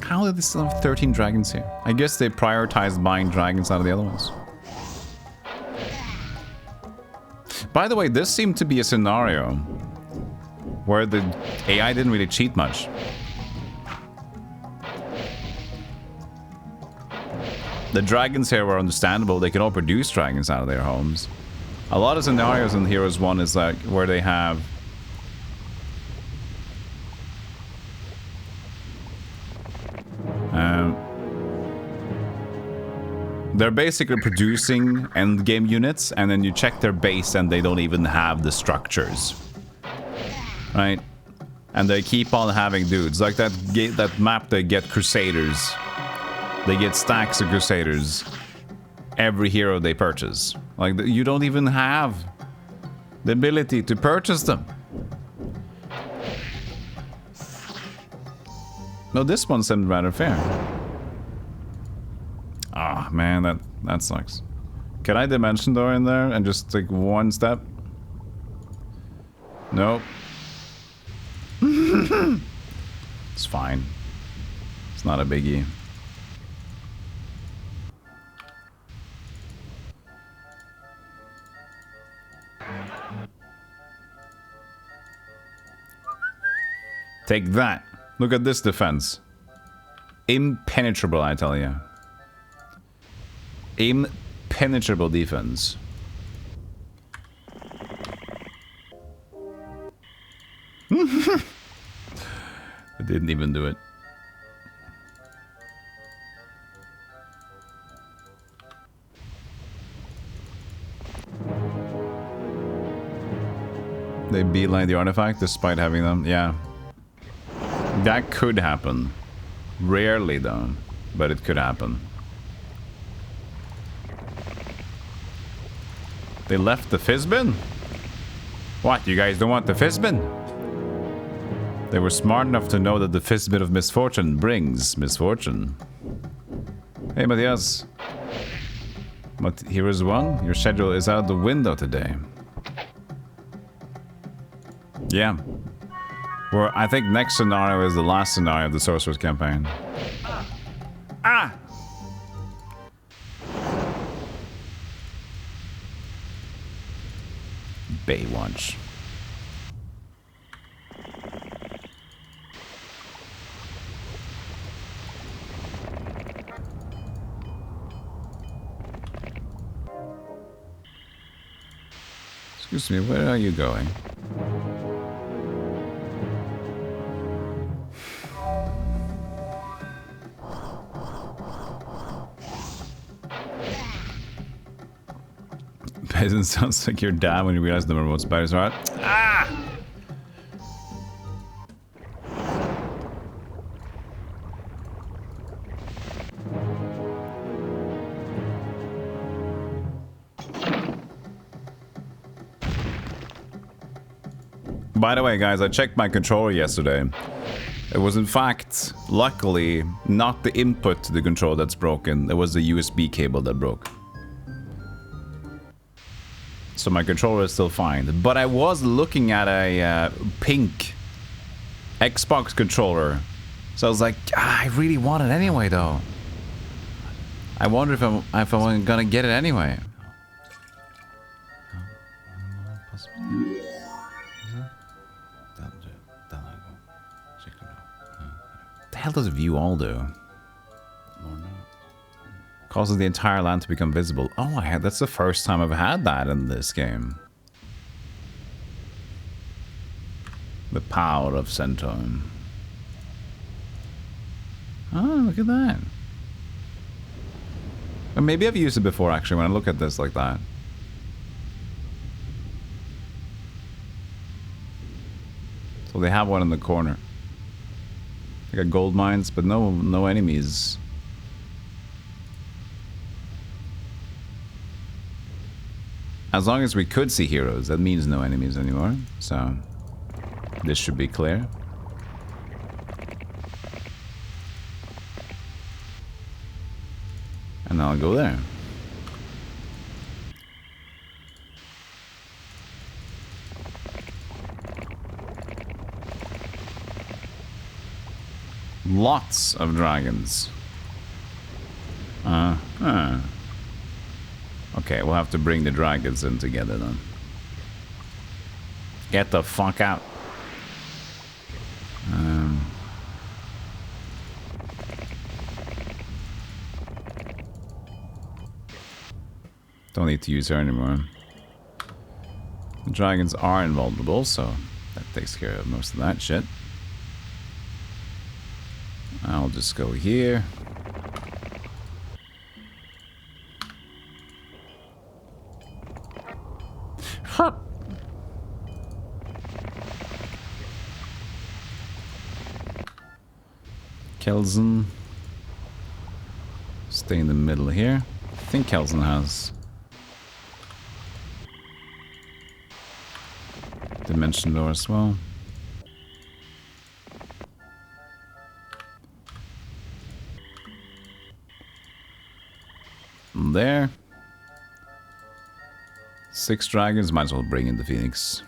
How did they still have 13 dragons here? I guess they prioritized buying dragons out of the other ones. By the way, this seemed to be a scenario where the AI didn't really cheat much. The dragons here were understandable. They can all produce dragons out of their homes. A lot of scenarios in Heroes 1 is like where they have... they're basically producing endgame units, and then you check their base and they don't even have the structures. Right? And they keep on having dudes. Like that map, they get Crusaders. They get stacks of Crusaders. Every hero they purchase. Like, you don't even have the ability to purchase them. No, this one seemed rather fair. Ah, man, that sucks. Can I Dimension Door in there and just take one step? Nope. It's fine. It's not a biggie. Take that. Look at this defense. Impenetrable, I tell you. Impenetrable defense. I didn't even do it. They beeline the artifact despite having them. Yeah. That could happen. Rarely though, but it could happen. They left the Fizzbin? What, you guys don't want the Fizzbin? They were smart enough to know that the Fizzbin of misfortune brings misfortune. Hey Matthias. But here is one. Your schedule is out the window today. Yeah. Well, I think next scenario is the last scenario of the Sorceress campaign. Ah! Baywatch. Excuse me, where are you going? Peasant sounds like your dad when you realize the remote spiders are out. Ah! By the way, guys, I checked my controller yesterday. It was in fact, luckily, not the input to the controller that's broken. It was the USB cable that broke. So my controller is still fine. But I was looking at a pink Xbox controller. So I was like, I really want it anyway, though. I wonder if I'm gonna get it anyway. The hell does view all do? Causes the entire land to become visible. Oh, that's the first time I've had that in this game. The power of Centaur. Oh, look at that. Or maybe I've used it before, actually, when I look at this like that. So they have one in the corner. They got gold mines, but no enemies. As long as we could see heroes, that means no enemies anymore. So, this should be clear. And I'll go there. Lots of dragons. Okay, we'll have to bring the dragons in together then. Get the fuck out. Don't need to use her anymore. The dragons are invulnerable, so that takes care of most of that shit. I'll just go here. Kelsen. Stay in the middle here. I think Kelsen has dimension door as well. There. 6 dragons, might as well bring in the Phoenix.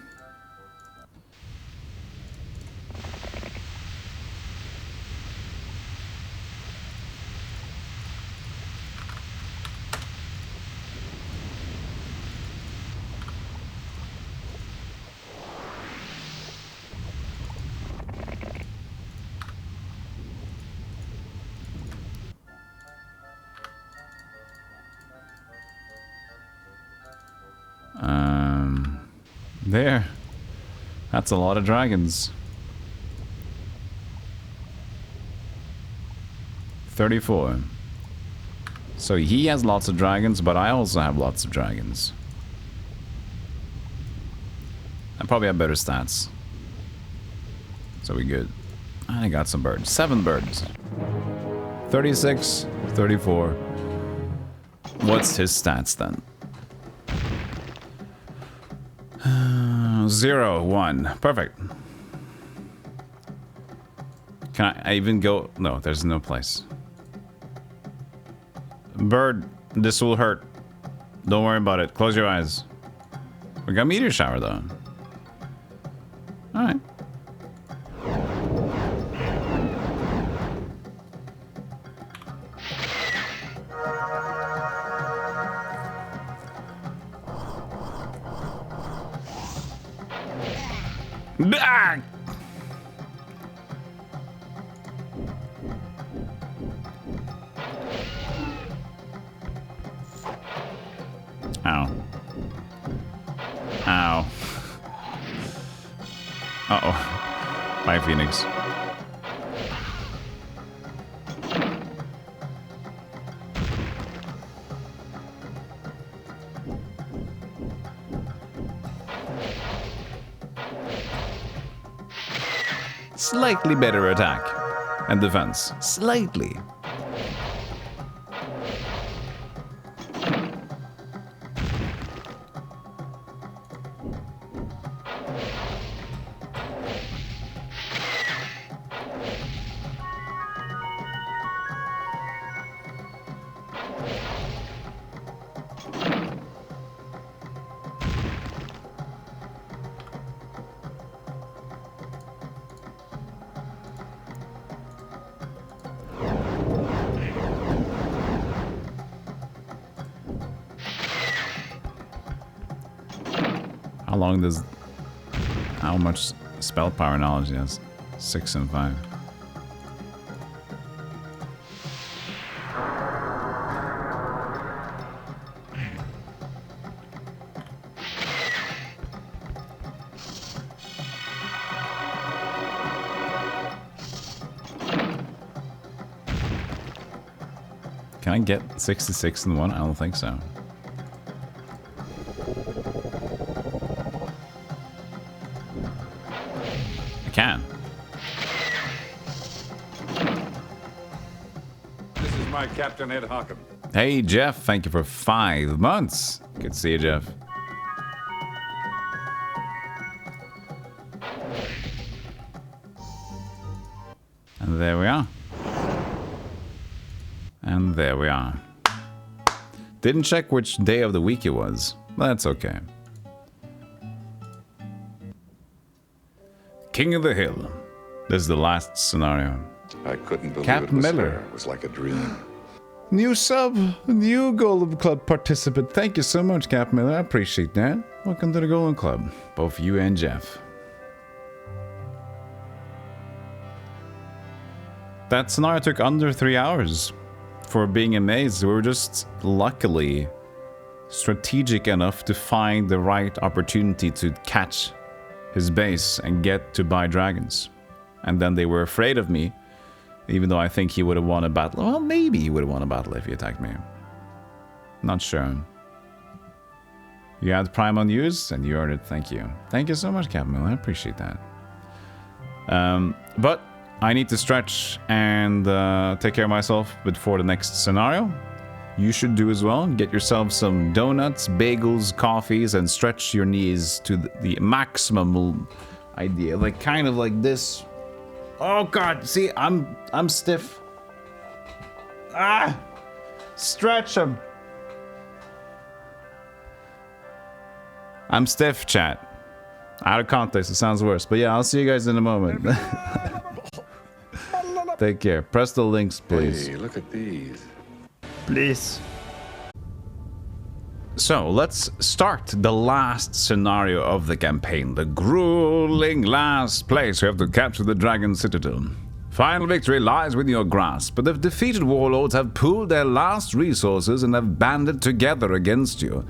There. That's a lot of dragons. 34. So he has lots of dragons, but I also have lots of dragons. I probably have better stats. So we good. I got some birds. 7 birds. 36, 34. What's his stats then? 0, 1. Perfect. Can I even go? No, there's no place. Bird, this will hurt. Don't worry about it. Close your eyes. We got meteor shower though. Alright. Ah! Ow. Ow. Uh-oh. Bye, Phoenix. Slightly better attack and defense. Slightly. How much spell power knowledge he has? 6 and 5. Can I get 66 in 1? I don't think so. Can. This is my Captain Ed Hockham. Hey, Jeff. Thank you for 5 months. Good to see you, Jeff. And there we are. And there we are. Didn't check which day of the week it was. That's okay. King of the Hill. This is the last scenario. I couldn't believe Cap it was Miller. there. It was like a dream. New sub, new Golem Club participant. Thank you so much, Cap Miller. I appreciate that. Welcome to the Golem Club. Both you and Jeff. That scenario took under 3 hours for being amazed. We were just luckily strategic enough to find the right opportunity to catch his base and get to buy dragons. And then they were afraid of me, even though I think he would have won a battle. Well, maybe he would have won a battle if he attacked me. Not sure. You had Prime unused and you earned it. Thank you. Thank you so much, Captain Miller. I appreciate that. But I need to stretch and take care of myself before the next scenario. You should do as well. Get yourself some donuts, bagels, coffees, and stretch your knees to the maximum idea. Like kind of like this. Oh God! See, I'm stiff. Ah! Stretch them. I'm stiff, chat. Out of context, it sounds worse. But yeah, I'll see you guys in a moment. Take care. Press the links, please. Hey, look at these. Please. So, let's start the last scenario of the campaign. The grueling last place. We have to capture the Dragon Citadel. Final victory lies within your grasp, but the defeated warlords have pooled their last resources and have banded together against you.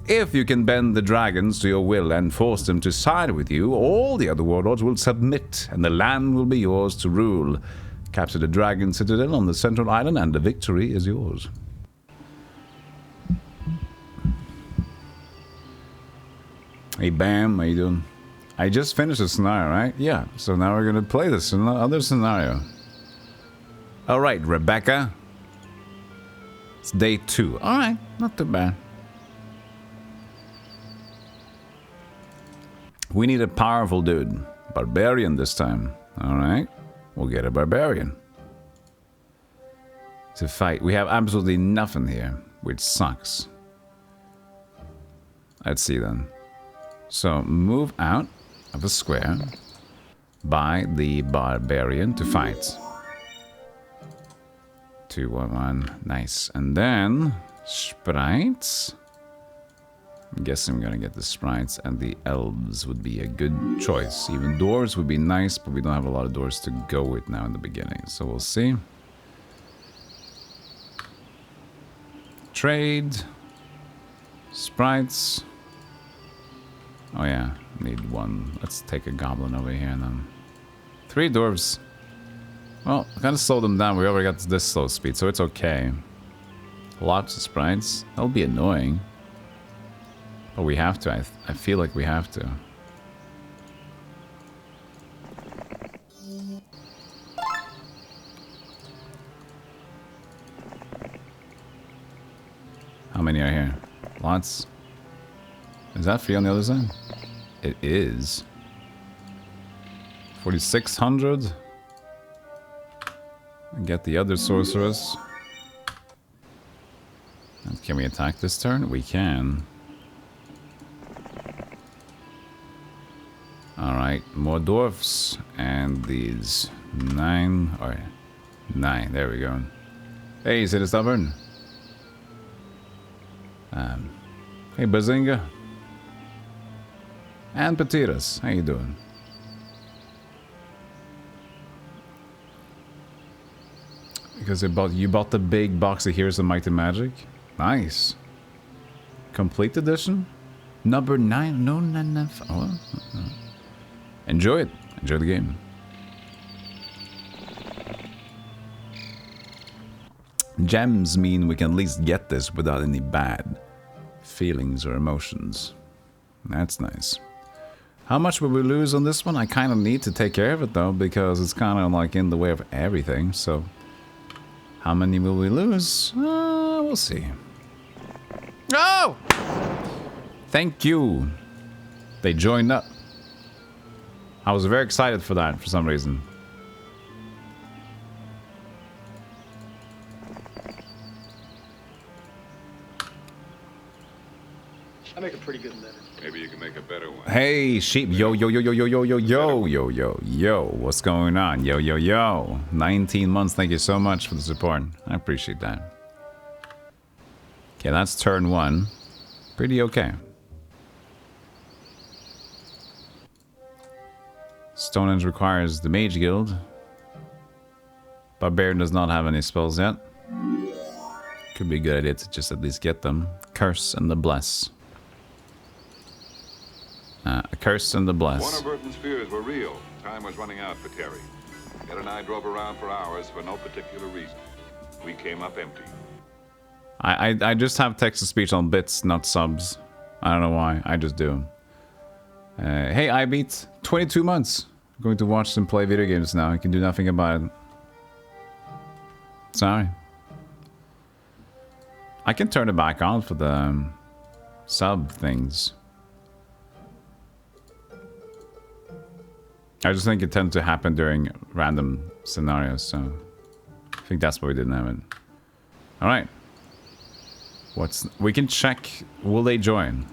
If you can bend the dragons to your will and force them to side with you, all the other warlords will submit, and the land will be yours to rule. Capture the dragon citadel on the central island, and the victory is yours. Hey, Bam, how you doing? I just finished the scenario, right? Yeah, so now we're gonna play this other scenario. Alright, Rebecca. It's day 2. Alright, not too bad. We need a powerful dude. Barbarian this time. Alright, we'll get a barbarian. To fight. We have absolutely nothing here, which sucks. Let's see then. So, move out of the square by the barbarian to fight. 2, 1, 1. Nice. And then, sprites. I'm guessing we're gonna get the sprites, and the elves would be a good choice. Even doors would be nice, but we don't have a lot of doors to go with now in the beginning. So we'll see. Trade. Sprites. Oh yeah, need 1. Let's take a goblin over here and then 3 dwarves. Well, I kind of slowed them down. We already got this slow speed, so it's okay. Lots of sprites. That'll be annoying. But we have to. I feel like we have to. How many are here? Lots. Is that free on the other side? It is. 4,600. Get the other sorceress. And can we attack this turn? We can. Alright, more dwarfs. And these 9. Alright. 9, there we go. Hey, is it a stubborn? Hey, Bazinga. And Patiras, how you doing? Because you bought the big box of Heroes of Might and Magic? Nice. Complete edition? Number 9? No, no. Oh. Enjoy it. Enjoy the game. Gems mean we can at least get this without any bad feelings or emotions. That's nice. How much will we lose on this one? I kind of need to take care of it though, because it's kind of like in the way of everything, so... How many will we lose? We'll see. Oh! Thank you! They joined up. I was very excited for that for some reason. I make a pretty good letter. Maybe you can make a better one. Hey, sheep. Yo. What's going on? Yo. 19 months. Thank you so much for the support. I appreciate that. Okay, that's turn 1. Pretty okay. Stonehenge requires the Mage Guild. Barbarian does not have any spells yet. Could be a good idea to just at least get them. Curse and the Bless. A curse and the bless. One of Burton's fears were real. Time was running out for Terry. Ed and I drove around for hours for no particular reason. We came up empty. I just have text-to-speech on bits, not subs. I don't know why. I just do. Hey, I beat 22 months. I'm going to watch them play video games now. I can do nothing about it. Sorry. I can turn it back on for the sub things. I just think it tends to happen during random scenarios, so I think that's why we didn't have it. Alright. We can check, will they join?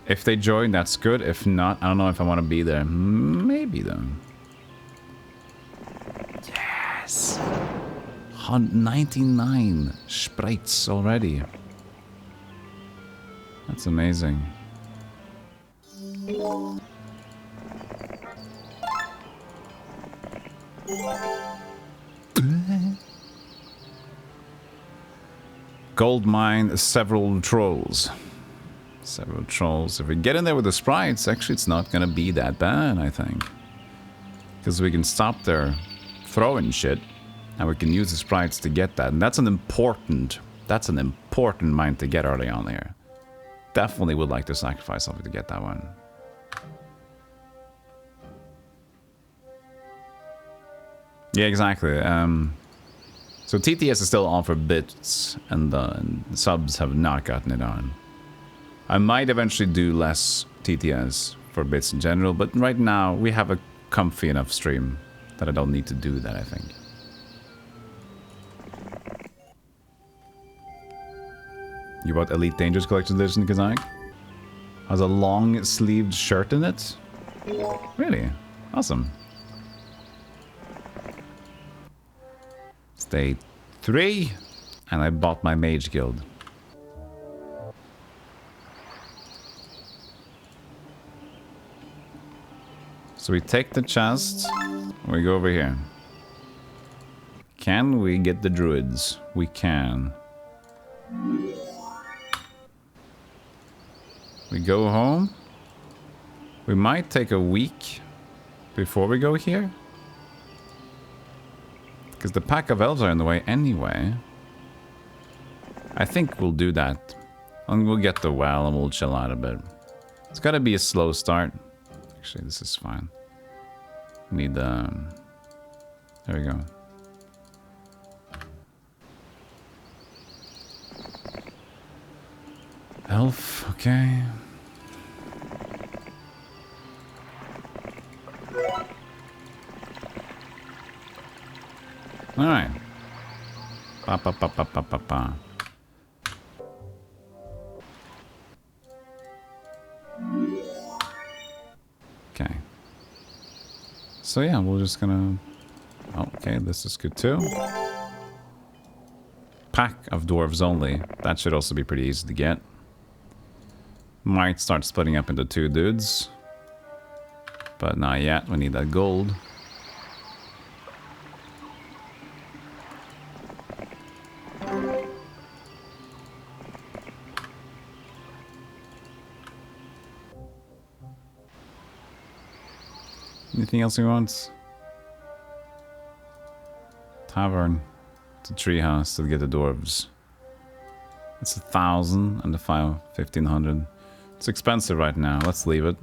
If they join, that's good. If not, I don't know if I want to be there. Maybe though. Yes! 99 sprites already. That's amazing. Gold mine, several trolls. Several trolls. If we get in there with the sprites, actually it's not gonna be that bad, I think. Because we can stop their throwing shit. And we can use the sprites to get that. And that's an important mine to get early on here. Definitely would like to sacrifice something to get that one. Yeah, exactly. So TTS is still on for bits, and subs have not gotten it on. I might eventually do less TTS for bits in general, but right now we have a comfy enough stream that I don't need to do that, I think. You bought Elite Dangerous Collection Edition, Kazak? Has a long-sleeved shirt in it? Really? Awesome. It's day 3, and I bought my Mage Guild. So we take the chest, we go over here. Can we get the druids? We can. We go home. We might take a week before we go here. Because the pack of elves are in the way anyway. I think we'll do that. And we'll get the well and we'll chill out a bit. It's gotta be a slow start. Actually, this is fine. Need there we go. Elf, okay. All right. Pa pa pa pa pa pa pa. Okay. So yeah, we're just gonna... Okay, this is good too. Pack of dwarves only. That should also be pretty easy to get. Might start splitting up into 2 dudes. But not yet, we need that gold. Anything else he wants? Tavern. It's a treehouse to get the dwarves. It's 1,000 and the 1,500. It's expensive right now. Let's leave it.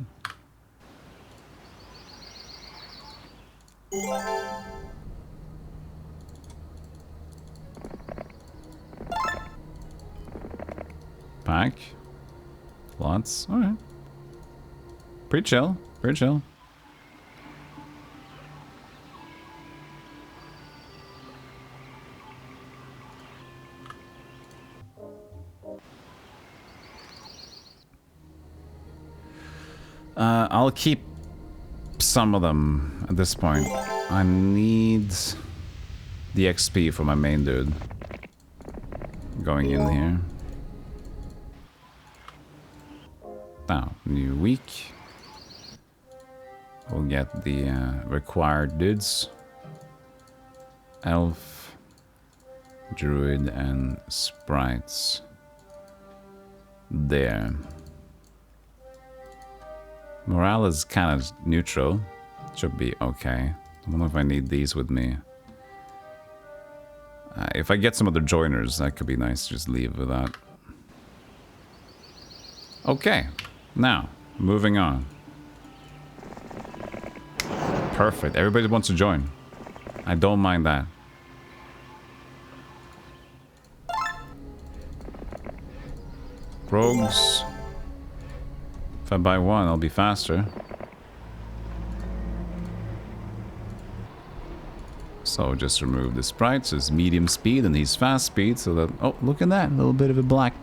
Pack. Lots. Alright. Pretty chill. Pretty chill. I'll keep some of them at this point. I need the XP for my main dude. Going in here. Now, new week. We'll get the required dudes. Elf, Druid, and Sprites. There. Morale is kind of neutral. Should be okay. I wonder if I need these with me. If I get some other joiners, that could be nice to just leave with that. Okay. Now, moving on. Perfect. Everybody wants to join. I don't mind that. Rogues. If I buy one, I'll be faster. So just remove the sprites. So it's medium speed and he's fast speed. So that... Oh, look at that. A little bit of a black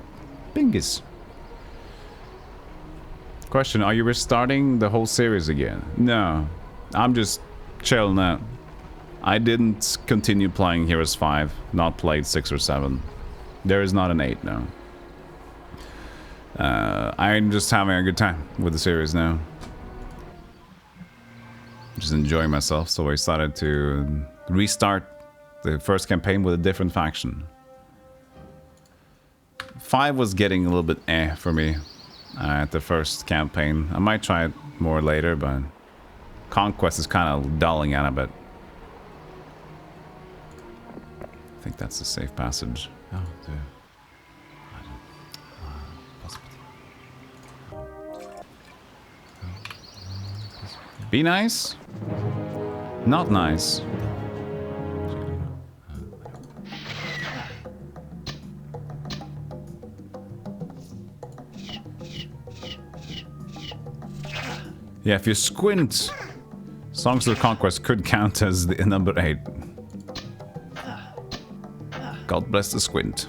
bingus. Question, are you restarting the whole series again? No. I'm just chilling out. I didn't continue playing Heroes 5. Not played 6 or 7. There is not an 8 now. I'm just having a good time with the series now. Just enjoying myself, so I started to restart the first campaign with a different faction. 5 was getting a little bit for me. at the first campaign. I might try it more later, but Conquest is kind of dulling out a bit. I think that's a safe passage. Oh, dear. Be nice? Not nice. Yeah, if you squint, Songs of Conquest could count as the number 8. God bless the squint.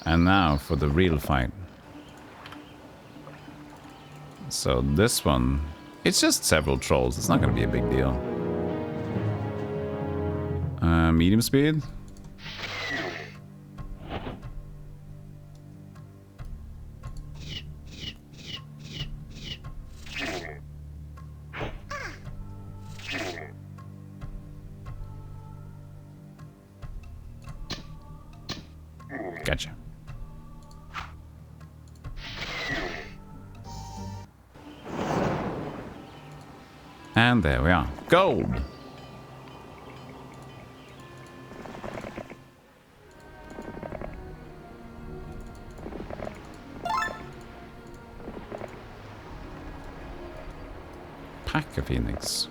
And now for the real fight. So this one, it's just several trolls. It's not going to be a big deal. Medium speed? Gotcha. And there we are. Gold! Pack a phoenix.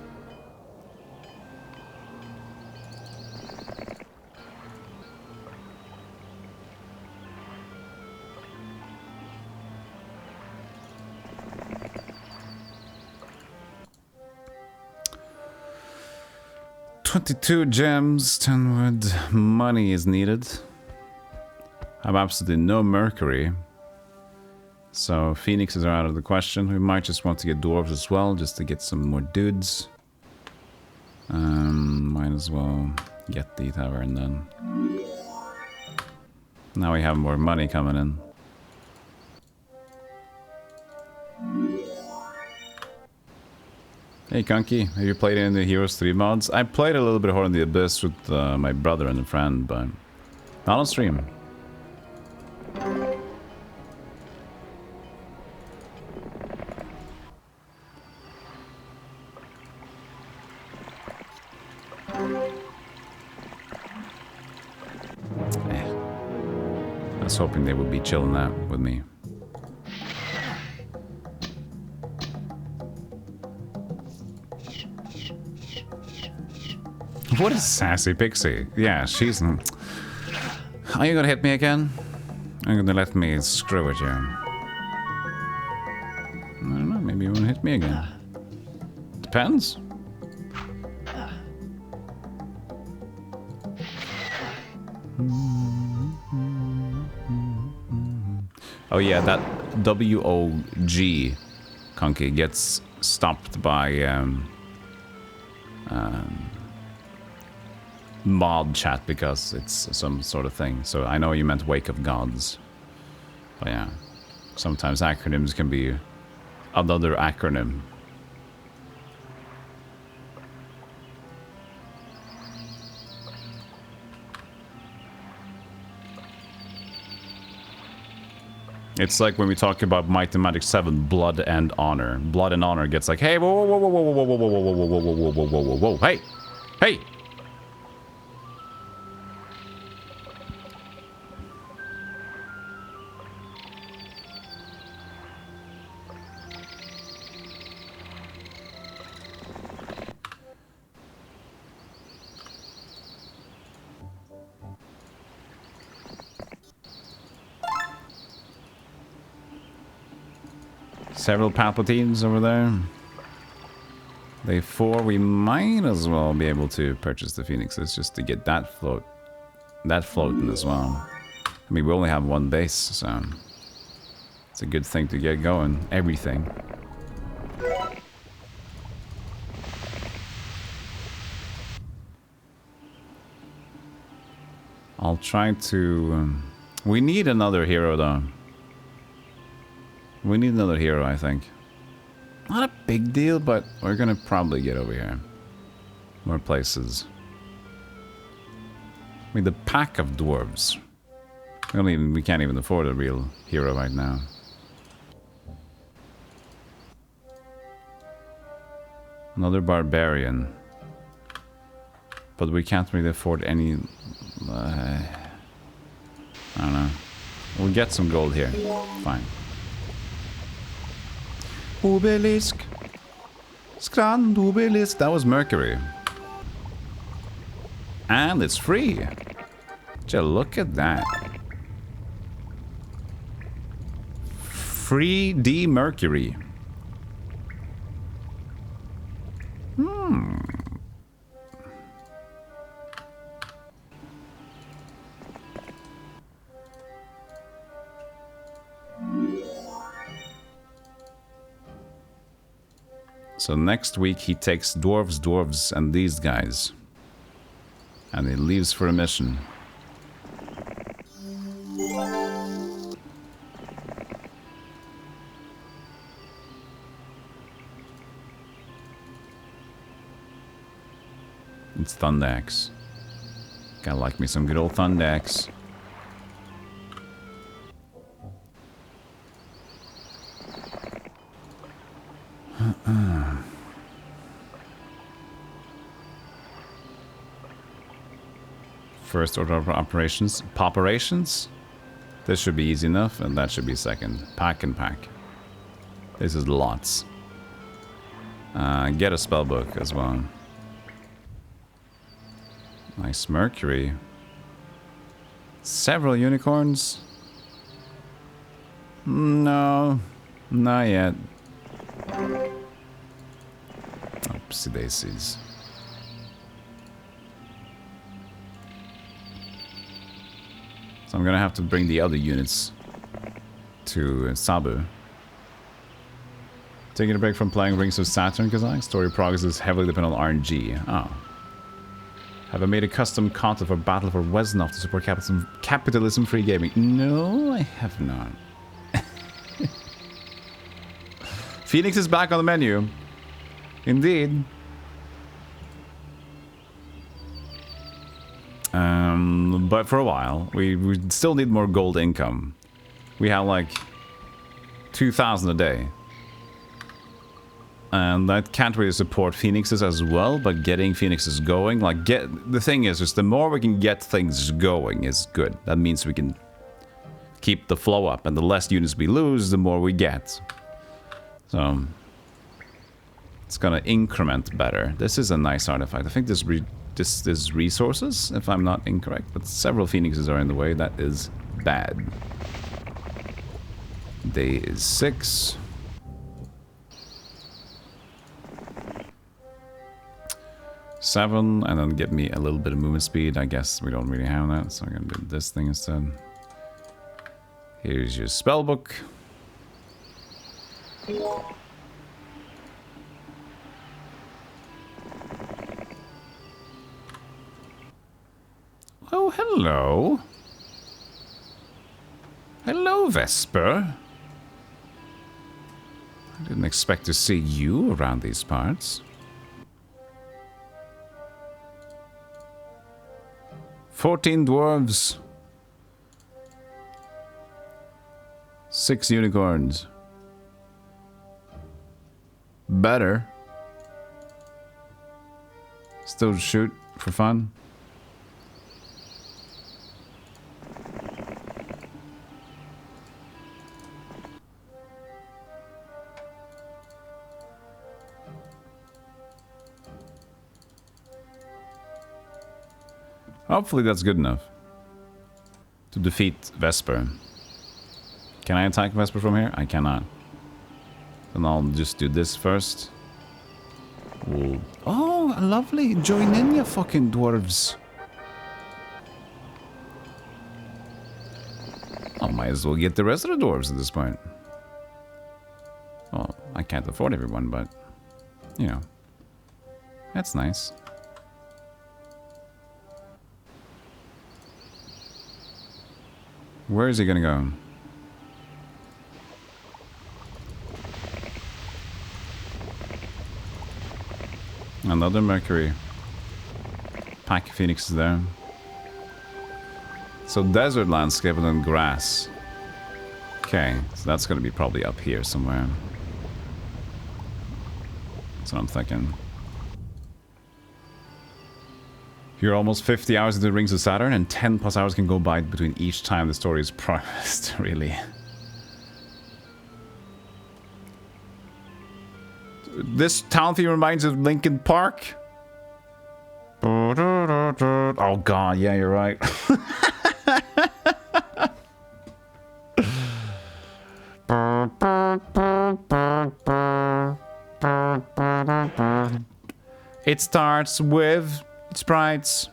$22 gems, 10 wood. Money is needed. I have absolutely no mercury. So phoenixes are out of the question. We might just want to get dwarves as well, just to get some more dudes. Might as well get the tavern then. Now we have more money coming in. Hey Kunky, have you played any of the Heroes 3 mods? I played a little bit Horror in the Abyss with my brother and a friend, but not on stream. I was hoping they would be chilling out with me. What is Sassy Pixie? Yeah, she's... Are you gonna hit me again? Are you gonna let me screw with you? I don't know, maybe you wanna hit me again. Depends. Oh yeah, that WOG Conky gets stopped by mod chat because it's some sort of thing. So I know you meant Wake of Gods. But yeah, sometimes acronyms can be another acronym. It's like when we talk about Might and Magic 7, Blood and Honor. Blood and Honor gets like, hey, whoa, whoa, whoa, whoa, whoa, whoa, whoa, whoa, whoa, whoa, whoa, whoa, whoa, whoa, whoa, hey, hey. Several Palpatines over there. Day 4, we might as well be able to purchase the Phoenixes just to get that floating as well. I mean, we only have one base, so it's a good thing to get going. Everything. I'll try to... we need another hero, though. We need another hero, I think. Not a big deal, but we're gonna probably get over here. More places. I mean, the pack of dwarves. We can't even afford a real hero right now. Another barbarian. But we can't really afford any... I don't know. We'll get some gold here. Fine. Obelisk. Strand obelisk. That was Mercury. And it's free. Just look at that. 3D Mercury. So next week he takes dwarves, and these guys. And he leaves for a mission. It's Thundaxe. Gotta like me some good old Thundaxe. First order of operations. Poperations? This should be easy enough, and that should be second. Pack and pack. This is lots. Get a spellbook as well. Nice Mercury. Several unicorns? No, not yet. Oopsie daisies. So I'm gonna have to bring the other units to Sabu. Taking a break from playing Rings of Saturn because story progress is heavily dependent on RNG. Oh. Have I made a custom content for Battle for Wesnoff to support capitalism-free gaming? No, I have not. Phoenix is back on the menu. Indeed. But for a while, we still need more gold income. We have like 2,000 a day. And that can't really support Phoenixes as well, but getting Phoenixes going, like the thing is the more we can get things going is good. That means we can keep the flow up, and the less units we lose, the more we get. So it's gonna increment better. This is a nice artifact. I think this is resources, if I'm not incorrect, but several Phoenixes are in the way. That is bad. Day is 6. Seven, and then get me a little bit of movement speed. I guess we don't really have that, so I'm gonna do this thing instead. Here's your spellbook. Oh, hello. Hello, Vesper. I didn't expect to see you around these parts. 14 dwarves. 6 unicorns. Better. Still shoot for fun. Hopefully that's good enough to defeat Vesper. Can I attack Vesper from here? I cannot. Then I'll just do this first. Ooh. Oh, lovely. Join in, you fucking dwarves. I might as well get the rest of the dwarves at this point. Well, I can't afford everyone, but, you know, that's nice. Where is he gonna go? Another Mercury. Pack Phoenix is there. So desert landscape and then grass. Okay, so that's gonna be probably up here somewhere. That's what I'm thinking. You're almost 50 hours into the Rings of Saturn, and 10 plus hours can go by between each time the story is progressed, really. This town theme reminds of Linkin Park. Oh god, yeah, you're right. It starts with sprites.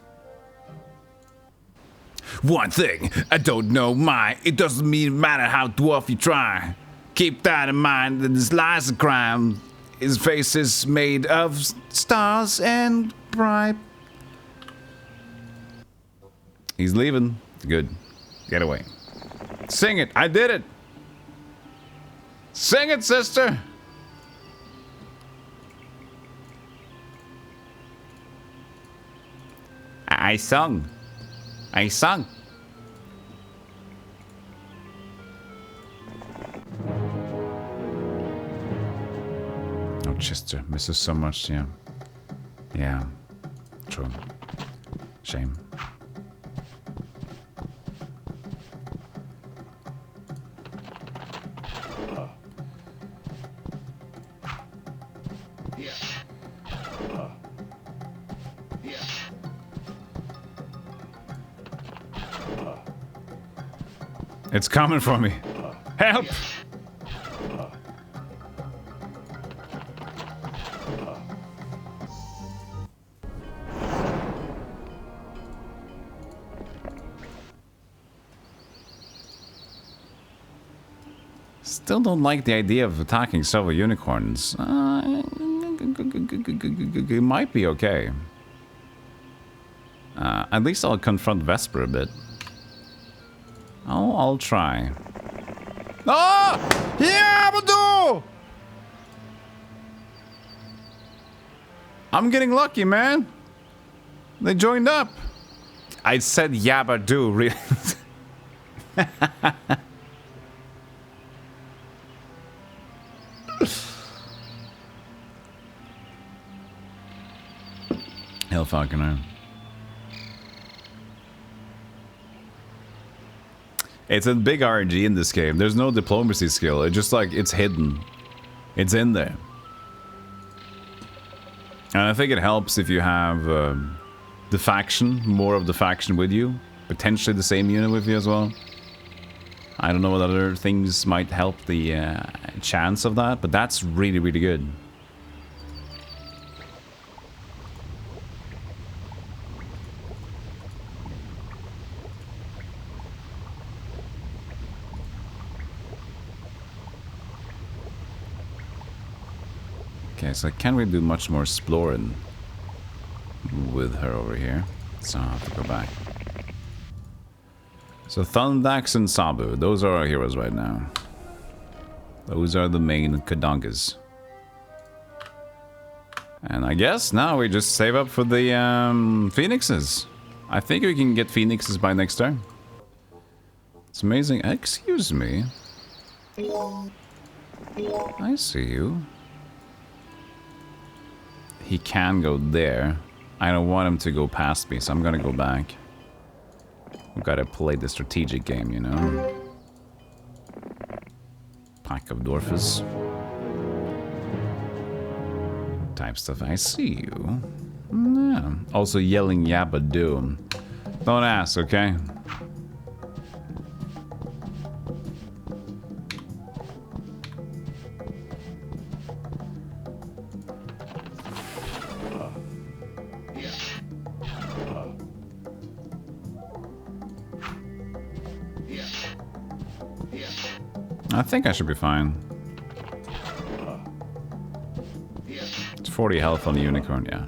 One thing, I don't know why. It doesn't matter how dwarf you try. Keep that in mind that this lies a crime. His face is made of stars and bright. He's leaving. Good. Get away. Sing it. I did it. Sing it, sister. I sung. I sung. Oh, Chester. Misses so much, yeah. Yeah. True. Shame. It's coming for me. Help! Still don't like the idea of attacking silver unicorns. It might be okay. At least I'll confront Vesper a bit. I'll try. Ah! Yeah, Badoo! I'm getting lucky, man. They joined up. I said Yabadoo, really. Hellfalconer. It's a big RNG in this game. There's no diplomacy skill. It's just like, it's hidden. It's in there. And I think it helps if you have the faction, more of the faction with you. Potentially the same unit with you as well. I don't know what other things might help the chance of that, but that's really, really good. Okay, so can we do much more exploring with her over here? So I'll have to go back. So Thundax and Sabu, those are our heroes right now. Those are the main Kadongas. And I guess now we just save up for the Phoenixes. I think we can get Phoenixes by next turn. It's amazing. Excuse me. I see you. He can go there. I don't want him to go past me, so I'm gonna go back. We've gotta play the strategic game, you know? Pack of dwarfs. Type stuff. I see you. Yeah. Also yelling Yabadoo. Don't ask, okay? I think I should be fine. It's 40 health on the unicorn, yeah.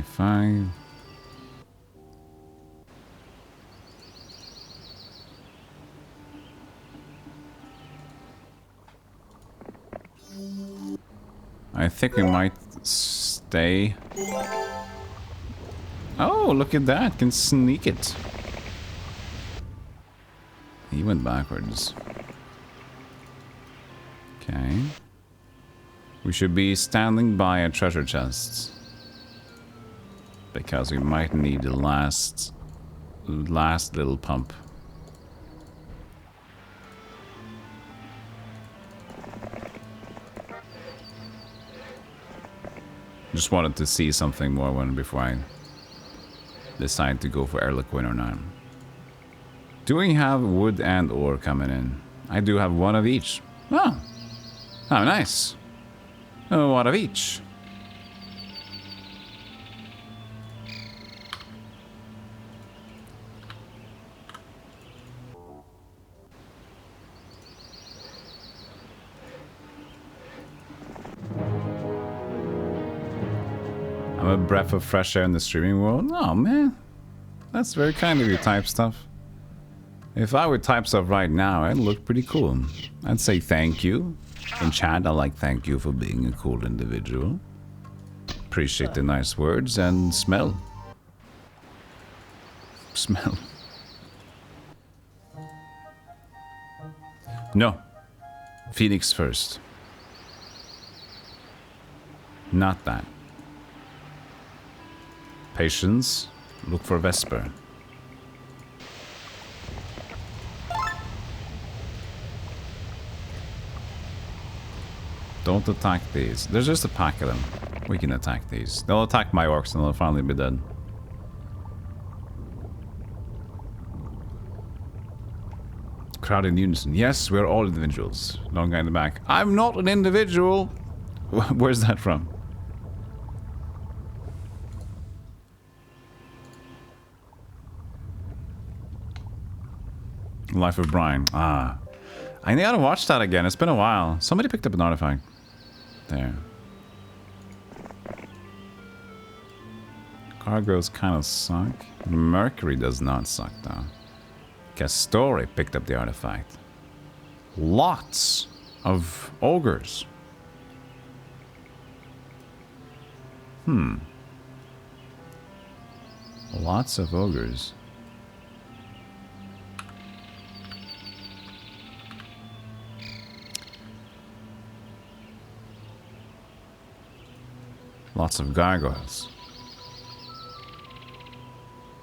25. I think we might stay. Oh, look at that. Can sneak it. He went backwards. Okay. We should be standing by a treasure chest. Because we might need the last little pump. Just wanted to see something more before I decide to go for Airliquid or not. Do we have wood and ore coming in? I do have one of each. Oh. Oh, nice. Oh, one of each. I'm a breath of fresh air in the streaming world. Oh, man. That's very kind of you, type stuff. If I would type stuff right now, it'd look pretty cool. I'd say thank you. In chat, I like thank you for being a cool individual. Appreciate the nice words and smell. Smell. No. Phoenix first. Not that. Patience. Look for Vesper. Don't attack these. There's just a pack of them. We can attack these. They'll attack my orcs and they'll finally be dead. Crowd in unison. Yes, we're all individuals. Long guy in the back. I'm not an individual. Where's that from? Life of Brian. Ah. I gotta watch that again. It's been a while. Somebody picked up an artifact. There. Cargoes kind of suck. Mercury does not suck, though. Castori picked up the artifact. Lots of ogres. Lots of ogres. Lots of gargoyles.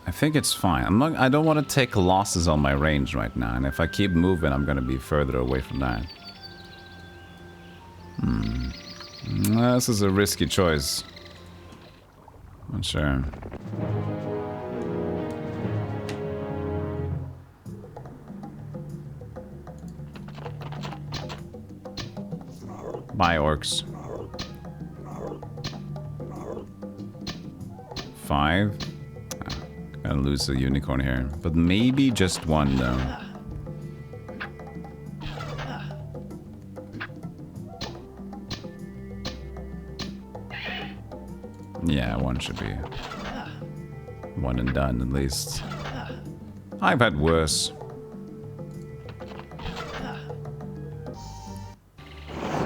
I think it's fine. I don't want to take losses on my range right now, and if I keep moving, I'm going to be further away from that. This is a risky choice. Not sure. Bye, orcs. 5. Gotta lose a unicorn here. But maybe just one, though. Yeah, one should be. One and done, at least. I've had worse.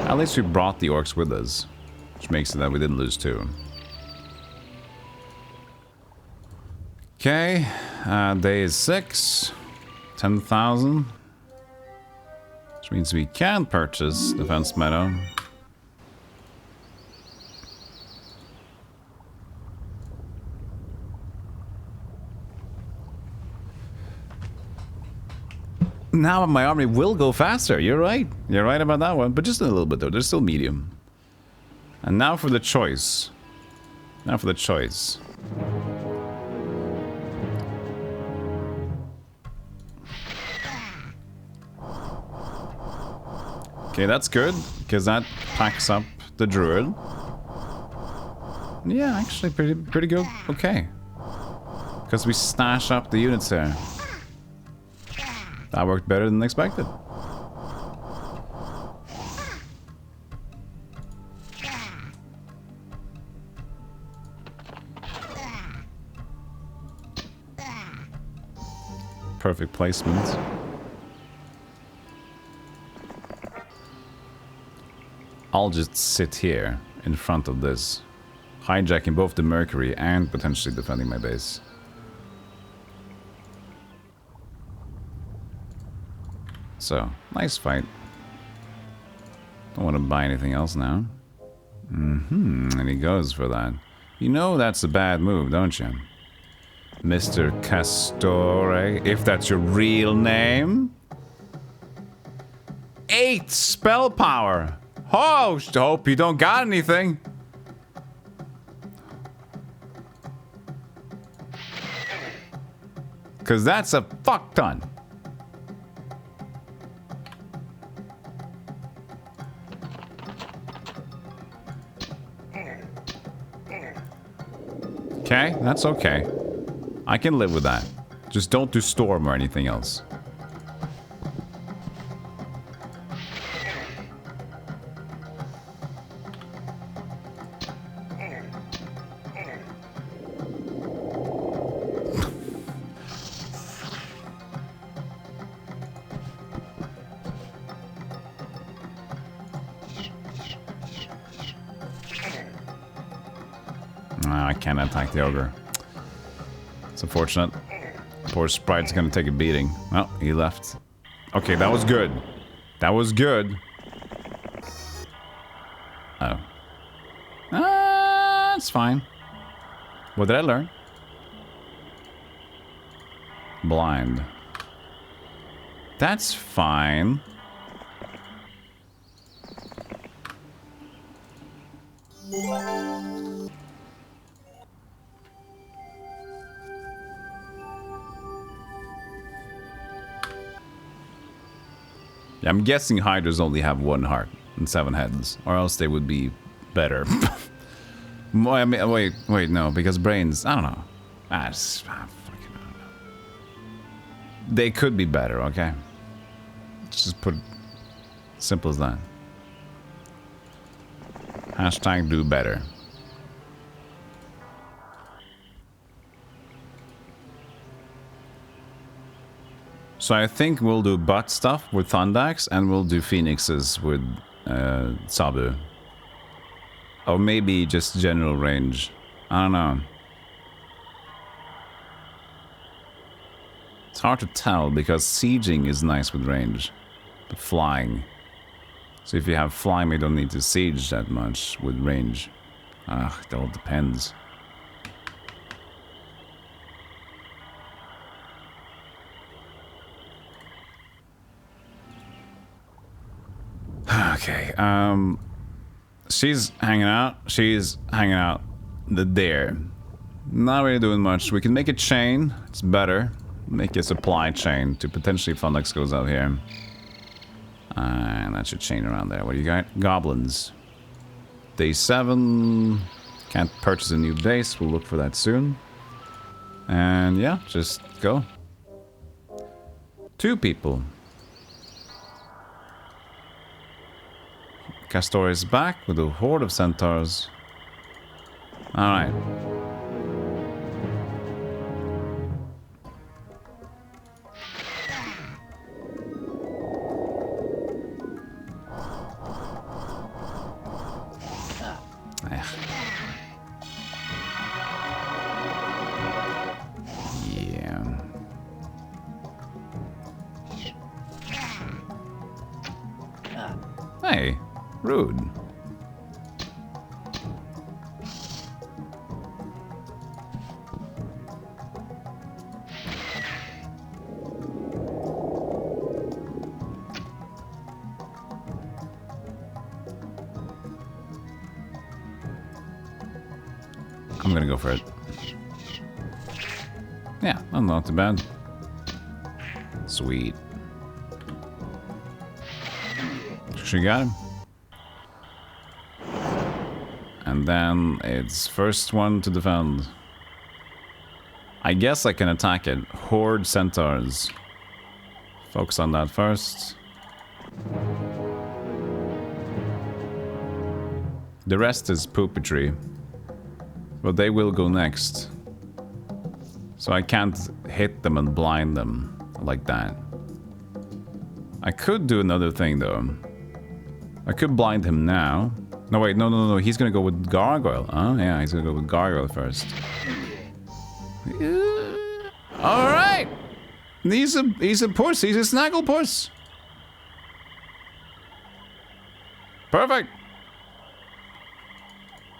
At least we brought the orcs with us. Which makes it that we didn't lose 2. Okay, day is 6, 10,000, which means we can purchase Defense Meadow. Now my army will go faster, you're right. You're right about that one, but just a little bit though, they're still medium. And now for the choice. Now for the choice. Okay, that's good, because that packs up the druid. Yeah, actually pretty good. Okay. Because we stash up the units there. That worked better than expected. perfect placement. I'll just sit here in front of this, hijacking both the Mercury and potentially defending my base. So, nice fight. Don't want to buy anything else now. And he goes for that. You know that's a bad move, don't you? Mr. Castore, if that's your real name. 8 spell power! Oh, hope you don't got anything. Cause that's a fuck ton. Okay, that's okay. I can live with that. Just don't do storm or anything else. I can't attack the ogre. It's unfortunate. Poor Sprite's gonna take a beating. Oh, he left. Okay, that was good. That was good. Oh. It's fine. What did I learn? Blind. That's fine. Yeah, I'm guessing hydras only have 1 heart and 7 heads, or else they would be better. I mean, wait, no, because brains, I don't know. I fucking don't know. They could be better, okay? Just put simple as that. Hashtag do better. So I think we'll do butt stuff with Thundax and we'll do Phoenixes with Sabu. Or maybe just general range. I don't know. It's hard to tell because sieging is nice with range. But flying. So if you have flying, you don't need to siege that much with range. It all depends. Okay, she's hanging out. She's hanging out there. Not really doing much. We can make a chain. It's better. Make a supply chain to potentially Fundex goes out here. And that should chain around there. What do you got? Goblins. Day 7. Can't purchase a new base. We'll look for that soon. And yeah, just go. 2 people. Castor is back with a horde of centaurs. Alright. Yeah. Hey. Rude. I'm gonna go for it. Yeah, I'm not too bad. Sweet. She got him. And then it's first one to defend. I guess I can attack it. Horde centaurs. Focus on that first. The rest is poopetry. But they will go next. So I can't hit them and blind them. like that. I could do another thing though. I could blind him now. No, wait, no. He's gonna go with Gargoyle. Oh, yeah, he's gonna go with Gargoyle first. Alright! He's a puss. He's a snaggle puss. Perfect.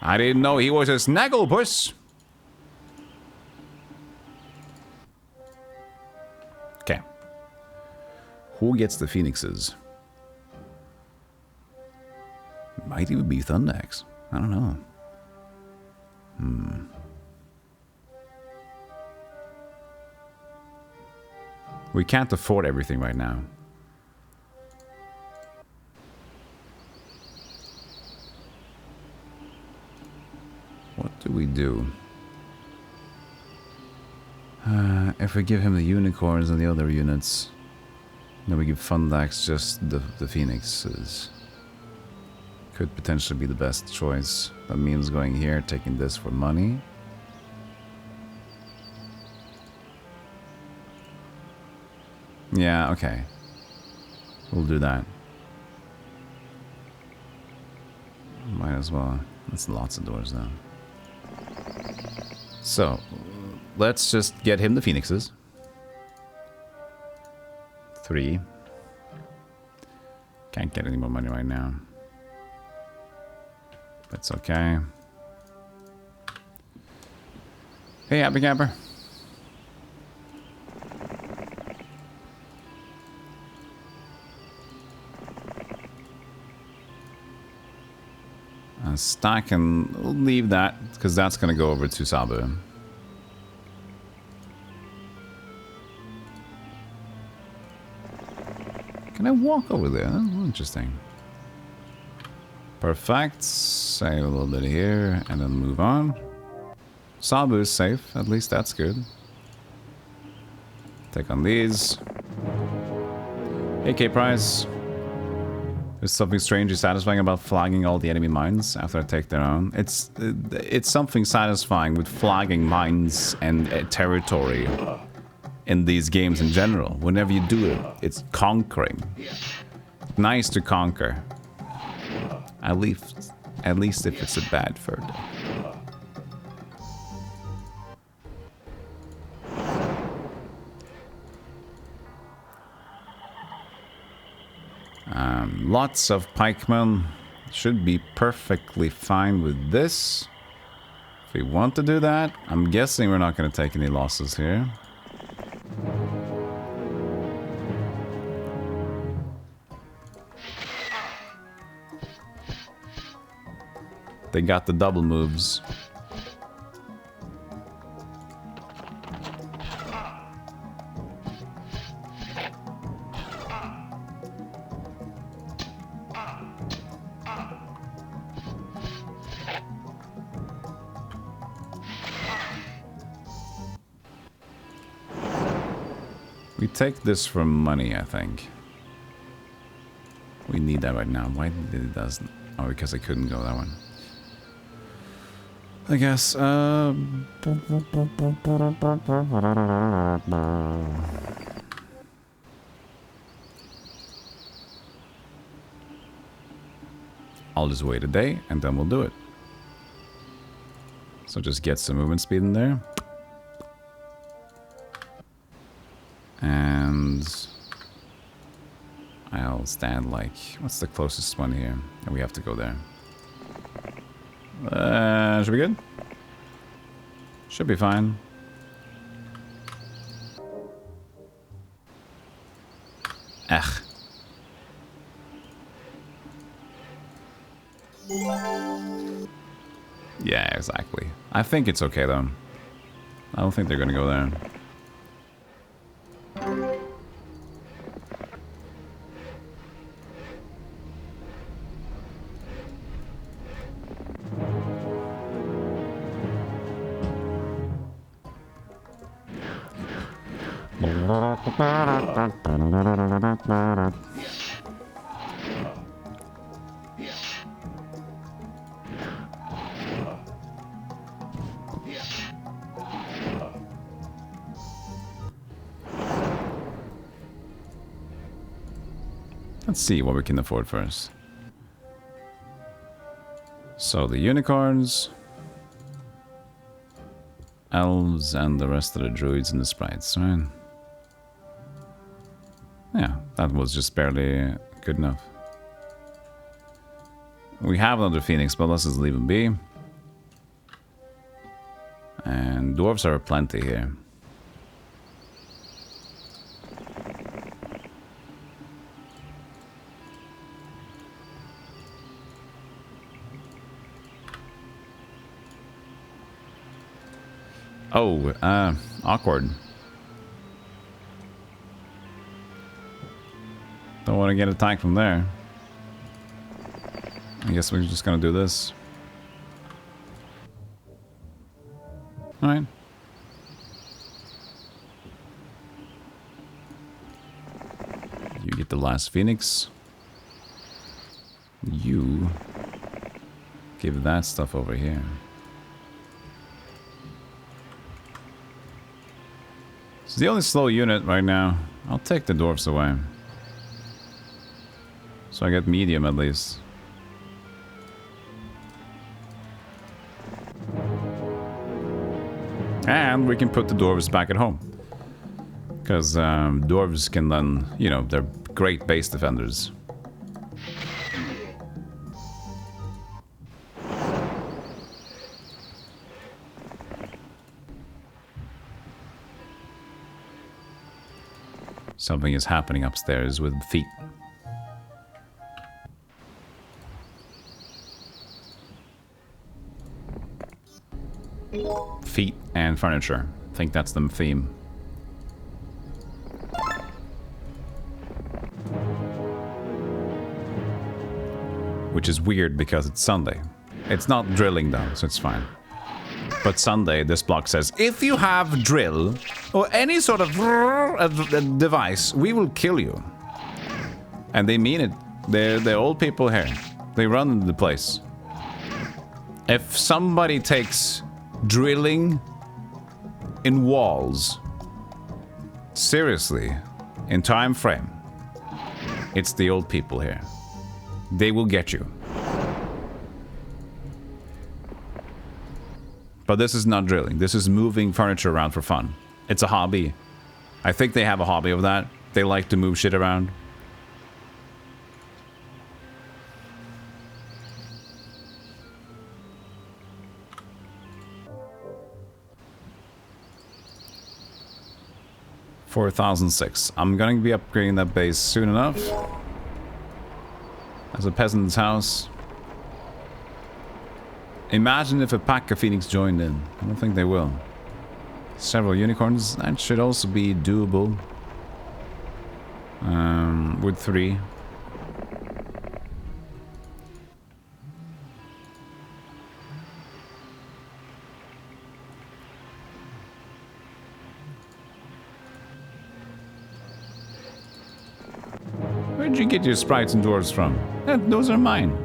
I didn't know he was a snaggle puss. Okay. Who gets the phoenixes? Might even be Thundax. I don't know. We can't afford everything right now. What do we do? If we give him the unicorns and the other units, then we give Thundax just the phoenixes. Could potentially be the best choice. That means going here, taking this for money. Yeah, okay. We'll do that. Might as well. That's lots of doors now. So, let's just get him the phoenixes. 3. Can't get any more money right now. That's okay. Hey, Happy Camper. Stack and we'll leave that because that's going to go over to Sabu. Can I walk over there? That's interesting. Perfect. Save a little bit here and then move on. Sabu is safe. At least that's good. Take on these. Hey, K-Prize. There's something strangely satisfying about flagging all the enemy mines after I take their own. It's something satisfying with flagging mines and territory in these games in general. Whenever you do it, it's conquering. Nice to conquer. At least if it's a bad further. Lots of pikemen. Should be perfectly fine with this. If we want to do that, I'm guessing we're not going to take any losses here. They got the double moves. We take this for money, I think. We need that right now. Why did it doesn't? Oh, because I couldn't go that one. I guess, I'll just wait a day and then we'll do it. So just get some movement speed in there. And I'll stand like, what's the closest one here? And we have to go there. Should be good? Should be fine. Ugh. Yeah, exactly. I think it's okay though. I don't think they're gonna go there. Let's see what we can afford first. So the unicorns, elves, and the rest of the druids and the sprites, right? Yeah, that was just barely good enough. We have another phoenix, but let's just leave him be. And dwarves are plenty here. Oh, awkward. Don't want to get attacked from there. I guess we're just gonna do this. Alright. You get the last phoenix. You give that stuff over here. It's the only slow unit right now. I'll take the dwarves away. So I get medium at least. And we can put the dwarves back at home. Because dwarves can then, you know, they're great base defenders. Something is happening upstairs with feet. Feet and furniture. I think that's the theme. Which is weird because it's Sunday. It's not drilling though, so it's fine. But Sunday, this block says, if you have drill or any sort of device, we will kill you. And they mean it. They're old people here. They run the place. If somebody takes drilling in walls seriously, in time frame, it's the old people here. They will get you. But this is not drilling. This is moving furniture around for fun. It's a hobby. I think they have a hobby of that. They like to move shit around. $4,006. I'm gonna be upgrading that base soon enough. As a peasant's house. Imagine if a pack of Phoenix joined in. I don't think they will. Several unicorns. That should also be doable. With 3. Where'd you get your sprites and dwarves from? Those are mine.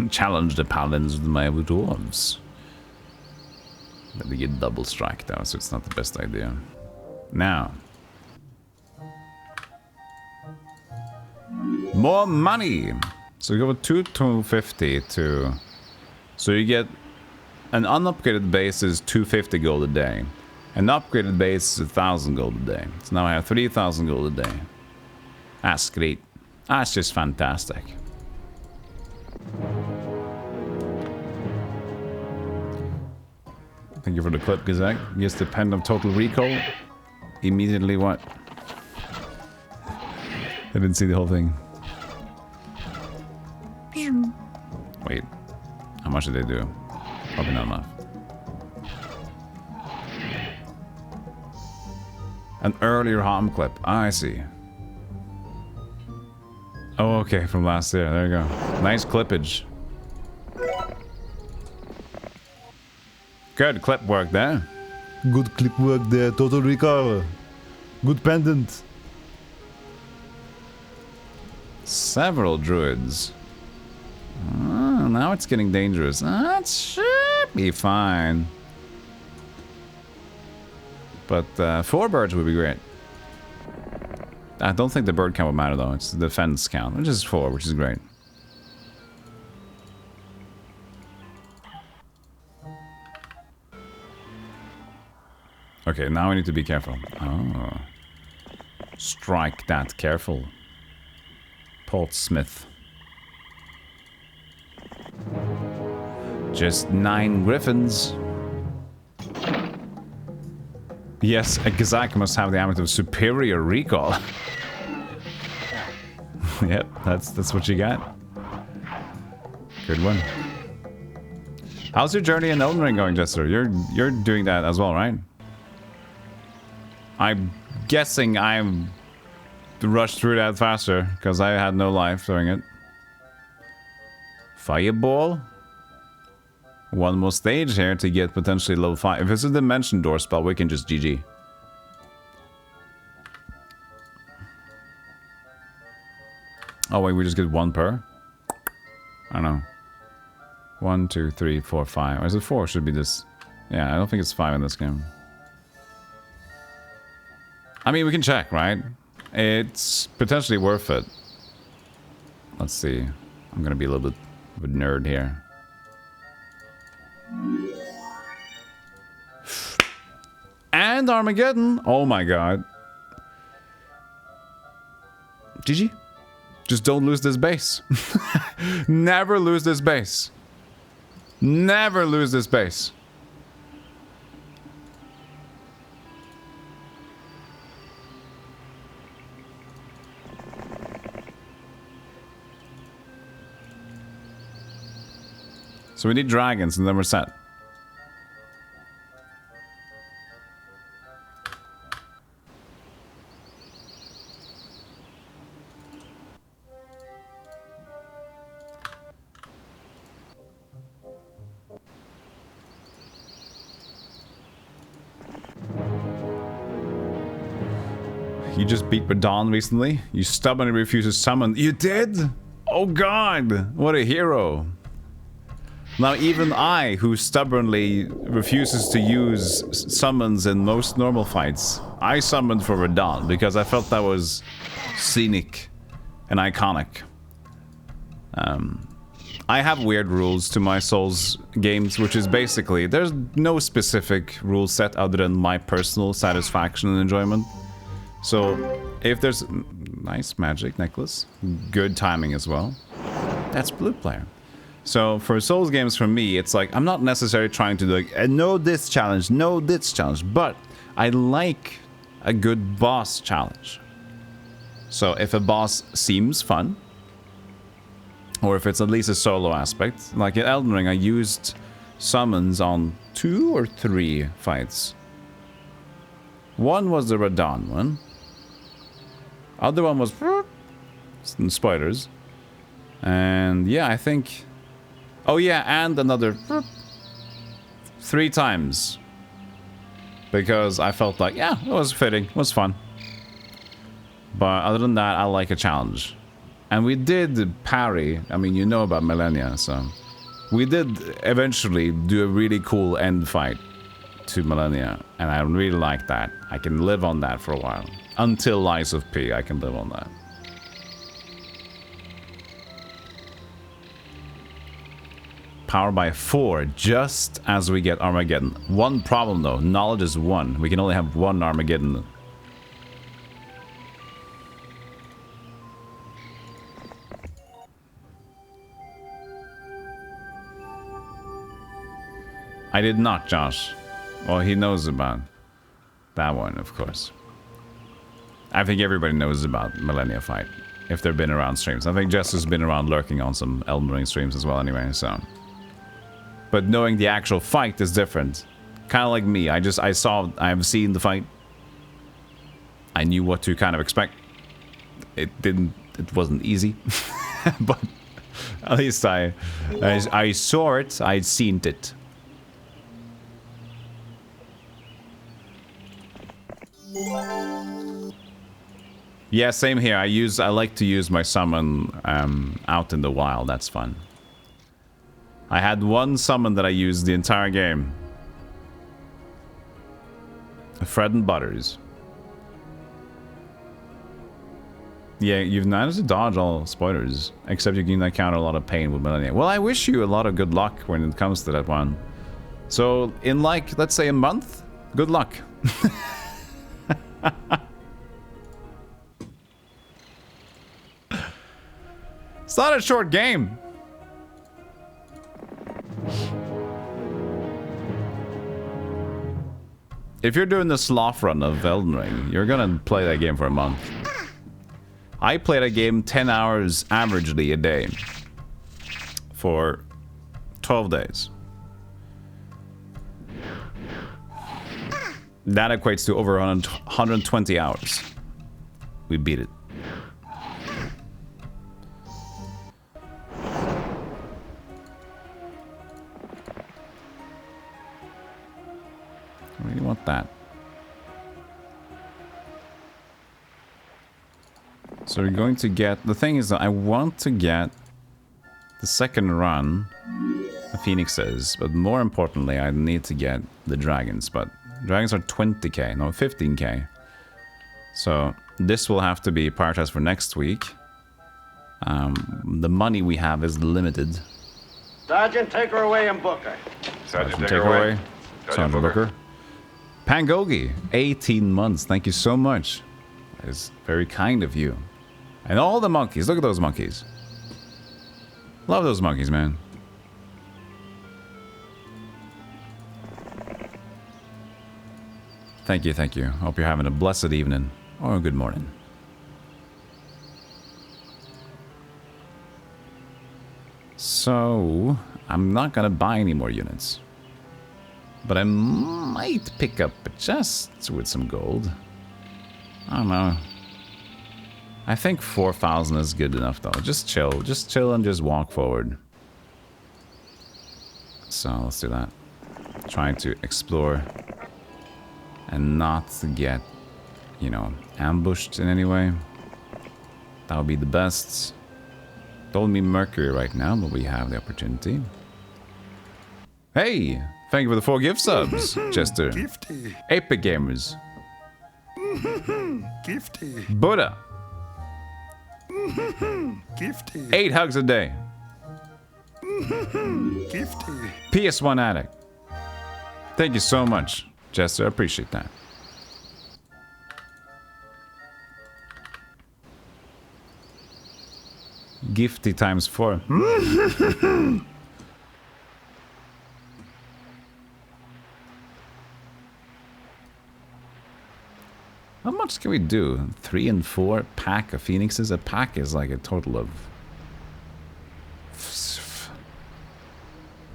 Challenge the paladins with my dwarves. They get double strike though, so it's not the best idea. Now. More money! So we go with 250 to... So you get... An unupgraded base is 250 gold a day. An upgraded base is 1,000 gold a day. So now I have 3,000 gold a day. That's great. That's just fantastic. Thank you for the clip, Gazak. Yes, depend on total recall. Immediately what? I didn't see the whole thing. Wait. How much did they do? Probably not enough. An earlier harm clip. Ah, I see. Oh, okay, from last year. There you go. Nice clippage. Good clip work there. Good clip work there, Total Recall. Good pendant. Several druids. Oh, now it's getting dangerous. That should be fine. But 4 birds would be great. I don't think the bird count would matter though. It's the defense count, which is 4, which is great. Okay, now we need to be careful. Oh. Strike that careful. Portsmouth. Just 9 griffins. Yes, a Gazak must have the amulet of superior recall. Yep, that's what you got. Good one. How's your journey in Elden Ring going, Jester? You're doing that as well, right? I'm guessing I'm rushed through that faster because I had no life doing it. Fireball. 1 more stage here to get potentially level 5. If it's a dimension door spell, we can just GG. Oh wait, we just get 1 per? I don't know. 1, 2, 3, 4, 5. Or is it 4? Should be this. Yeah, I don't think it's 5 in this game. I mean, we can check, right? It's potentially worth it. Let's see. I'm gonna be a little bit of a nerd here. And Armageddon! Oh my god. GG. Just don't lose this base. Never lose this base. Never lose this base. So we need dragons and then we're set. You just beat Radon recently? You stubbornly refused to summon. You did? Oh god! What a hero. Now even I, who stubbornly refuses to use summons in most normal fights, I summoned for Radon because I felt that was scenic and iconic. I have weird rules to my Souls games, which is basically, there's no specific rule set other than my personal satisfaction and enjoyment. So, if there's... Nice magic necklace. Good timing as well. That's blue player. So, for Souls games, for me, it's like, I'm not necessarily trying to do like, no this challenge, no this challenge, but I like a good boss challenge. So, if a boss seems fun, or if it's at least a solo aspect, like in Elden Ring, I used summons on 2 or 3 fights. One was the Radon one. Other one was spiders. And yeah, I think... Oh yeah, and another 3 times. Because I felt like, yeah, it was fitting, it was fun. But other than that, I like a challenge. And we did parry, I mean, you know about Millennia, so... We did eventually do a really cool end fight to Millennia. And I really like that. I can live on that for a while. Until Lies of P, I can live on that. Power by 4, just as we get Armageddon. One problem though, knowledge is 1. We can only have 1 Armageddon. I did not, Josh. Well, he knows about that one, of course. I think everybody knows about Millennia Fight, if they've been around streams. I think Jess has been around lurking on some Elden Ring streams as well anyway, so... But knowing the actual fight is different. Kind of like me, I've seen the fight. I knew what to kind of expect. It didn't it wasn't easy. But at least I saw it, I'd seen it. Yeah, same here. I like to use my summon out in the wild. That's fun. I had one summon that I used the entire game. Fred and Butters. Yeah, you've managed to dodge all spoilers, except you can encounter a lot of pain with Millennia. Well, I wish you a lot of good luck when it comes to that one. So, in like, let's say a month, good luck. It's not a short game. If you're doing the sloth run of Elden Ring, you're gonna play that game for a month. I play that game 10 hours averagely a day for 12 days. That equates to over 120 hours. We beat it. I really want that. So we're going to get... The thing is that I want to get the second run of Phoenixes, but more importantly, I need to get the dragons. But dragons are 20k, no, 15k. So this will have to be prioritized for next week. The money we have is limited. Sergeant, take her away and book her. Sergeant, Take her away. Sergeant Booker. Pangogi, 18 months. Thank you so much. That is very kind of you. And all the monkeys. Look at those monkeys. Love those monkeys, man. Thank you, thank you. Hope you're having a blessed evening. Or a good morning. So, I'm not gonna buy any more units. But I might pick up a chest with some gold. I don't know. I think 4,000 is good enough though. Just chill and just walk forward. So let's do that. Trying to explore and not get, you know, ambushed in any way. That would be the best. Don't mean Mercury right now, but we have the opportunity. Hey! Thank you for the 4 gift subs, Chester. Gifty. Epic Gamers. Gifty. Buddha. Gifty. 8 hugs a day. Gifty. PS1 Addict. Thank you so much, Chester. I appreciate that. Gifty times 4. How much can we do? 3 and 4 pack of phoenixes? A pack is like a total of...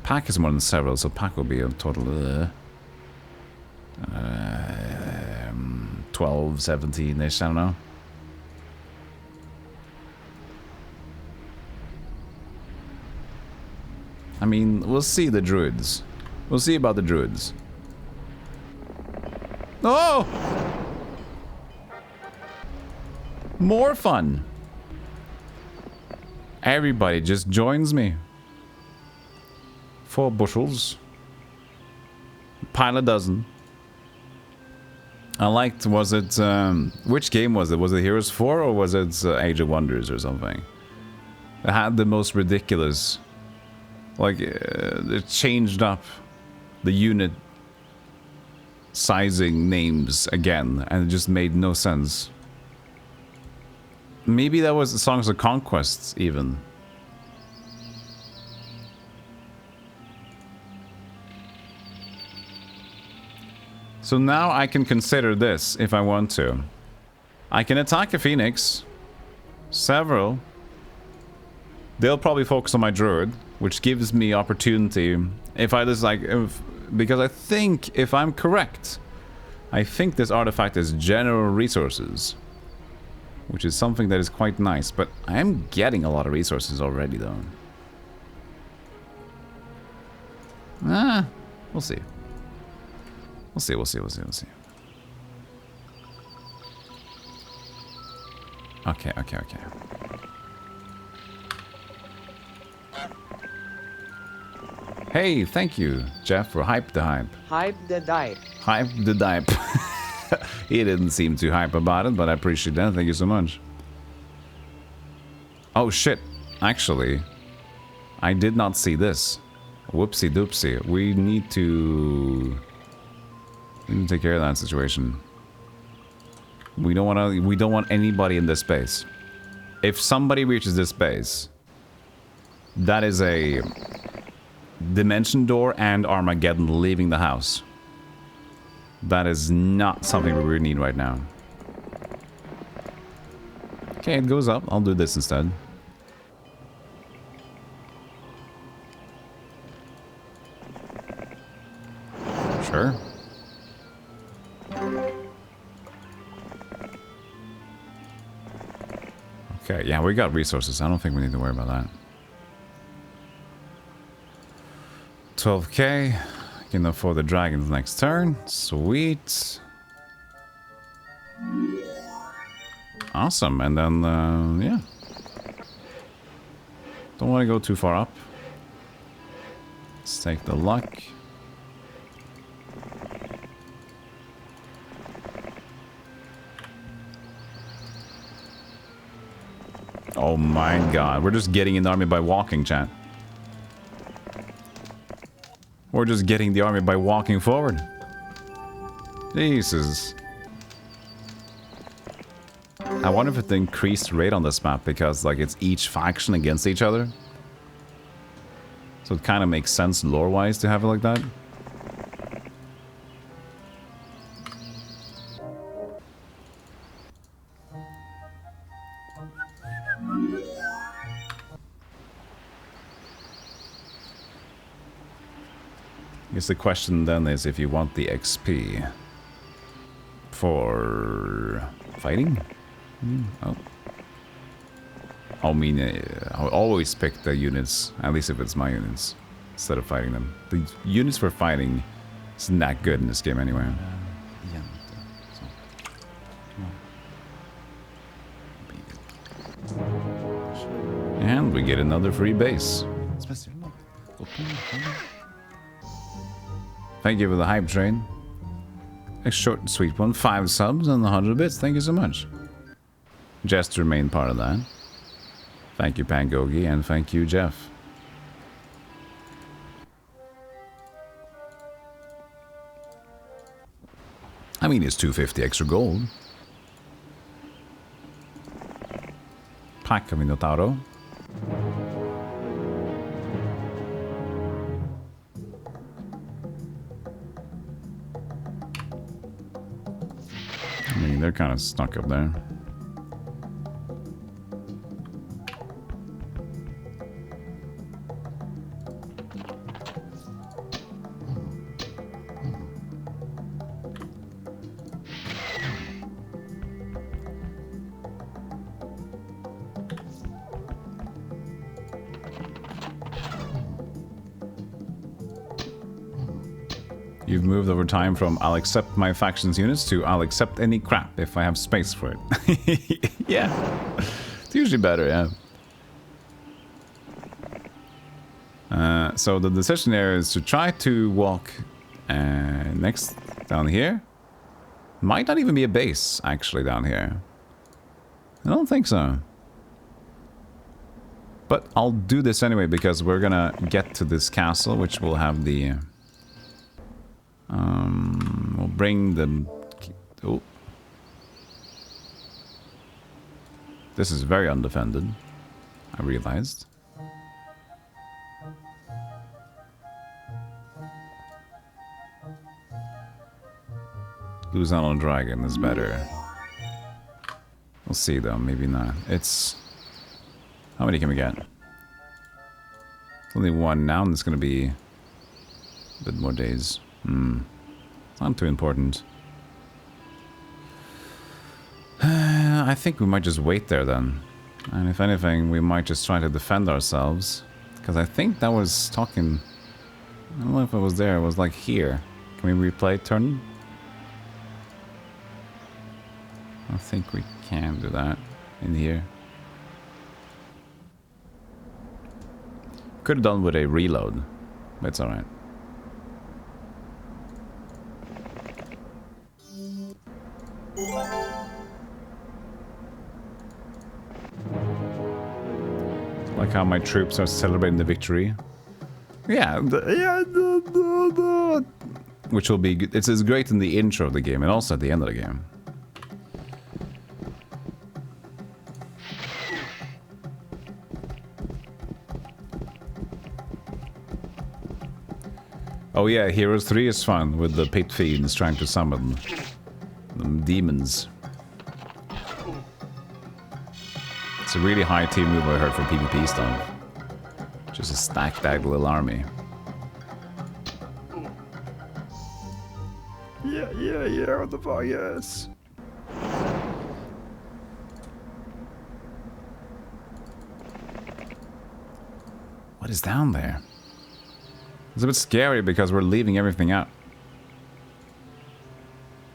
Pack is more than several, so pack will be a total of... 12, 17-ish, I don't know. I mean, we'll see the druids. We'll see about the druids. Oh! More fun. Everybody just joins me. 4 bushels. Pile a dozen. I liked, was it, which game was it? Was it Heroes 4 or was it Age of Wonders or something? It had the most ridiculous, like, it changed up the unit sizing names again, and it just made no sense. Maybe that was the Songs of Conquest, even. So now I can consider this, if I want to. I can attack a phoenix. Several. They'll probably focus on my druid, which gives me opportunity. If I just like... because I think, if I'm correct, I think this artifact is general resources. which is something that is quite nice. But I am getting a lot of resources already, though. We'll see. We'll see, we'll see, we'll see, we'll see. Okay, okay, okay. Hey, thank you, Jeff, for Hype the Hype. Hype the dipe. Hype the Dipe. He didn't seem too hype about it, but I appreciate that. Thank you so much. Oh, shit. Actually, I did not see this. Whoopsie doopsie. We need to take care of that situation. We don't want anybody in this space. If somebody reaches this space, that is a dimension door and Armageddon leaving the house. That is not something we really need right now. Okay, it goes up. I'll do this instead. Sure. Okay, yeah, we got resources. I don't think we need to worry about that. 12k. Can afford the dragons next turn. Sweet. Awesome. And then, yeah. Don't want to go too far up. Let's take the luck. Oh my god. We're just getting in the army by walking, chat. We're just getting the army by walking forward. Jesus. I wonder if it's the increased rate on this map because, like, it's each faction against each other. So it kind of makes sense lore-wise to have it like that. I guess the question then is if you want the XP for fighting? Oh. I mean, I'll always pick the units, at least if it's my units, instead of fighting them. The units for fighting isn't that good in this game anyway. And we get another free base. Thank you for the hype train. A short and sweet one. 5 subs and 100 bits. Thank you so much. Just remain part of that. Thank you, Pangogi, and thank you, Jeff. I mean, it's 250 extra gold. Pack of Minotauro. I mean, they're kind of stuck up there. You've moved over time from I'll accept my faction's units to I'll accept any crap if I have space for it. Yeah. It's usually better, yeah. So the decision there is to try to walk next down here. Might not even be a base, actually, down here. I don't think so. But I'll do this anyway because we're gonna get to this castle, which will have the... we'll bring the... Oh. This is very undefended, I realized. Lose out on a dragon is better. We'll see though, maybe not. It's... How many can we get? It's only one now, and it's gonna be a bit more days. Not too important. Yeah, I think we might just wait there then. And if anything, we might just try to defend ourselves. Because I think that was talking... I don't know if it was there. It was like here. Can we replay turn? I think we can do that in here. Could have done with a reload. But it's alright. Like how my troops are celebrating the victory. Yeah, which will be good. It's as great in the intro of the game and also at the end of the game. Oh yeah, Heroes 3 is fun with the pit fiends trying to summon them demons. It's a really high team move I heard for PvP stuff. Just a stack that little army. Yeah, what the fuck, yes. What is down there? It's a bit scary because we're leaving everything out.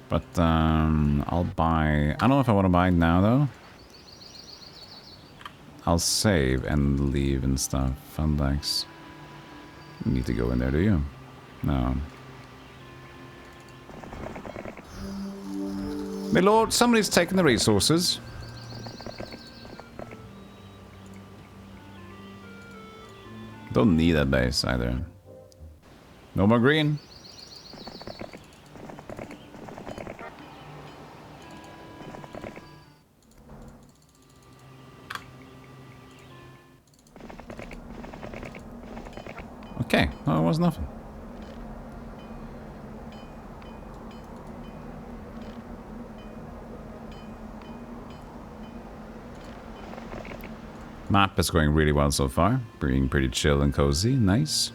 But, I'll buy... I don't know if I want to buy now, though. I'll save and leave and stuff. Fundex. You need to go in there, do you? No. My lord, somebody's taken the resources. Don't need that base either. No more green. Okay, well, it was nothing. Map is going really well so far. Being pretty chill and cozy. Nice.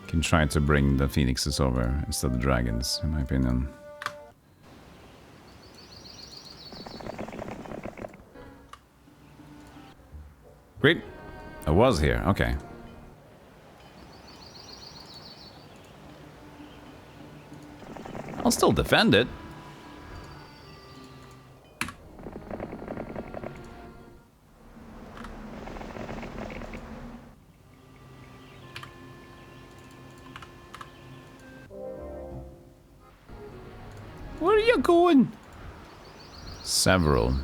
Can try to bring the phoenixes over instead of the dragons, in my opinion. Great. I was here. Okay. I'll still defend it. Where are you going? Several.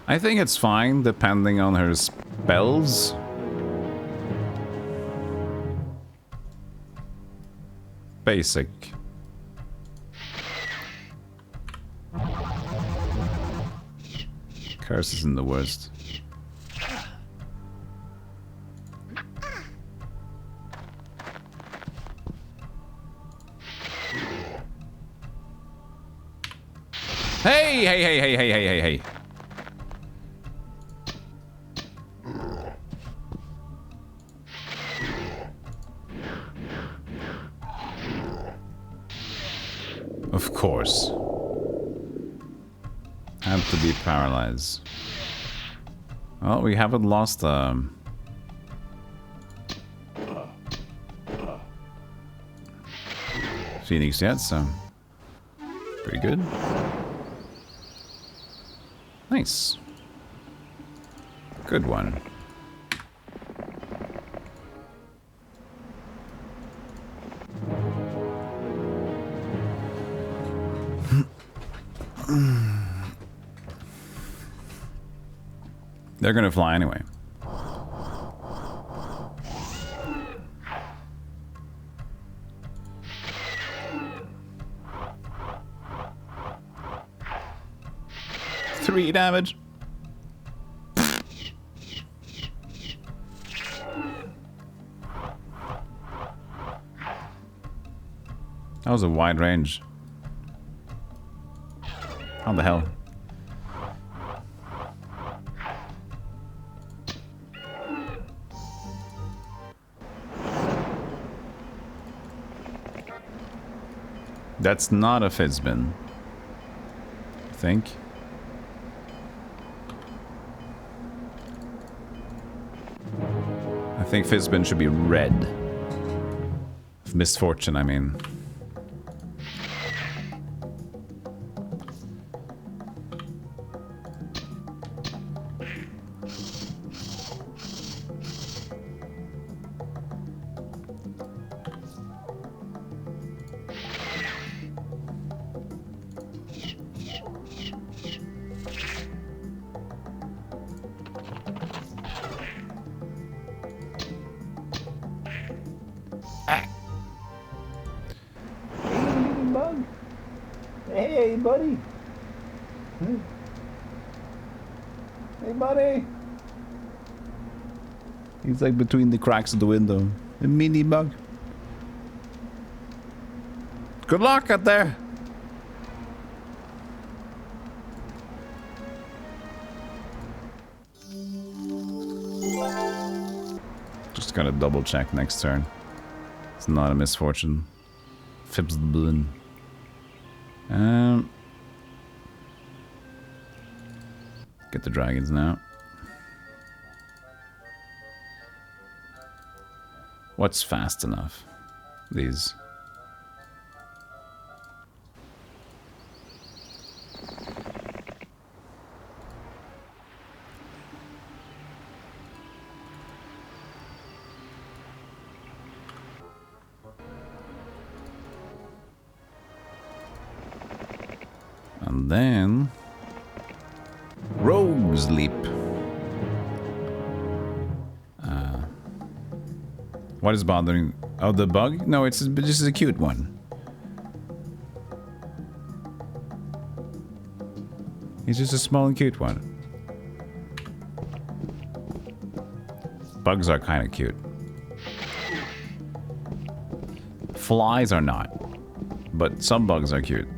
I think it's fine, depending on her spells. Basic. Curse isn't the worst. Hey! Of course. Have to be paralyzed. Well, we haven't lost Phoenix yet, so pretty good. Nice. Good one. They're gonna fly anyway. Three damage. That was a wide range. How the hell? That's not a Fizzbin. I think. I think Fizzbin should be red. Of misfortune, I mean. Hey, buddy. Hey, buddy. He's like between the cracks of the window. A mini bug. Good luck out there. Just gotta double check next turn. It's not a misfortune. Fibs the balloon. Get the dragons now. What's fast enough? These. And then Rogue's Leap. What is bothering? Oh, the bug? No, it's just a cute one. He's just a small and cute one. Bugs are kind of cute. Flies are not, but some bugs are cute.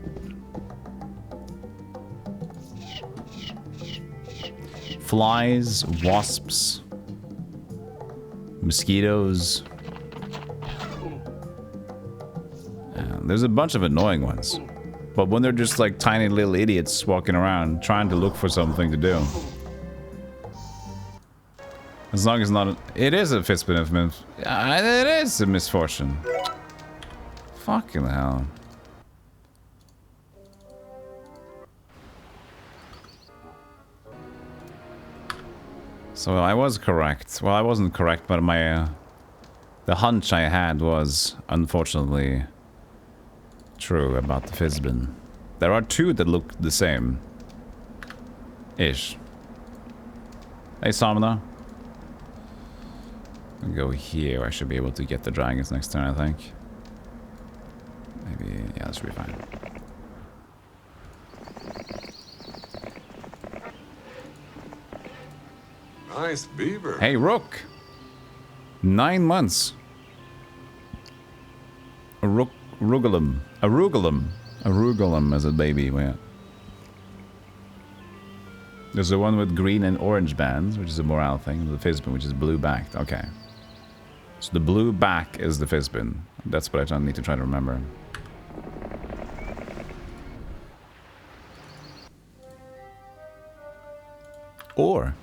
Flies, wasps, mosquitoes. There's a bunch of annoying ones. But when they're just like tiny little idiots walking around trying to look for something to do. As long as not... It is a Fizzbin of it is a misfortune. Fucking hell. So I was correct. Well, I wasn't correct, but my... the hunch I had was, unfortunately, true about the Fizzbin. There are two that look the same. Ish. Hey, Samana. I'll go here. I should be able to get the dragons next turn, I think. Maybe... yeah, that should be fine. Nice beaver. Hey, Rook! 9 months. Arugulum. Arugulum as a baby, yeah. There's the one with green and orange bands, which is a morale thing. The Fizzbin, which is blue backed. Okay. So the blue back is the Fizzbin. That's what I need to try to remember. Or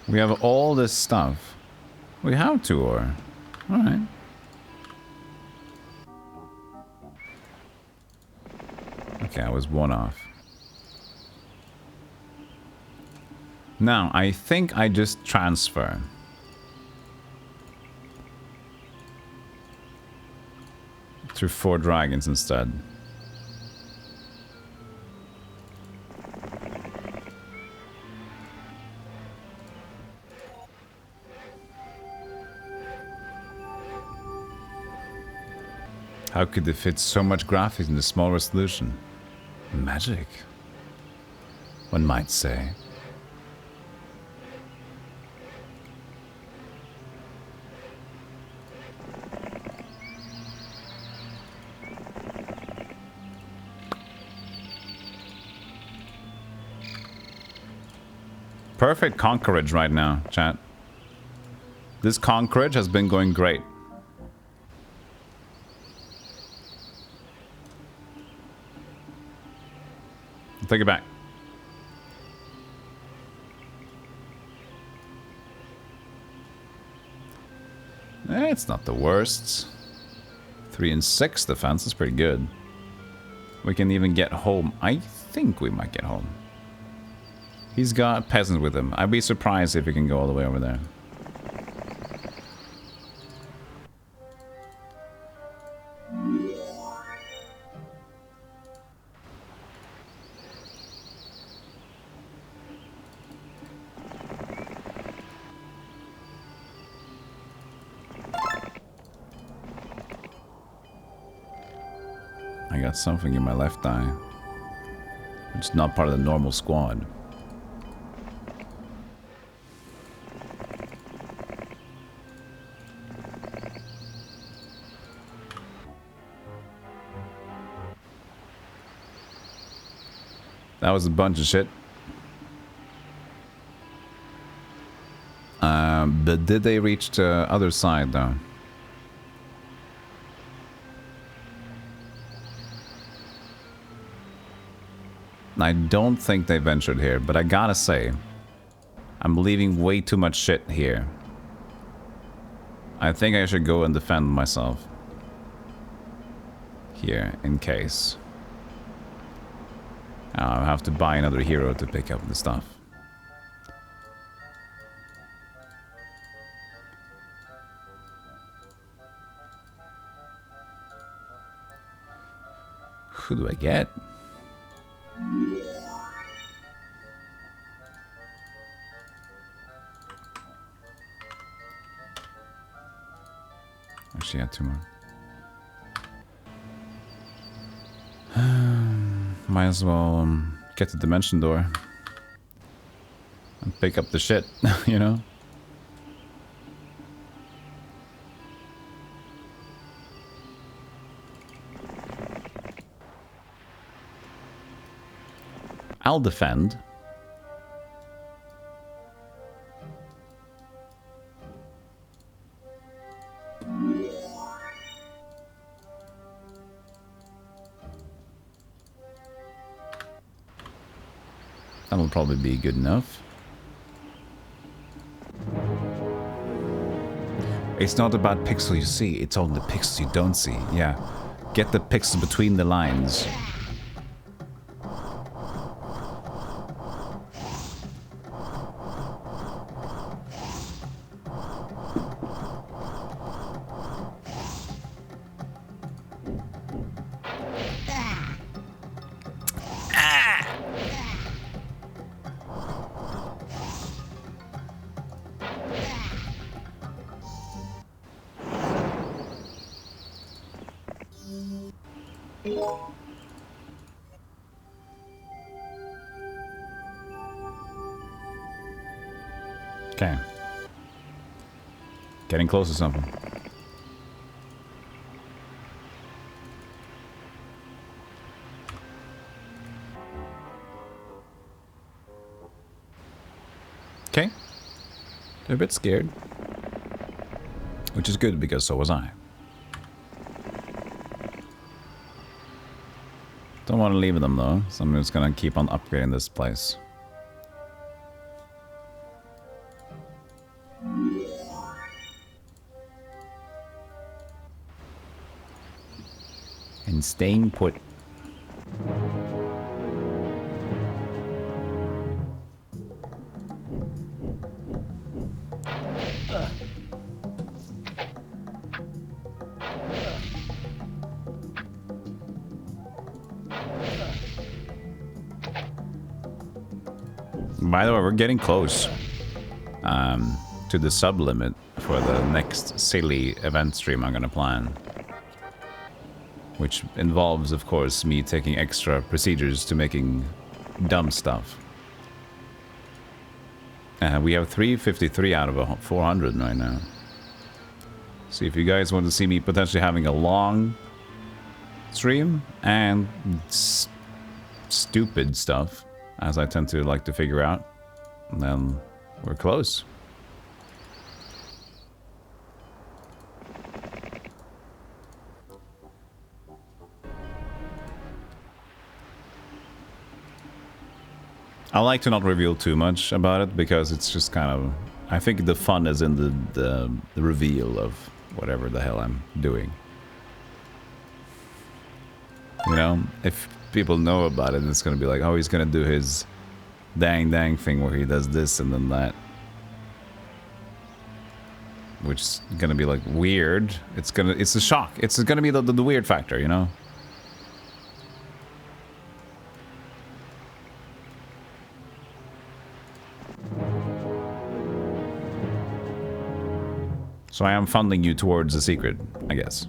we have all this stuff. We have 2 ore. Alright. Okay, I was 1 off. Now, I think I just transfer. To 4 dragons instead. How could they fit so much graphics in a small resolution? Magic, one might say. Perfect conquerage right now, chat. This conquerage has been going great. take it back. It's not the worst. 3 and 6 defense is pretty good. We can even get home. I think we might get home. He's got peasants with him. I'd be surprised if we can go all the way over there. I got something in my left eye. It's not part of the normal squad. That was a bunch of shit. But did they reach the other side though? I don't think they ventured here, but I gotta say, I'm leaving way too much shit here. I think I should go and defend myself. Here, in case. I'll have to buy another hero to pick up the stuff. Who do I get? Actually, I had 2 more. Might as well get the dimension door and pick up the shit, you know? I'll defend. That'll probably be good enough. It's not about pixel you see, it's only the pixels you don't see. Yeah. Get the pixels between the lines. Okay. Getting close to something. Okay. They're a bit scared. Which is good because so was I. Don't want to leave them though, so I'm just gonna keep on upgrading this place. And staying put. By the way, we're getting close to the sub limit for the next silly event stream I'm gonna plan. Which involves, of course, me taking extra procedures to making dumb stuff. We have 353 out of 400 right now. So if you guys want to see me potentially having a long stream and stupid stuff, as I tend to like to figure out, then we're close. I like to not reveal too much about it because it's just kind of... I think the fun is in the reveal of whatever the hell I'm doing. You know, if people know about it, it's gonna be like, oh, he's gonna do his dang thing where he does this and then that. Which is gonna be like weird. It's a shock. It's gonna be the weird factor, you know? So I am funding you towards a secret, I guess.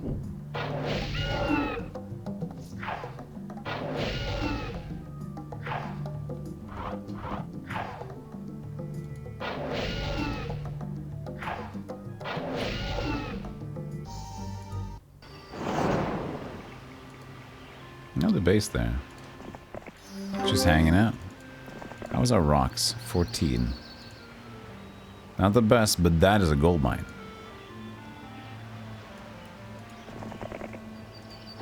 Another base there. Just hanging out. How was our rocks? 14. Not the best, but that is a gold mine.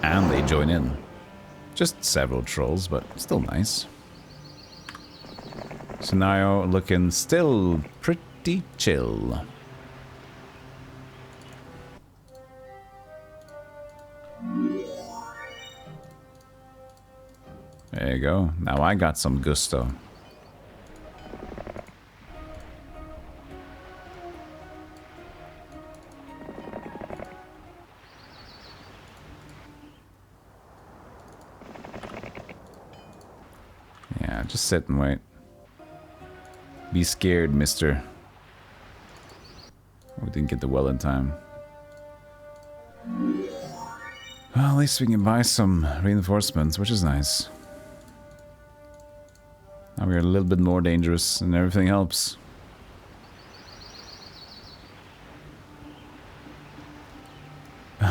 And they join in. Just several trolls, but still nice. Scenario looking still pretty chill. There you go. Now I got some gusto. Yeah, just sit and wait. Be scared, mister. We didn't get the well in time. Well, at least we can buy some reinforcements, which is nice. Now we're a little bit more dangerous and everything helps.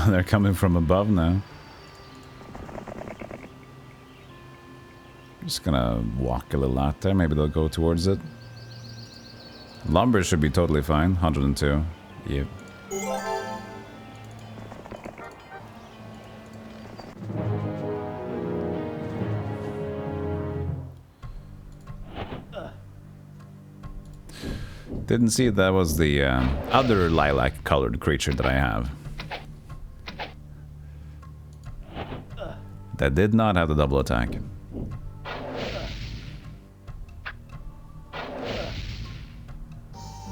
They're coming from above now. Just gonna walk a little out there. Maybe they'll go towards it. Lumber should be totally fine. 102. Yep. Didn't see that was the other lilac colored creature that I have. That did not have the double attack.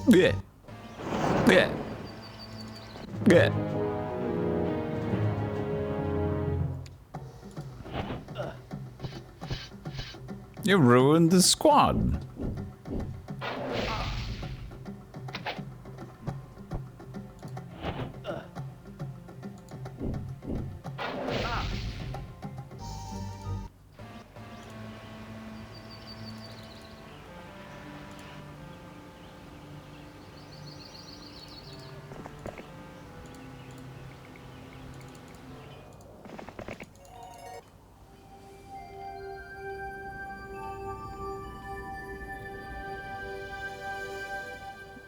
Yeah. Yeah. Yeah. You ruined the squad.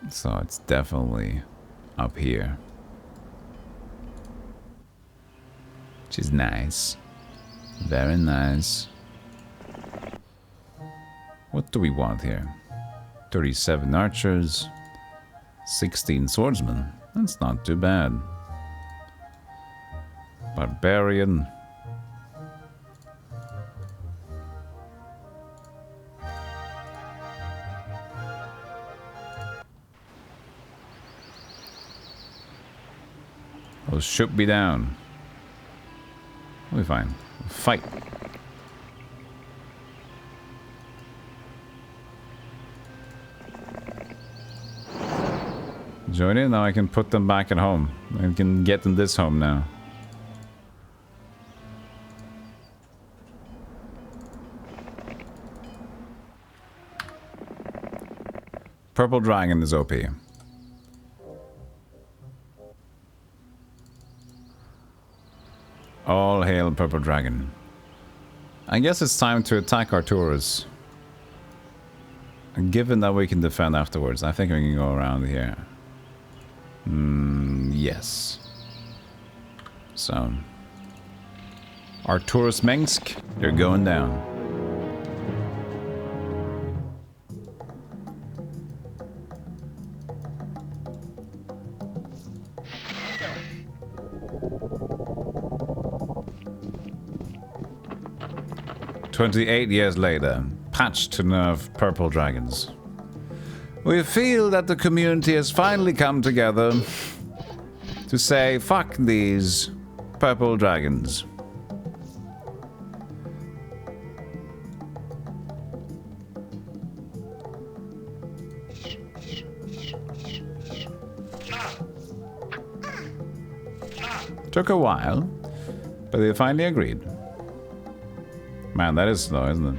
So it's definitely up here. Which is nice. Very nice. What do we want here? 37 archers. 16 swordsmen. That's not too bad. Barbarian. Those should be down. We'll be fine. Fight. Join in. Now I can put them back at home. I can get in this home now. Purple Dragon is OP. All hail Purple Dragon. I guess it's time to attack Arcturus. Given that we can defend afterwards, I think we can go around here. Yes. So. Arcturus Mengsk, you're going down. 28 years later, patch to nerf purple dragons. We feel that the community has finally come together to say, fuck these purple dragons. Took a while, but they finally agreed. Man, that is slow, isn't it?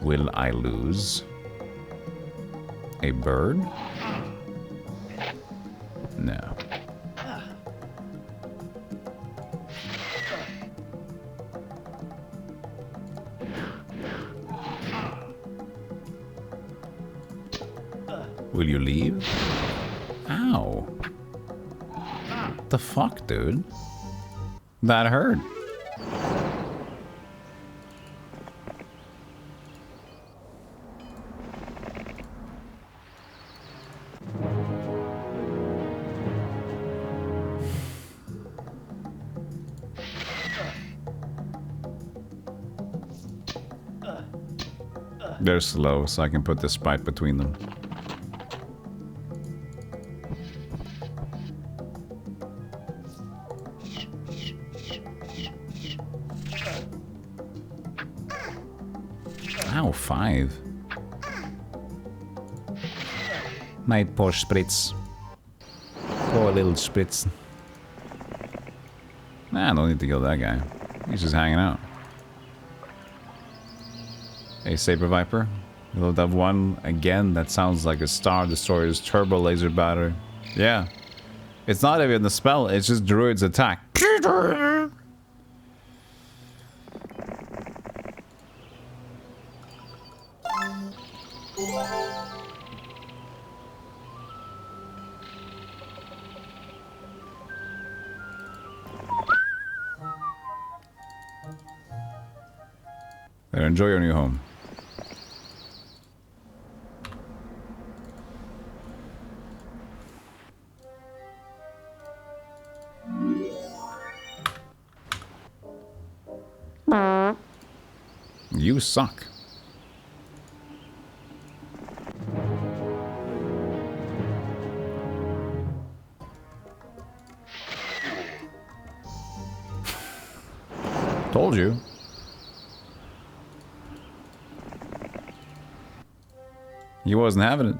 Will I lose a bird? No. Will you leave? Ow. What the fuck, dude? That hurt. They're slow, so I can put this pipe between them. Ow, 5. My poor Spritz. Poor little Spritz. Nah, no need to kill that guy. He's just hanging out. Hey, Saber Viper. You load up 1 again. That sounds like a Star Destroyer's turbo laser battery. Yeah. It's not even the spell, it's just Druid's attack. There, enjoy your new home. You suck. Told you. He wasn't having it.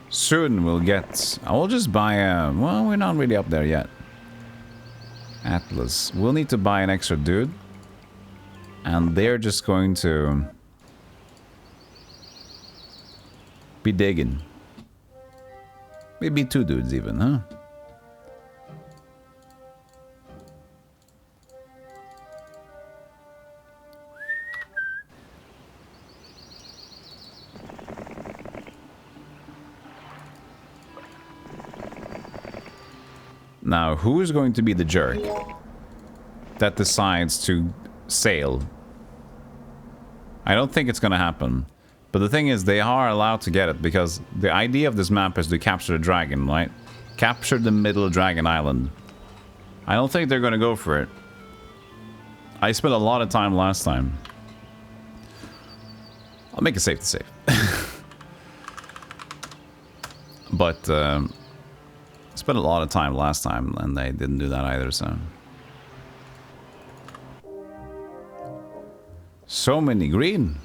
Soon we'll get... I will just buy a... Well, we're not really up there yet. Atlas. We'll need to buy an extra dude. And they're just going to... be digging. Maybe 2 dudes even, huh? Now, who is going to be the jerk that decides to sail? I don't think it's going to happen. But the thing is, they are allowed to get it because the idea of this map is to capture the dragon, right? Capture the middle Dragon Island. I don't think they're going to go for it. I spent a lot of time last time. I'll make it safe to save. But... spent a lot of time last time, and they didn't do that either, so... So many green!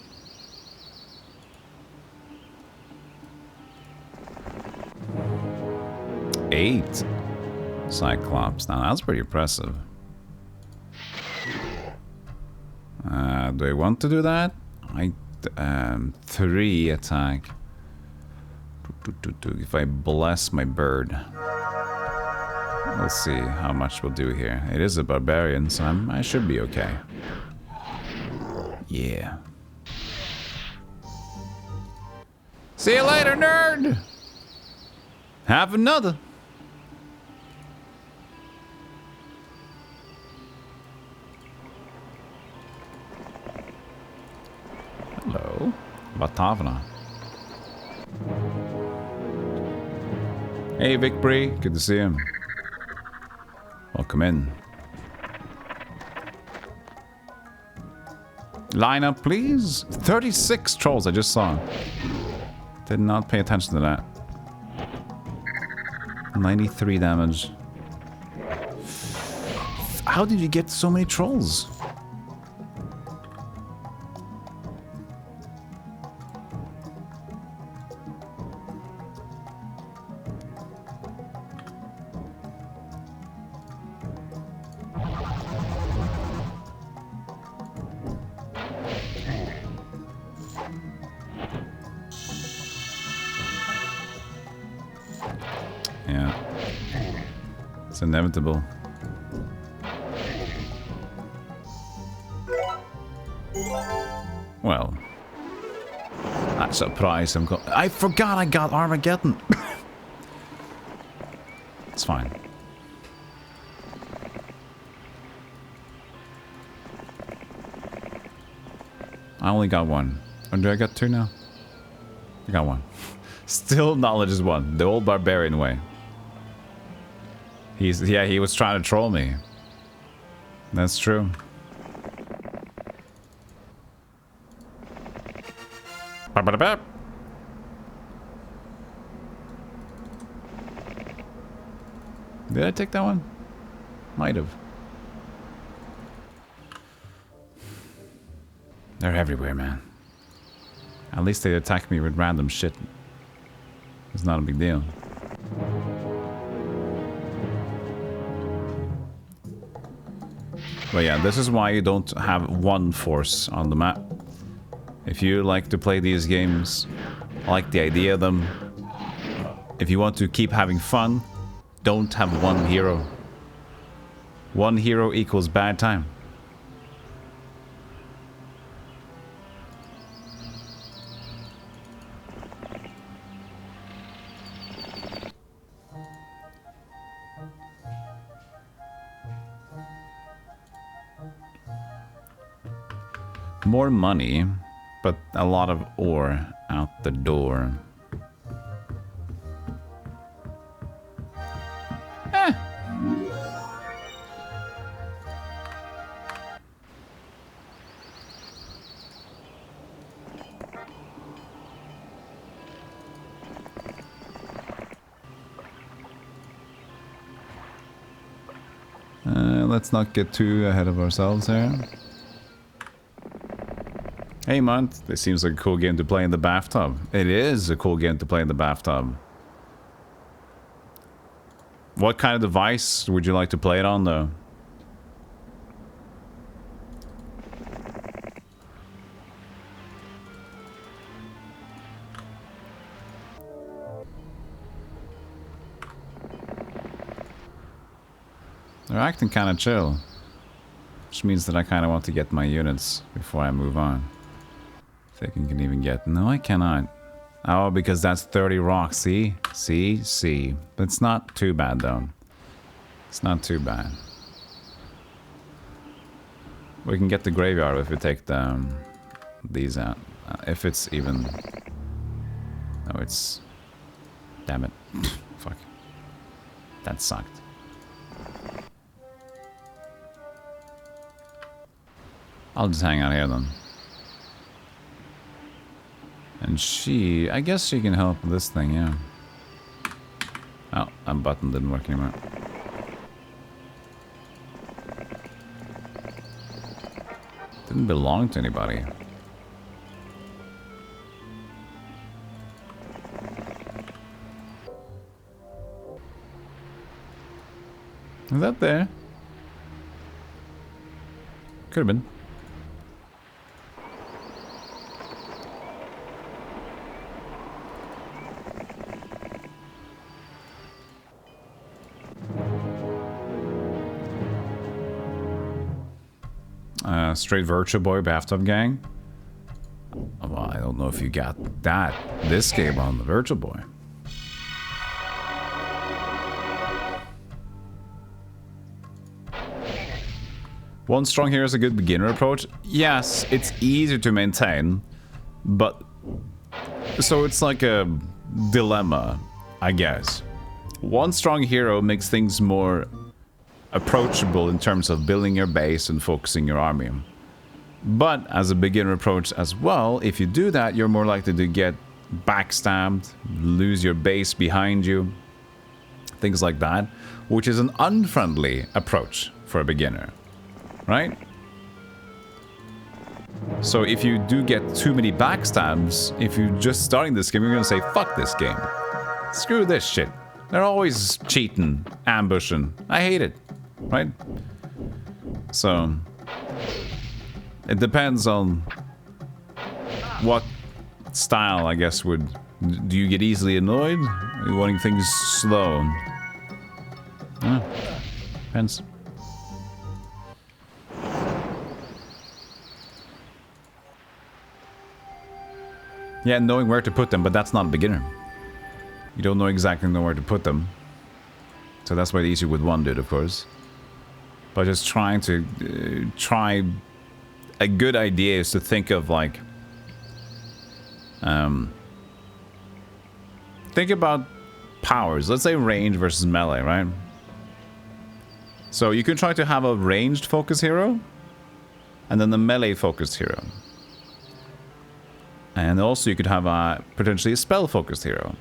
Eight Cyclops. Now, that's pretty impressive. Do I want to do that? 3 attack. If I bless my bird. We'll see how much we'll do here. It is a barbarian, so I should be okay. Yeah. See you later, nerd! Have another. Hello. Batavna. Hey, Vic Bree. Good to see him. Welcome in. Line up, please. 36 trolls I just saw. Did not pay attention to that. 93 damage. How did you get so many trolls? Yeah. It's inevitable. Well, that's a prize I'm got. I forgot I got Armageddon. It's fine. I only got one. Or do I got two now? I got one. Still knowledge is one. The old barbarian way. He was trying to troll me. That's true. Ba-ba-da-ba. Did I take that one? Might have. They're everywhere, man. At least they attack me with random shit. It's not a big deal. But yeah, this is why you don't have one force on the map. If you like to play these games, like the idea of them, if you want to keep having fun, don't have one hero. One hero equals bad time. More money, but a lot of ore out the door. Let's not get too ahead of ourselves here. Hey, man, this seems like a cool game to play in the bathtub. It is a cool game to play in the bathtub. What kind of device would you like to play it on, though? They're acting kind of chill. Which means that I kind of want to get my units before I move on. If I can even get... No, I cannot. Oh, because that's 30 rocks. See? See? But it's not too bad, though. It's not too bad. We can get the graveyard if we take these out. If it's even... Oh, it's... Damn it. Fuck. That sucked. I'll just hang out here then. And she... I guess she can help with this thing, yeah. Oh, that button didn't work anymore. Didn't belong to anybody. Is that there? Could have been. Straight Virtual Boy Bathtub Gang. Well, I don't know if you got that this game on the Virtual Boy. One strong hero is a good beginner approach. Yes, it's easier to maintain, but so it's like a dilemma, I guess. One strong hero makes things more approachable in terms of building your base and focusing your army. But as a beginner approach as well, if you do that, you're more likely to get backstabbed, lose your base behind you, things like that, which is an unfriendly approach for a beginner, right? So if you do get too many backstabs, if you're just starting this game, you're gonna say, fuck this game. Screw this shit. They're always cheating, ambushing. I hate it, right? So it depends on what style, I guess, would... Do you get easily annoyed? Are you wanting things slow? Depends. Yeah, knowing where to put them, but that's not a beginner. You don't know exactly where to put them. So that's why the easier with one dude, of course. But just trying to... try... A good idea is to think of, like... think about powers. Let's say range versus melee, right? So you can try to have a ranged focus hero. And then the melee focused hero. And also you could have a potentially a spell focused hero.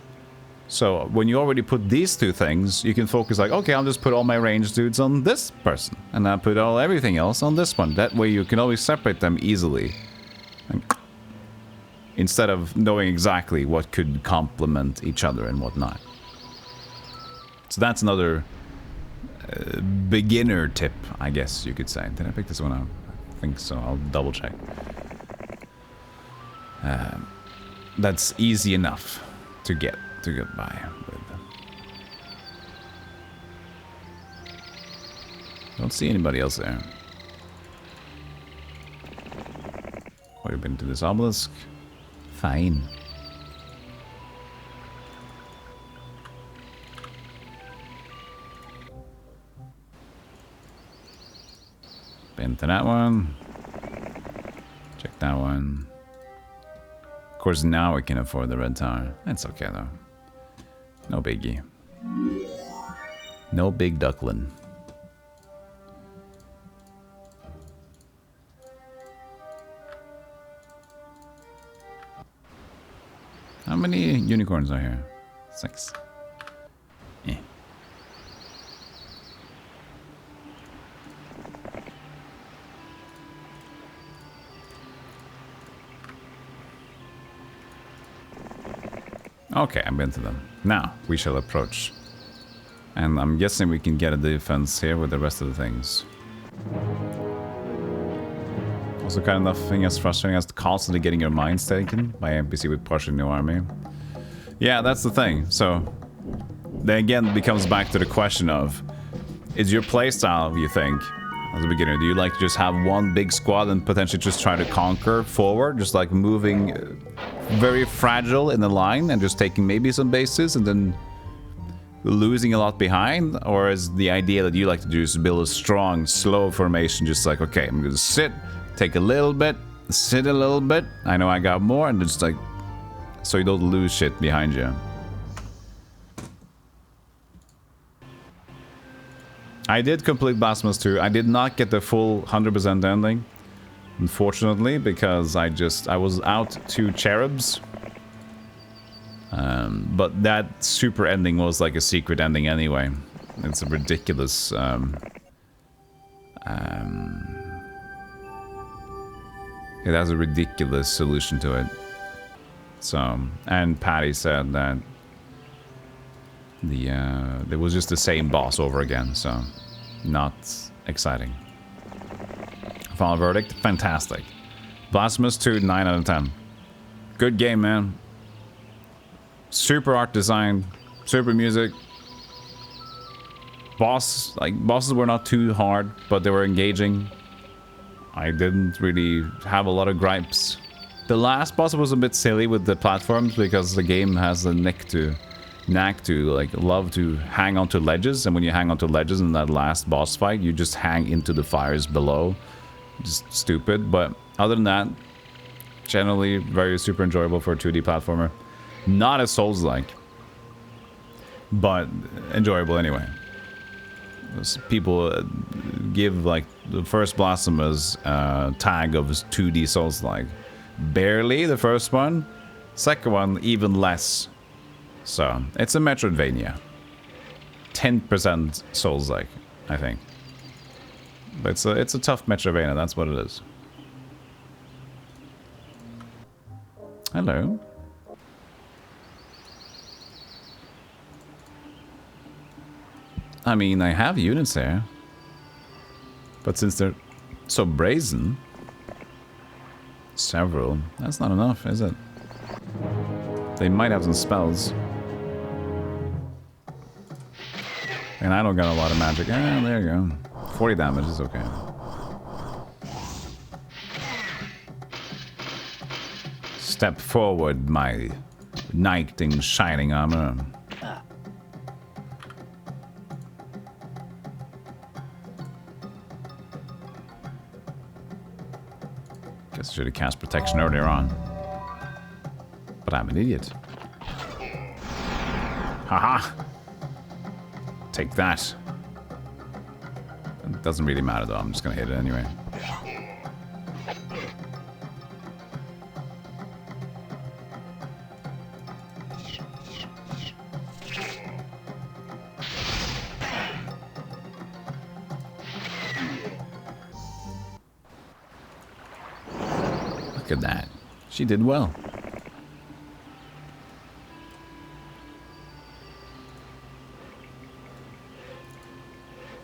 So when you already put these two things, you can focus like, okay, I'll just put all my ranged dudes on this person. And I'll put everything else on this one. That way you can always separate them easily. And instead of knowing exactly what could complement each other and whatnot. So that's another beginner tip, I guess you could say. Did I pick this one up? I think so. I'll double check. That's easy enough to get by with. Don't see anybody else there. Oh, you've been to this obelisk? Fine. Been to that one. Check that one. Of course, now we can afford the red tower. That's okay, though. No biggie. No big duckling. How many unicorns are here? 6. Eh. Okay, I've been to them. Now, we shall approach. And I'm guessing we can get a defense here with the rest of the things. Also kind of nothing as frustrating as constantly getting your mines taken by NPC with partially new army. Yeah, that's the thing. So, then again, it becomes back to the question of, is your playstyle, you think, as a beginner, do you like to just have one big squad and potentially just try to conquer forward, just like moving very fragile in the line and just taking maybe some bases and then losing a lot behind? Or is the idea that you like to do is build a strong, slow formation, just like, okay, I'm gonna sit, take a little bit, sit a little bit, I know I got more, and just like, so you don't lose shit behind you. I did complete Blasphemous 2. I did not get the full 100% ending, unfortunately, because I was out 2 cherubs. But that super ending was like a secret ending anyway. It's a ridiculous... it has a ridiculous solution to it. So, and Patty said that it was just the same boss over again, so not exciting. Final verdict, fantastic. Blasphemous 2, 9 out of 10. Good game, man. Super art design, super music. Bosses were not too hard, but they were engaging. I didn't really have a lot of gripes. The last boss was a bit silly with the platforms because the game has a knack to like love to hang onto ledges, and when you hang onto ledges in that last boss fight, you just hang into the fires below. Just stupid, but other than that, generally very super enjoyable for a 2D platformer. Not as Souls-like, but enjoyable anyway. People give like the first Blasphemous tag of 2D Souls-like. Barely the first one, second one even less. So it's a Metroidvania. 10% Souls-like, I think. But it's a tough Metroidvania, that's what it is. Hello. I mean, I have units here. But since they're so brazen... Several. That's not enough, is it? They might have some spells. And I don't got a lot of magic. Ah, there you go. 40 damage is okay. Step forward, my knight in shining armor. Guess I should have cast protection earlier on. But I'm an idiot. Haha! Take that. It doesn't really matter though, I'm just gonna hit it anyway. Look at that. She did well.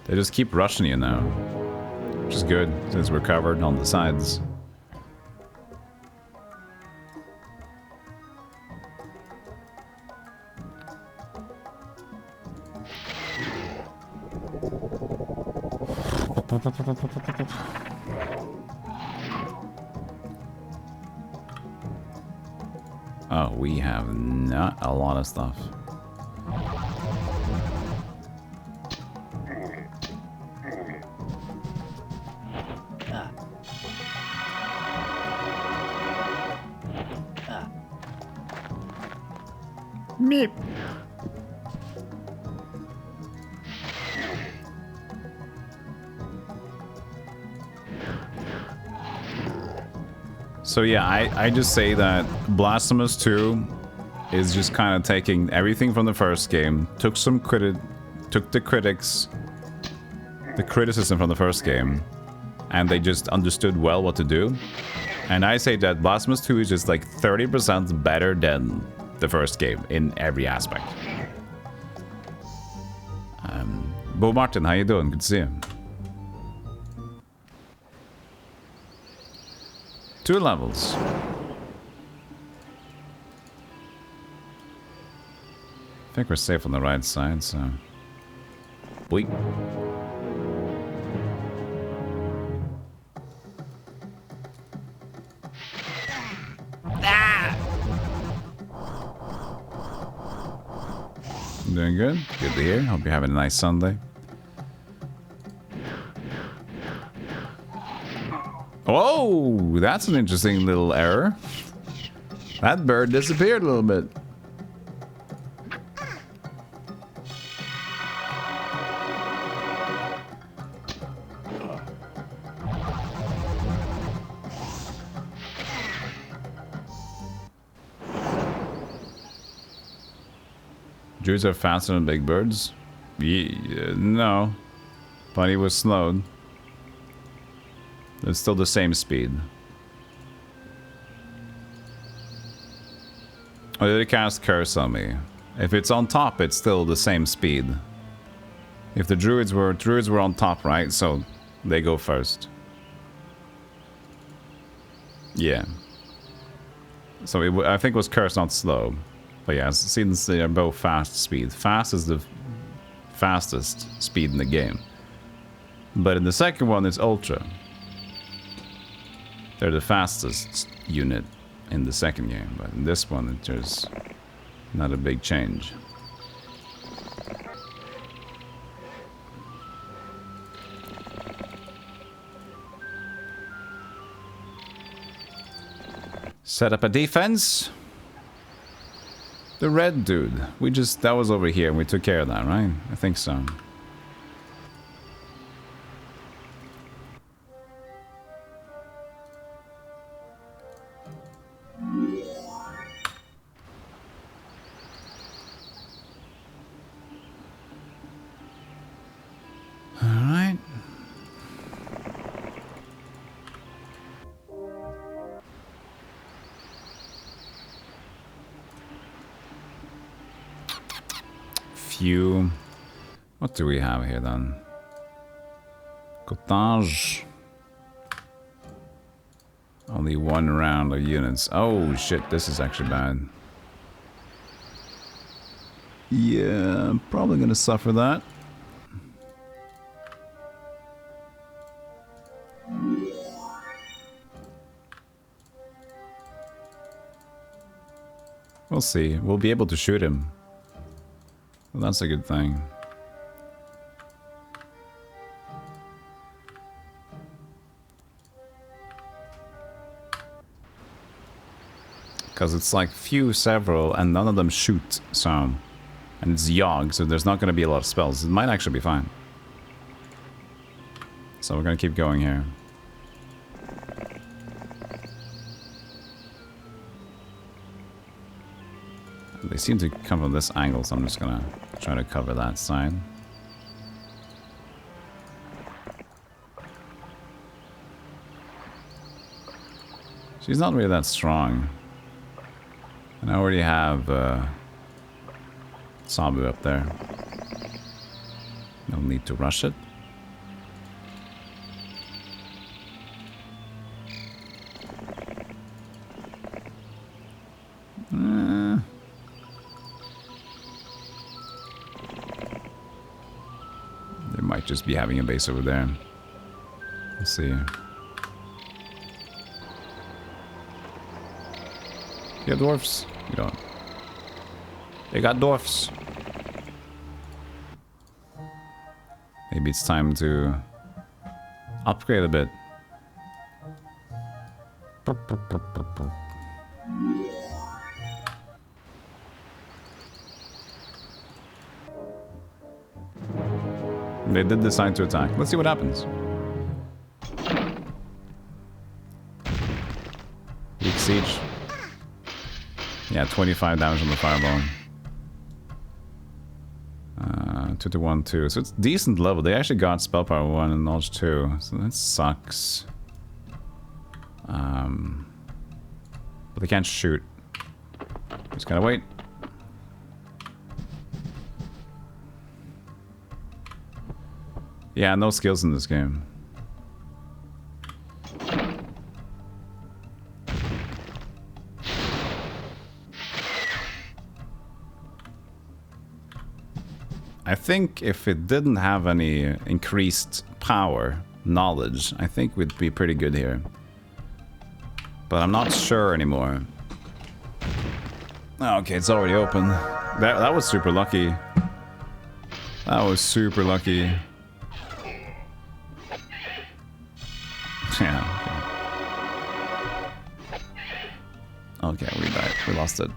They just keep rushing you now. Which is good, since we're covered on the sides. Oh, we have not a lot of stuff. Meep. So yeah, I just say that Blasphemous 2 is just kind of taking everything from the first game, took the criticism from the first game, and they just understood well what to do. And I say that Blasphemous 2 is just like 30% better than the first game in every aspect. Bo Martin, how you doing? Good to see you. 2 levels. I think we're safe on the right side, so... Boink. Doing good? Good to hear. Hope you're having a nice Sunday. Oh, that's an interesting little error. That bird disappeared a little bit. Druids are faster than big birds? Yeah, no. But he was slowed. It's still the same speed. Oh, did it cast Curse on me? If it's on top, it's still the same speed. If the druids were on top, right? So they go first. Yeah. So I think it was Curse, not slow. But yeah, since they are both fast speed. Fast is the fastest speed in the game. But in the second one, it's Ultra. They're the fastest unit in the second game, but in this one, there's not a big change. Set up a defense. The red dude. That was over here and we took care of that, right? I think so. Alright. Few. What do we have here then? Cottage. Only one round of units. Oh shit, this is actually bad. Yeah, I'm probably gonna suffer that. We'll see. We'll be able to shoot him. Well, that's a good thing. Because it's like few, several, and none of them shoot, so... And it's Yogg, so there's not going to be a lot of spells. It might actually be fine. So we're going to keep going here. They seem to come from this angle, so I'm just going to try to cover that side. She's not really that strong. And I already have Sabu up there. No need to rush it. They might just be having a base over there. We'll see. You have dwarfs? You don't. They got dwarfs. Maybe it's time to upgrade a bit. They did decide to attack. Let's see what happens. Weak siege. Yeah, 25 damage on the fireball. 2 to 1, 2. So it's decent level. They actually got spell power 1 and knowledge 2. So that sucks. But they can't shoot. Just gotta wait. Yeah, no skills in this game. I think if it didn't have any increased power, knowledge, I think we'd be pretty good here. But I'm not sure anymore. Okay, it's already open. That was super lucky. That was super lucky. Yeah, okay. Okay, we died. We lost it.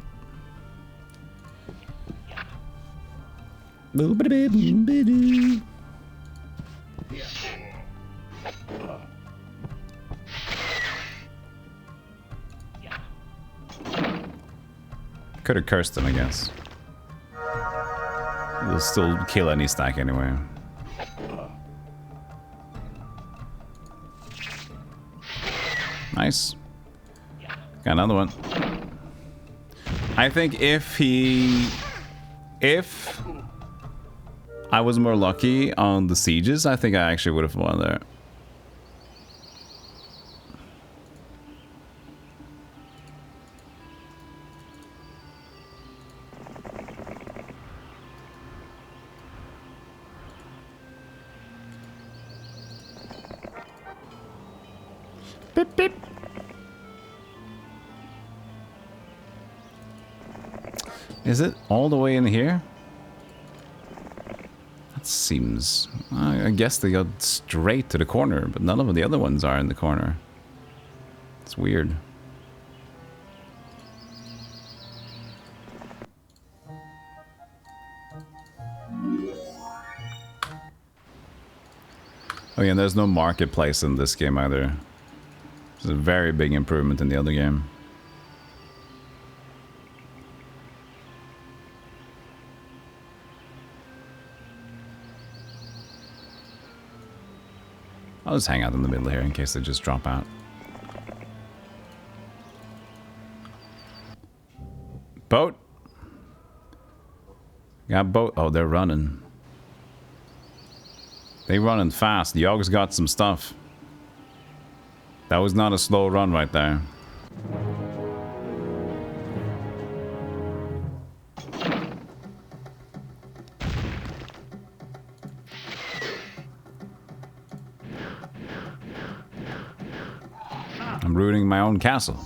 Could have cursed him, I guess. We'll still kill any stack anyway. Nice. Got another one. I think if I was more lucky on the sieges, I think I actually would have won there. Beep, beep. Is it all the way in here? That seems... I guess they go straight to the corner, but none of the other ones are in the corner. It's weird. Oh yeah, there's no marketplace in this game either. It's a very big improvement in the other game. I'll just hang out in the middle here in case they just drop out. Boat! Got boat. Oh, they're running. They running fast. Yogg's got some stuff. That was not a slow run right there. I'm ruining my own castle.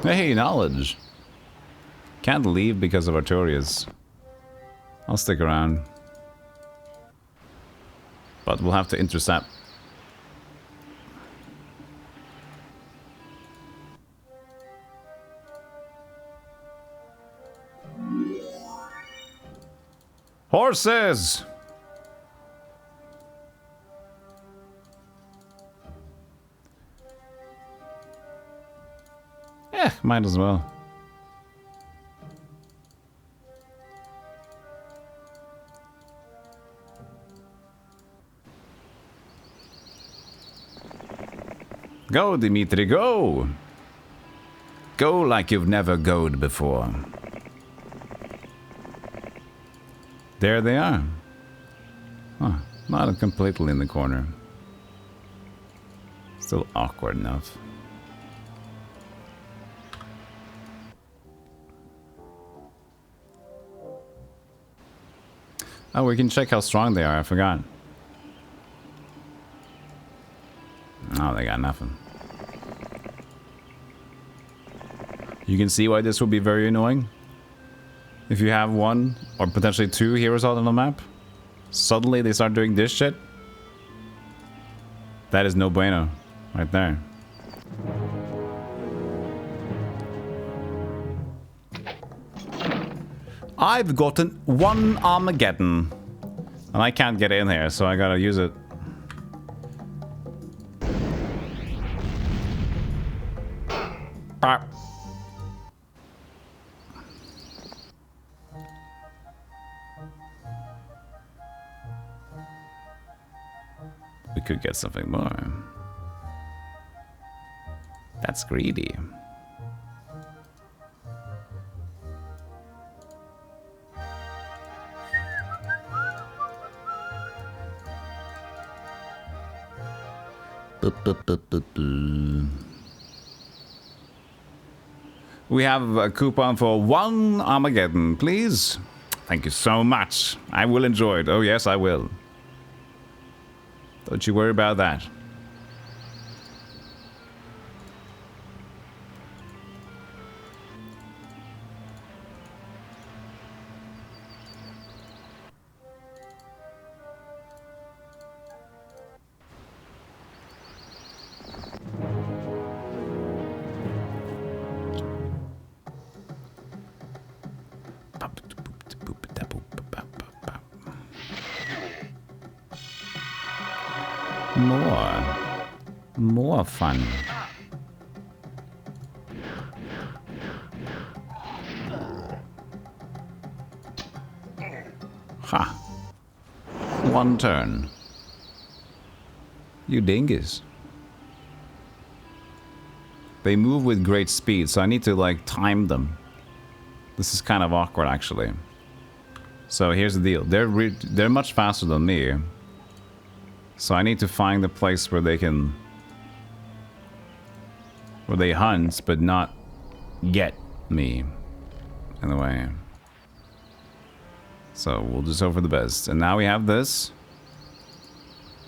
Hey, knowledge. Can't leave because of Artorias. I'll stick around. But we'll have to intercept. Horses! Yeah, might as well. Go, Dimitri, go! Go like you've never goed before. There they are. Huh, not completely in the corner. Still awkward enough. Oh, we can check how strong they are, I forgot. Oh, they got nothing. You can see why this would be very annoying. If you have one, or potentially two heroes out on the map, suddenly they start doing this shit. That is no bueno, right there. I've gotten one Armageddon. And I can't get in here, so I gotta use it. Ah. We could get something more. That's greedy. We have a coupon for one Armageddon, please. Thank you so much. I will enjoy it. Oh yes, I will. Don't you worry about that. More fun. Ha! One turn. You dingus. They move with great speed, so I need to like time them. This is kind of awkward actually. So here's the deal. They're much faster than me. So I need to find a place where they can... where they hunt, but not get me. In a way. So we'll just hope for the best. And now we have this.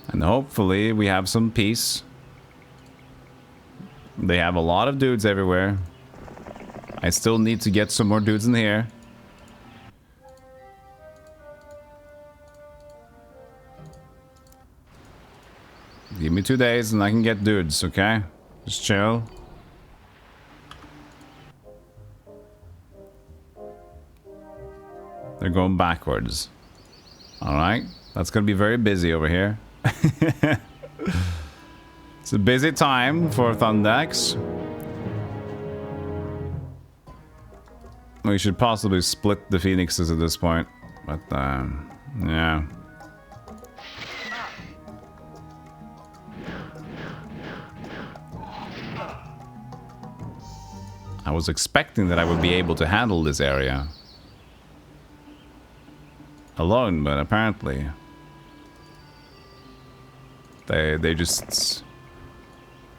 And hopefully we have some peace. They have a lot of dudes everywhere. I still need to get some more dudes in here. Give me 2 days and I can get dudes, okay? Just chill. They're going backwards. Alright. That's gonna be very busy over here. It's a busy time for Thundex. We should possibly split the phoenixes at this point. But, yeah. I was expecting that I would be able to handle this area alone, but apparently they just...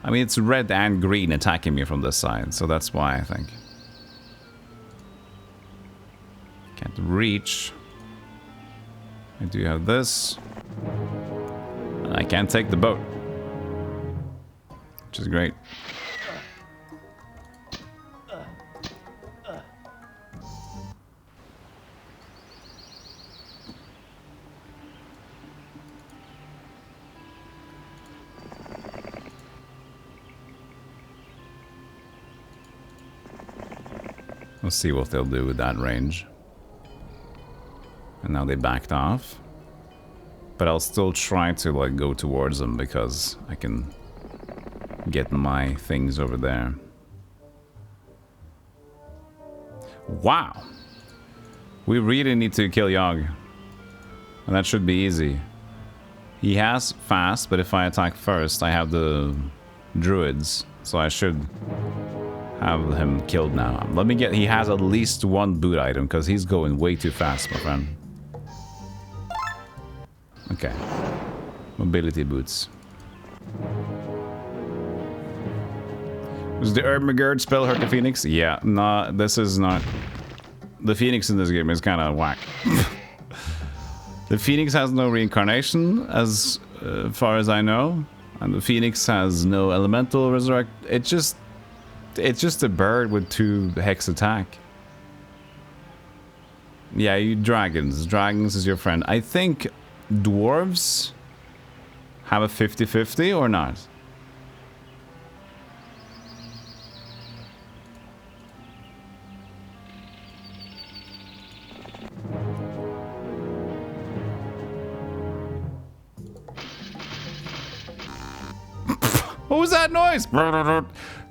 I mean, it's red and green attacking me from this side, so that's why I think. Can't reach. I do have this. And I can't take the boat. Which is great. Let's see what they'll do with that range. And now they backed off. But I'll still try to like go towards them because I can get my things over there. Wow! We really need to kill Yogg. And that should be easy. He has fast, but if I attack first, I have the druids. So I should have him killed now. Let me get... He has at least one boot item, because he's going way too fast, my friend. Okay. Mobility boots. Does the Ermagerd spell hurt the Phoenix? Yeah, no, this is not... The Phoenix in this game is kind of whack. The Phoenix has no reincarnation, as far as I know. And the Phoenix has no elemental resurrect. It's just a bird with 2 hex attack. Yeah, you dragons. Dragons is your friend. I think dwarves have a 50-50 or not? What was that noise?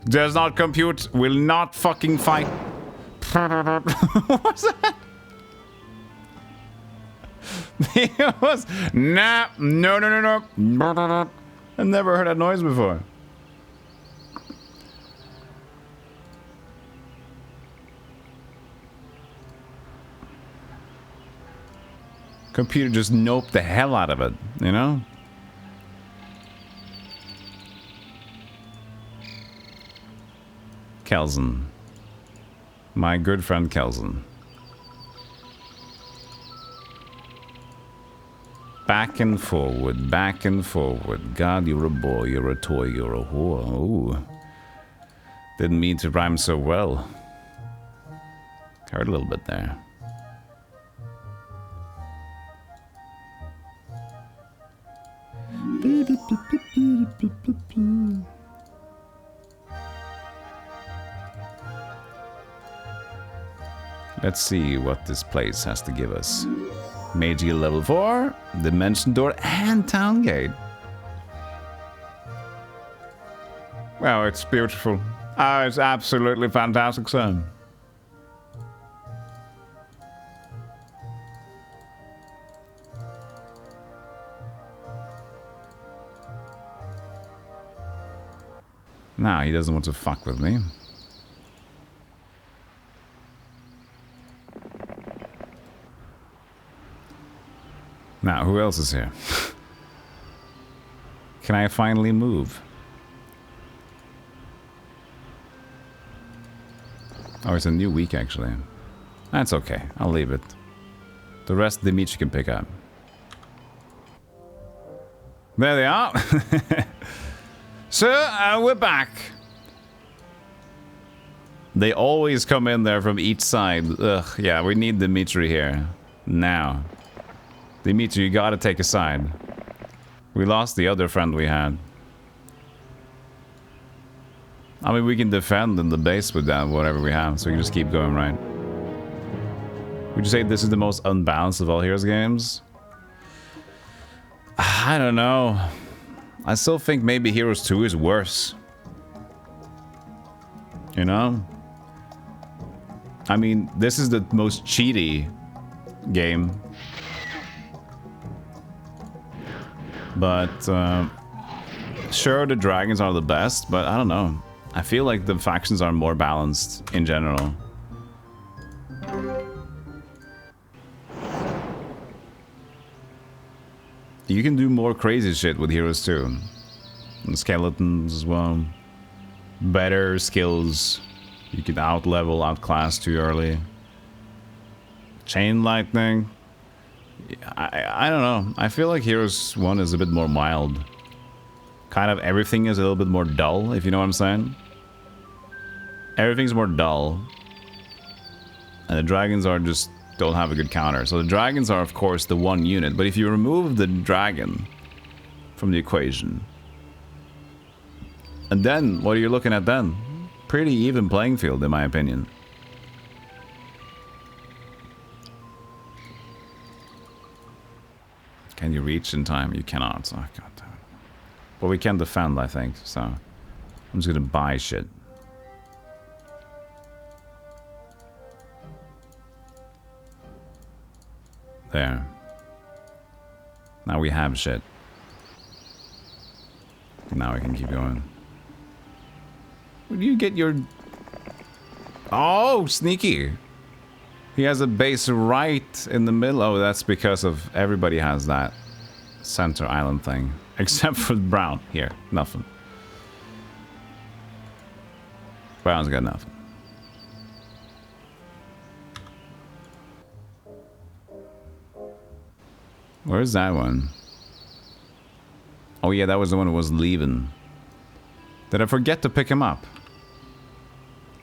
Does not compute. Will not fucking fight. What was that? It was... Nah. No. I've never heard that noise before. Computer just noped the hell out of it, you know? Kelsen. My good friend Kelsen. Back and forward, back and forward. God, you're a boy, you're a toy, you're a whore. Ooh. Didn't mean to rhyme so well. Hurt a little bit there. Let's see what this place has to give us. Mage level 4, Dimension Door, and Town Gate. Well, it's beautiful. Oh, it's absolutely fantastic, son. Nah, he doesn't want to fuck with me. Now, who else is here? Can I finally move? Oh, it's a new week, actually. That's okay. I'll leave it. The rest Dimitri can pick up. There they are. So, we're back. They always come in there from each side. Ugh, yeah, we need Dimitri here. Now. Dimitri, you gotta take a side. We lost the other friend we had. I mean, we can defend in the base with that, whatever we have, so we can just keep going, right? Would you say this is the most unbalanced of all Heroes games? I don't know. I still think maybe Heroes 2 is worse. You know? I mean, this is the most cheaty game. But, sure, the dragons are the best, but I don't know. I feel like the factions are more balanced in general. You can do more crazy shit with Heroes 2. And skeletons as well. Better skills. You can out-level, outclass too early. Chain lightning. I don't know. I feel like Heroes 1 is a bit more mild. Kind of everything is a little bit more dull, if you know what I'm saying. Everything's more dull. And the dragons are just don't have a good counter. So the dragons are, of course, the one unit. But if you remove the dragon from the equation, and then, what are you looking at then? Pretty even playing field, in my opinion. Can you reach in time? You cannot. Oh, God damn it. But we can defend, I think, so I'm just gonna buy shit. There. Now we have shit. Now we can keep going. Where do you get your... Oh, sneaky. He has a base right in the middle. Oh, that's because of everybody has that center island thing. Except for Brown. Here, nothing. Brown's got nothing. Where's that one? Oh yeah, that was the one who was leaving. Did I forget to pick him up?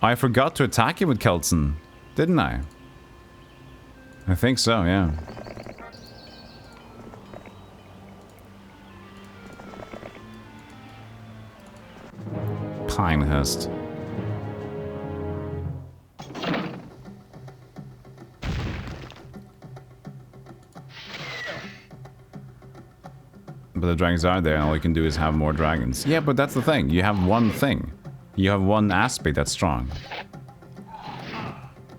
I forgot to attack him with Keltson, didn't I? I think so, yeah. Pinehurst. But the dragons are there, and all you can do is have more dragons. Yeah, but that's the thing. You have one thing. You have one aspect that's strong.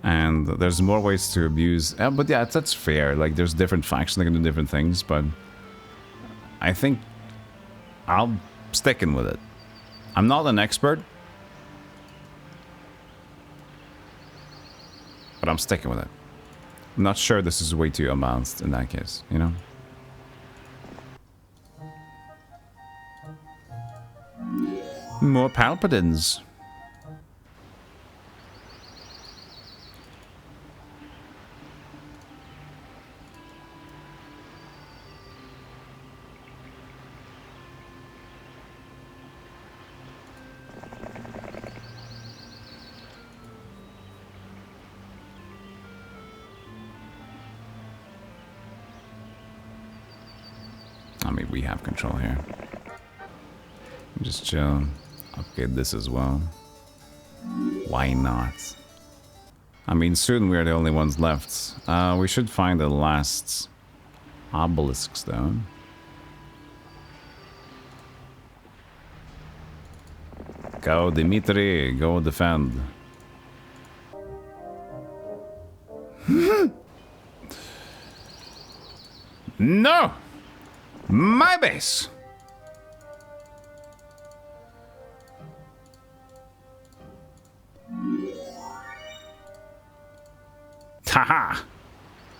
And there's more ways to abuse. But yeah, that's fair. Like, there's different factions that can do different things, but I think I'll sticking with it. I'm not an expert, but I'm sticking with it. I'm not sure this is way too unbalanced in that case, you know? More Palpatines. I mean, we have control here. Just chill. Upgrade this as well. Why not? I mean, soon we're the only ones left. We should find the last obelisks, though. Go, Dimitri. Go defend. No! My base! Haha!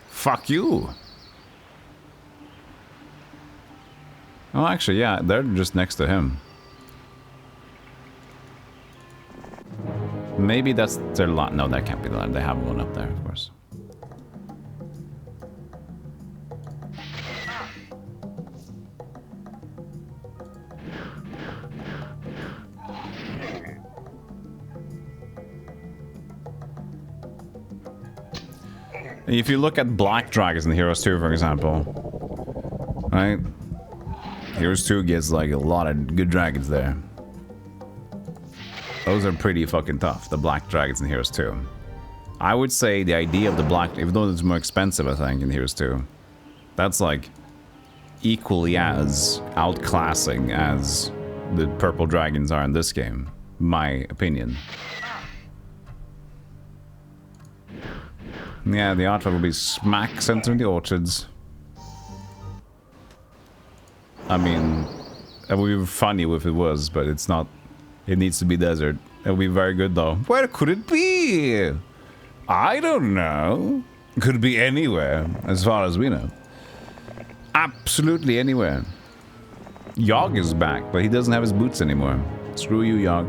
Fuck you! Oh, actually, yeah, they're just next to him. Maybe that's their lot. No, that can't be the line. They have one up there, of course. If you look at black dragons in Heroes 2, for example, right? Heroes 2 gets like a lot of good dragons there. Those are pretty fucking tough, the black dragons in Heroes 2. I would say the idea of the black, even though it's more expensive, I think, in Heroes 2, that's like equally as outclassing as the purple dragons are in this game, my opinion. Yeah, the artwork will be smack center in the orchards. I mean, it would be funny if it was, but it's not. It needs to be desert. It would be very good though. Where could it be? I don't know. Could be anywhere, as far as we know. Absolutely anywhere. Yogg is back, but he doesn't have his boots anymore. Screw you, Yogg.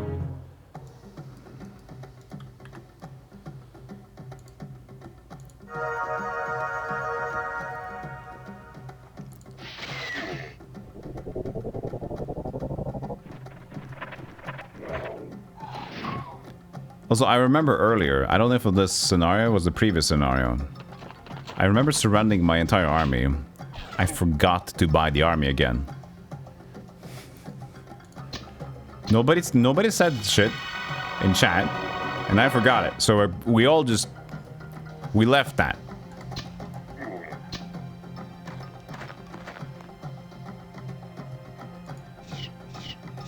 Also, I remember earlier, I don't know if this scenario was the previous scenario. I remember surrounding my entire army. I forgot to buy the army again. Nobody said shit in chat, and I forgot it. So we all just... we left that.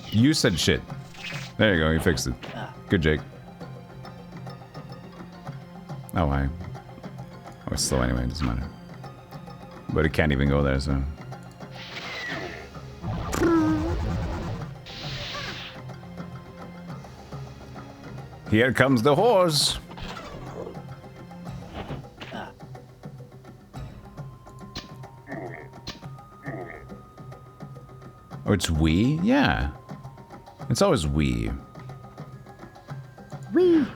You said shit. There you go, you fixed it. Good, Jake. Oh, I was slow anyway, it doesn't matter. But it can't even go there, so... Here comes the horse! Oh, it's we? Yeah. It's always we. We.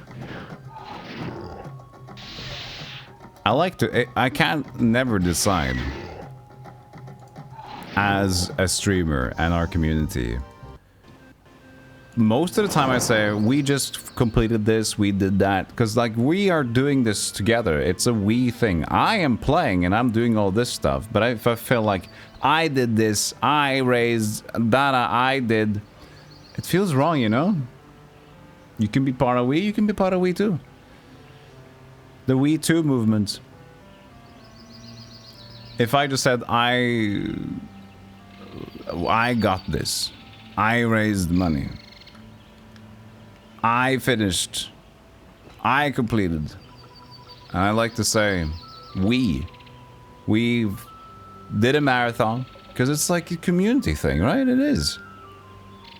I like to... I can't never decide as a streamer and our community. Most of the time I say, we just completed this, we did that. Because, like, we are doing this together. It's a we thing. I am playing and I'm doing all this stuff. But if I feel like I did this, I raised data, I did... It feels wrong, you know? You can be part of we, you can be part of we too. The We Too movement. If I just said, I got this. I raised money. I finished. I completed. And I like to say, we did a marathon. Because it's like a community thing, right? It is.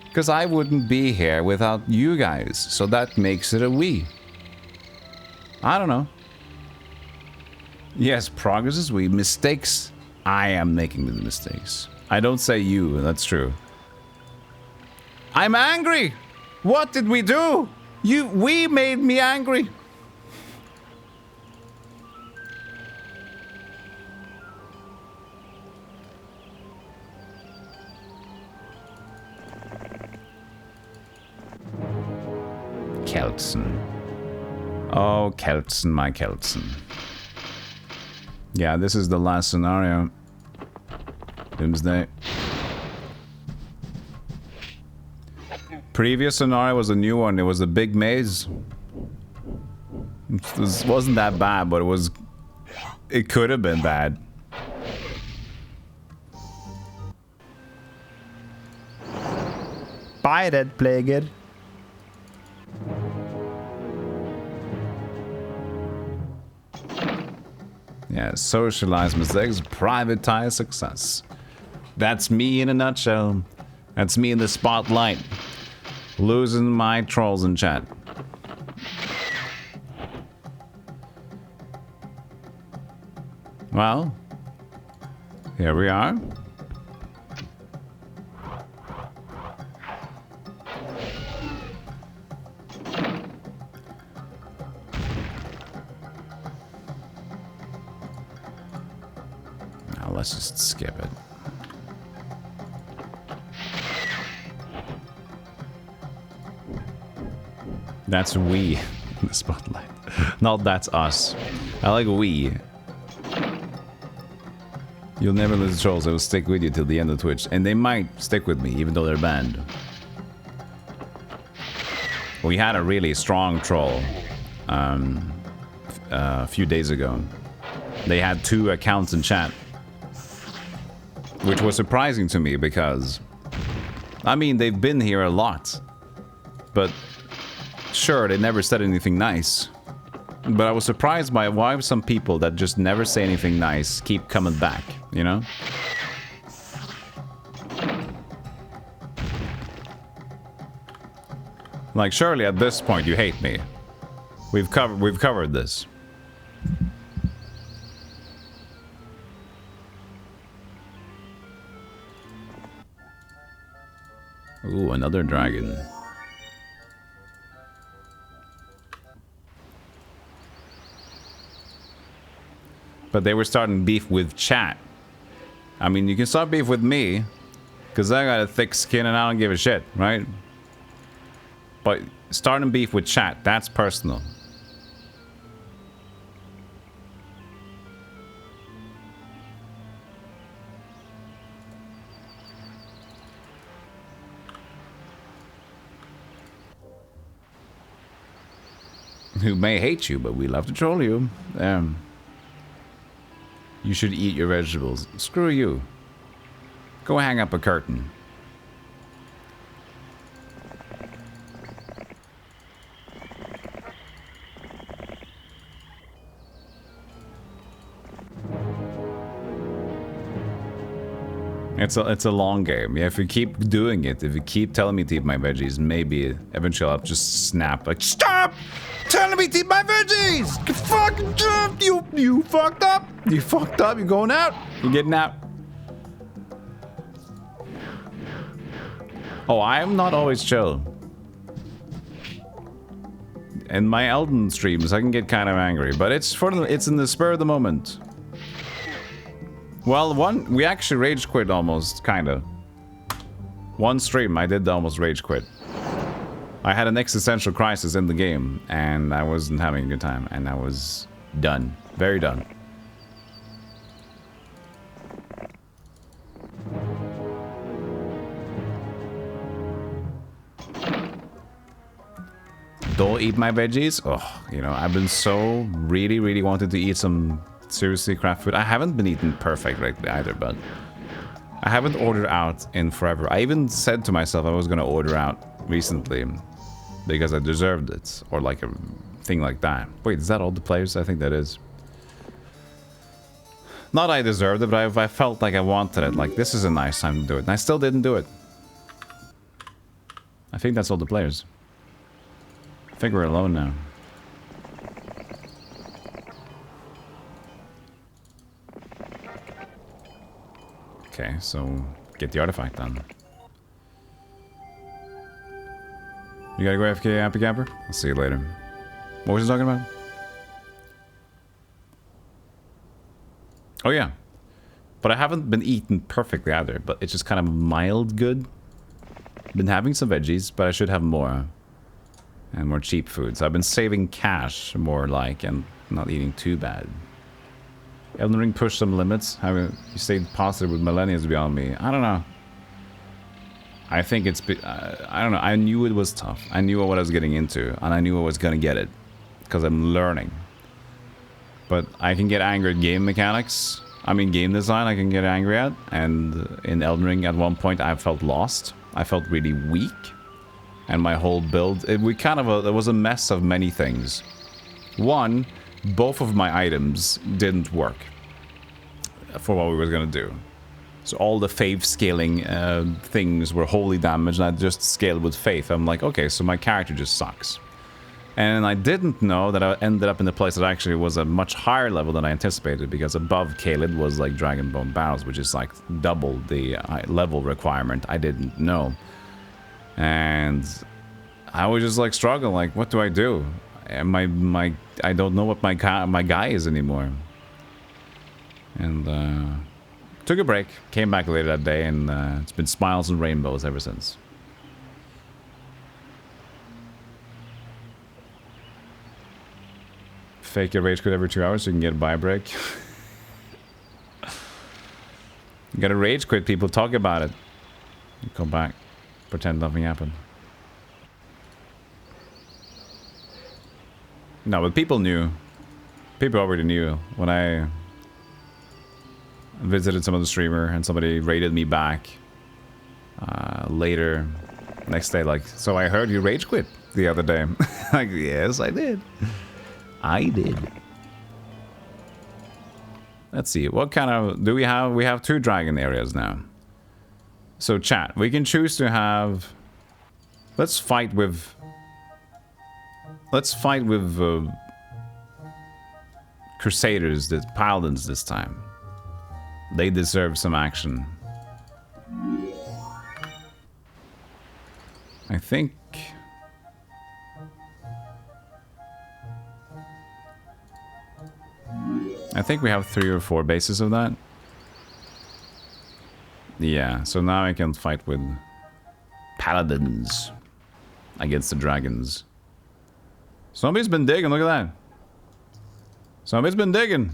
Because I wouldn't be here without you guys. So that makes it a we. I don't know. Yes, progress is we. Mistakes, I am making the mistakes. I don't say you, that's true. I'm angry! What did we do? We made me angry. Keltson. Oh, Keltson, my Keltson. Yeah, this is the last scenario. Doomsday. Previous scenario was a new one. It was a big maze. It wasn't that bad, but it could have been bad. Bye, Red Plaguer. Yeah, socialize mistakes, privatize success. That's me in a nutshell. That's me in the spotlight. Losing my trolls in chat. Well, here we are. let's just skip it. That's we in the spotlight. Not that's us. I like we. You'll never lose the trolls. They will stick with you till the end of Twitch. And they might stick with me, even though they're banned. We had a really strong troll a few days ago. They had 2 accounts in chat. Which was surprising to me because... I mean, they've been here a lot. But... Sure, they never said anything nice. But I was surprised by why some people that just never say anything nice keep coming back, you know? Like, surely at this point you hate me. We've covered this. Ooh, another dragon. But they were starting beef with chat. I mean, you can start beef with me, because I got a thick skin and I don't give a shit, right? But starting beef with chat, that's personal. Who may hate you, but we love to troll you. You should eat your vegetables. Screw you. Go hang up a curtain. It's a long game. Yeah, if you keep doing it, if you keep telling me to eat my veggies, maybe eventually I'll just snap. Like, stop telling me to eat my veggies! You fucking you fucked up! You fucked up, you're going out! You're getting out. Oh, I am not always chill. In my Elden streams, I can get kind of angry, but it's in the spur of the moment. Well, we actually rage quit almost, kinda. One stream, I did almost rage quit. I had an existential crisis in the game, and I wasn't having a good time, and I was done. Very done. Don't eat my veggies? Oh, you know, I've been so really wanting to eat some seriously craft food. I haven't been eating perfect lately either, but I haven't ordered out in forever. I even said to myself I was going to order out recently because I deserved it, or like a thing like that. Wait, is that all the players? I think that is. Not I deserved it, but I felt like I wanted it. Like, this is a nice time to do it. And I still didn't do it. I think that's all the players. I think we're alone now. Okay, so get the artifact done. You gotta go AFK, Happy Camper? I'll see you later. What was he talking about? Oh yeah. But I haven't been eating perfectly either, but it's just kind of mild good. Been having some veggies, but I should have more. And more cheap foods. I've been saving cash more like, and not eating too bad. Elden Ring pushed some limits. You stayed positive with millennials beyond me. I don't know. I think it's... I don't know. I knew it was tough. I knew what I was getting into. And I knew I was going to get it. Because I'm learning. But I can get angry at game mechanics. I mean, game design I can get angry at. And in Elden Ring at one point I felt lost. I felt really weak. And my whole build... There was a mess of many things. One... Both of my items didn't work for what we were going to do. So all the faith scaling things were wholly damaged, and I just scaled with faith. I'm like, okay, so my character just sucks. And I didn't know that I ended up in a place that actually was a much higher level than I anticipated, because above Kaled was like Dragonbone Battles, which is like double the level requirement. I didn't know. And I was just like struggling, like, what do I do? And I don't know what my guy is anymore. And Took a break, came back later that day, and it's been smiles and rainbows ever since. Fake your rage quit every 2 hours so you can get a buy break. You gotta rage quit, people. Talk about it. You come back. Pretend nothing happened. No, but people knew. People already knew. When I visited some other streamer and somebody raided me back later, next day, like, so I heard you rage quit the other day. Like, yes, I did. I did. Let's see, what kind of... do we have? We have 2 dragon areas now. So chat, we can choose to have... Let's fight with... Crusaders, the Paladins this time. They deserve some action. I think... we have 3 or 4 bases of that. Yeah, so now I can fight with Paladins against the dragons. Somebody's been digging, look at that. Somebody's been digging.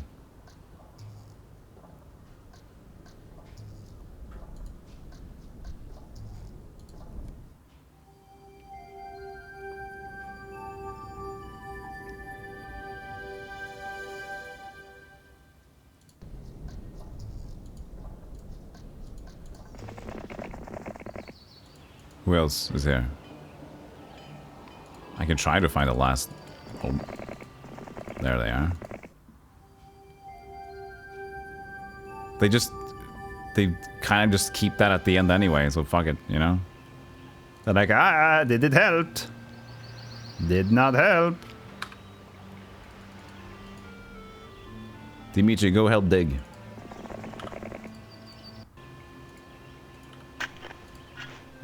Who else is here? I can try to find the last... Oh. There they are. They kind of just keep that at the end anyway, so fuck it, you know? They're like, did it help? Did not help. Dimitri, go help dig.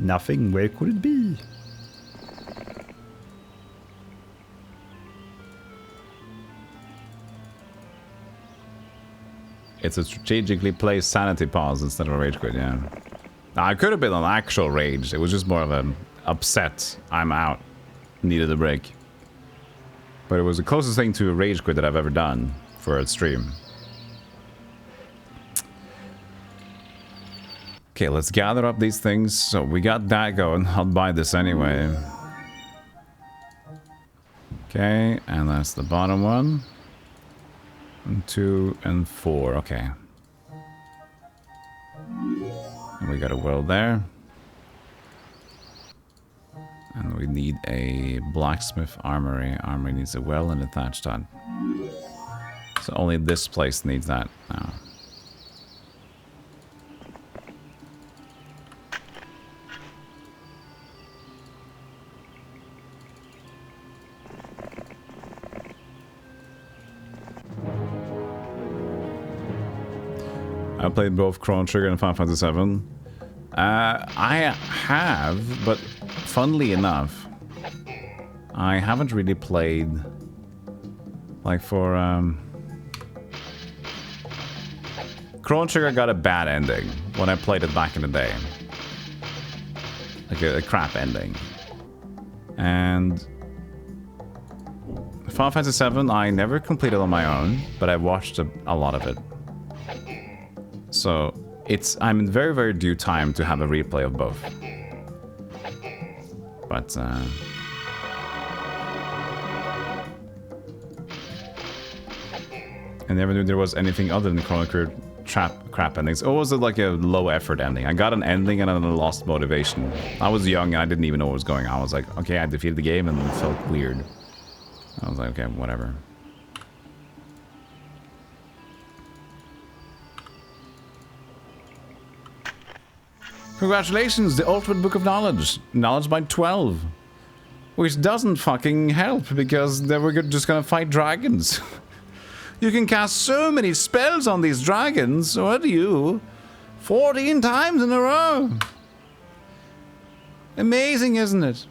Nothing, where could it be? It's a strategically placed sanity pause instead of a rage quit, yeah. Now, it could have been an actual rage. It was just more of an upset. I'm out. Needed a break. But it was the closest thing to a rage quit that I've ever done for a stream. Okay, let's gather up these things. So we got that going. I'll buy this anyway. Okay, and that's the bottom one. 1, 2, and 4. Okay. And we got a well there. And we need a blacksmith armory. Armory needs a well and a thatched hut. So only this place needs that now. I played both Chrono Trigger and Final Fantasy VII. I have, but funnily enough, I haven't really played, like for, Chrono Trigger got a bad ending when I played it back in the day. Like a crap ending. And Final Fantasy VII, I never completed on my own, but I watched a lot of it. So, I'm in very, very due time to have a replay of both. But, I never knew there was anything other than Chrono Trigger crap endings. Or was it like a low effort ending? I got an ending and then I lost motivation. I was young and I didn't even know what was going on. I was like, okay, I defeated the game and it felt weird. I was like, okay, whatever. Congratulations, the Ultimate Book of Knowledge. Knowledge by 12. Which doesn't fucking help, because then we're just gonna fight dragons. You can cast so many spells on these dragons, what do you? 14 times in a row. Amazing, isn't it?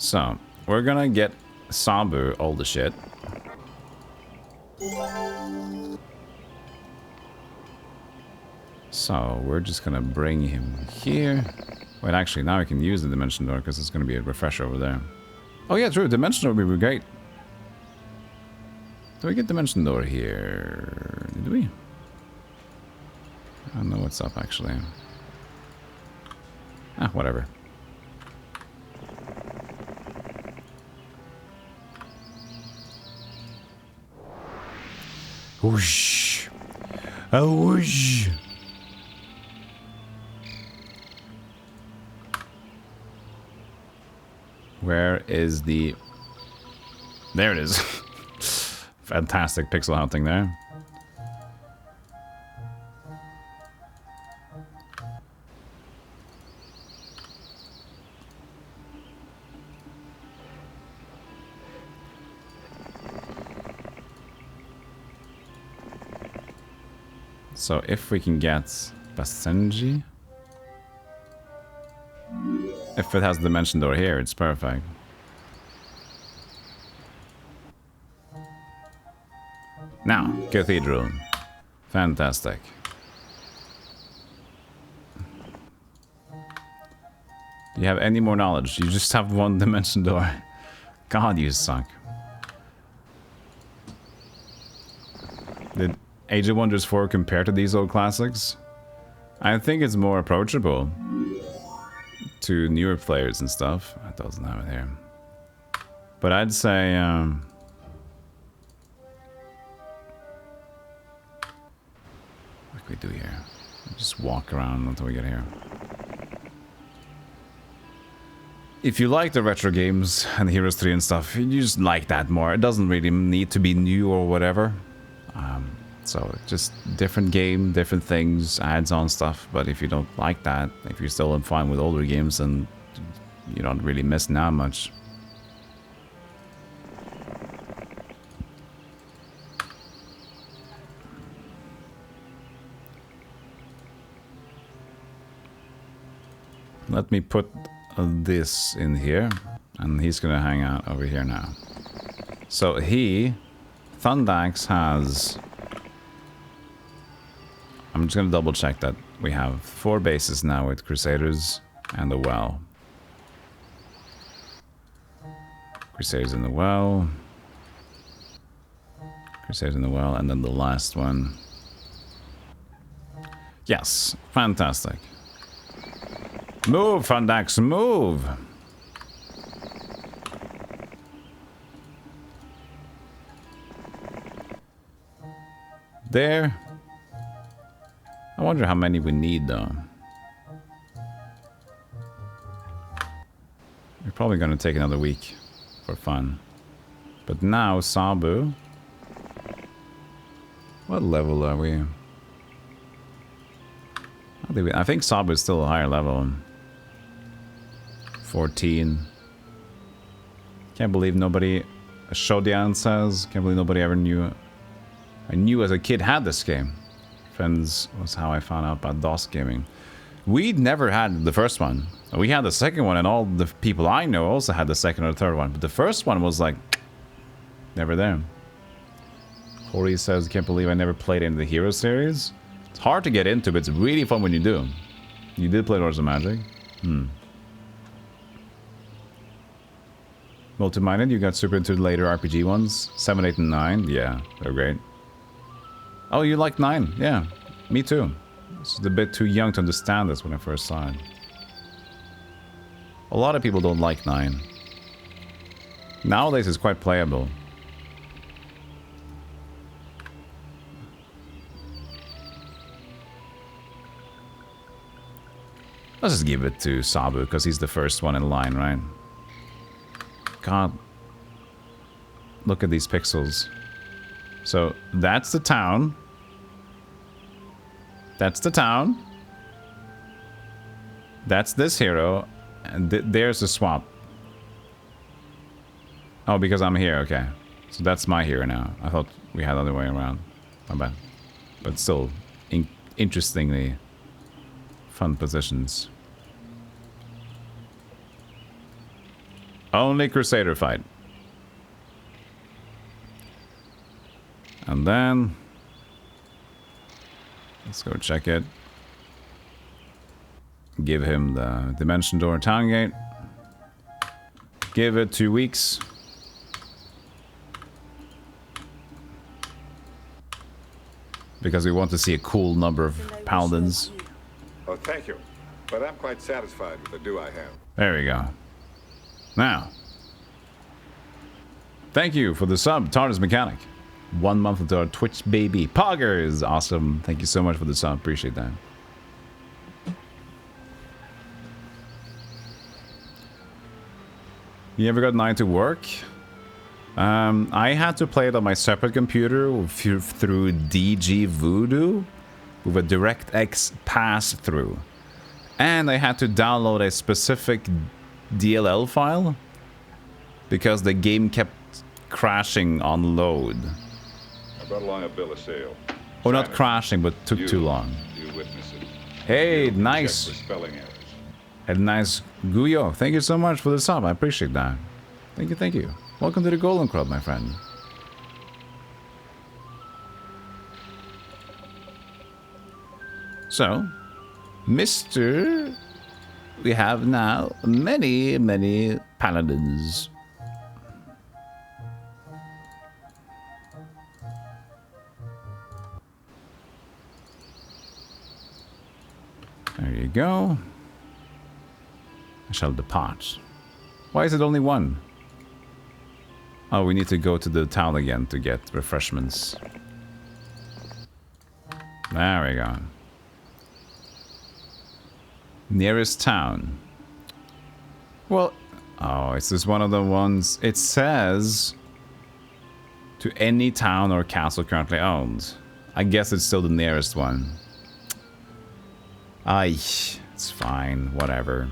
So, we're gonna get Sabu all the shit. So, we're just gonna bring him here. Wait, actually, now we can use the dimension door because it's gonna be a refresher over there. Oh yeah, true, dimension door would be great. Do we get dimension door here? Did we? I don't know what's up, actually. Ah, whatever. Whoosh. A whoosh. Where is the... There it is. Fantastic pixel hunting there. So if we can get Basenji, if it has the dimension door here, it's perfect. Now, Cathedral. Fantastic. Do you have any more knowledge? You just have one dimension door. God, you suck. Did Age of Wonders 4 compare to these old classics? I think it's more approachable to newer players and stuff. It doesn't have it here. But I'd say... what can we do here? Just walk around until we get here. If you like the retro games and Heroes 3 and stuff, you just like that more. It doesn't really need to be new or whatever. So just different game, different things, adds on stuff. But if you don't like that, if you're still fine with older games, then you don't really miss that much. Let me put this in here, and he's gonna hang out over here now. So Thundax has... I'm just gonna double check that we have 4 bases now with Crusaders and the well. Crusaders in the well. Crusaders in the well, and then the last one. Yes, fantastic. Move, Thundax, move! There. I wonder how many we need, though. We're probably going to take another week for fun. But now, Sabu. What level are we? I think Sabu is still a higher level. 14. Can't believe nobody... Shodian says, can't believe nobody ever knew... I knew as a kid had this game. Friends was how I found out about DOS gaming. We'd never had the first one. We had the second one, and all the people I know also had the second or third one. But the first one was like... never there. Hori says, can't believe I never played in the Hero series. It's hard to get into, but it's really fun when you do. You did play Lords of Magic? Multi-minded, you got super into the later RPG ones? 7, 8, and 9? Yeah, they're great. Oh, you like 9? Yeah, me too. It's a bit too young to understand this when I first saw it. A lot of people don't like 9. Nowadays it's quite playable. Let's just give it to Sabu, because he's the first one in line, right? God. Look at these pixels. So, that's the town. That's the town. That's this hero. And there's the swap. Oh, because I'm here, okay. So that's my hero now. I thought we had the other way around. My bad. But still, interestingly fun positions. Only Crusader fight. And then... let's go check it. Give him the Dimension Door Town Gate. Give it 2 weeks. Because we want to see a cool number of paladins. Oh, thank you. But I'm quite satisfied with the do I have. There we go. Now. Thank you for the sub, TARDIS Mechanic. 1 month into our Twitch baby. Poggers! Awesome. Thank you so much for the sub. Appreciate that. You ever got 9 to work? I had to play it on my separate computer through DG Voodoo with a DirectX pass-through. And I had to download a specific DLL file because the game kept crashing on load. I brought along a bill of sale. Or not crashing, but took too long. You witness it. Hey, You nice. check for spelling errors. And nice Guyo. Thank you so much for the sub. I appreciate that. Thank you, thank you. Welcome to the Golden Club, my friend. So, Mr. We have now many, many paladins. There you go. I shall depart. Why is it only one? Oh, we need to go to the town again to get refreshments. There we go. Nearest town. Well, oh, is this one of the ones? It says to any town or castle currently owned. I guess it's still the nearest one. Aye, it's fine, whatever.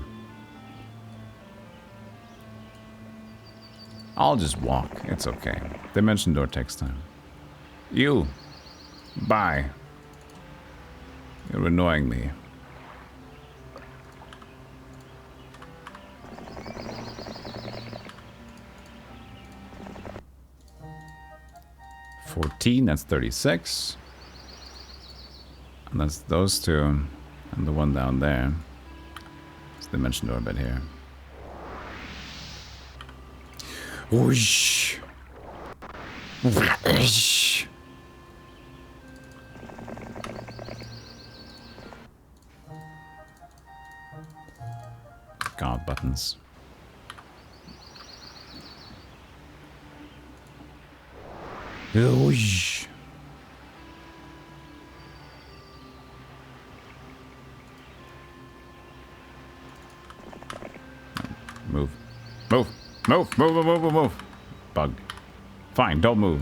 I'll just walk, it's okay. Dimension Door takes time. You, bye. You're annoying me. $14, that's 36. And that's those two. And the one down there. It's Dimension Door bit here. Whoosh. Whoosh. God, buttons. Whoosh. Move. Move. Move. Move, move, move, move, move. Bug. Fine, don't move.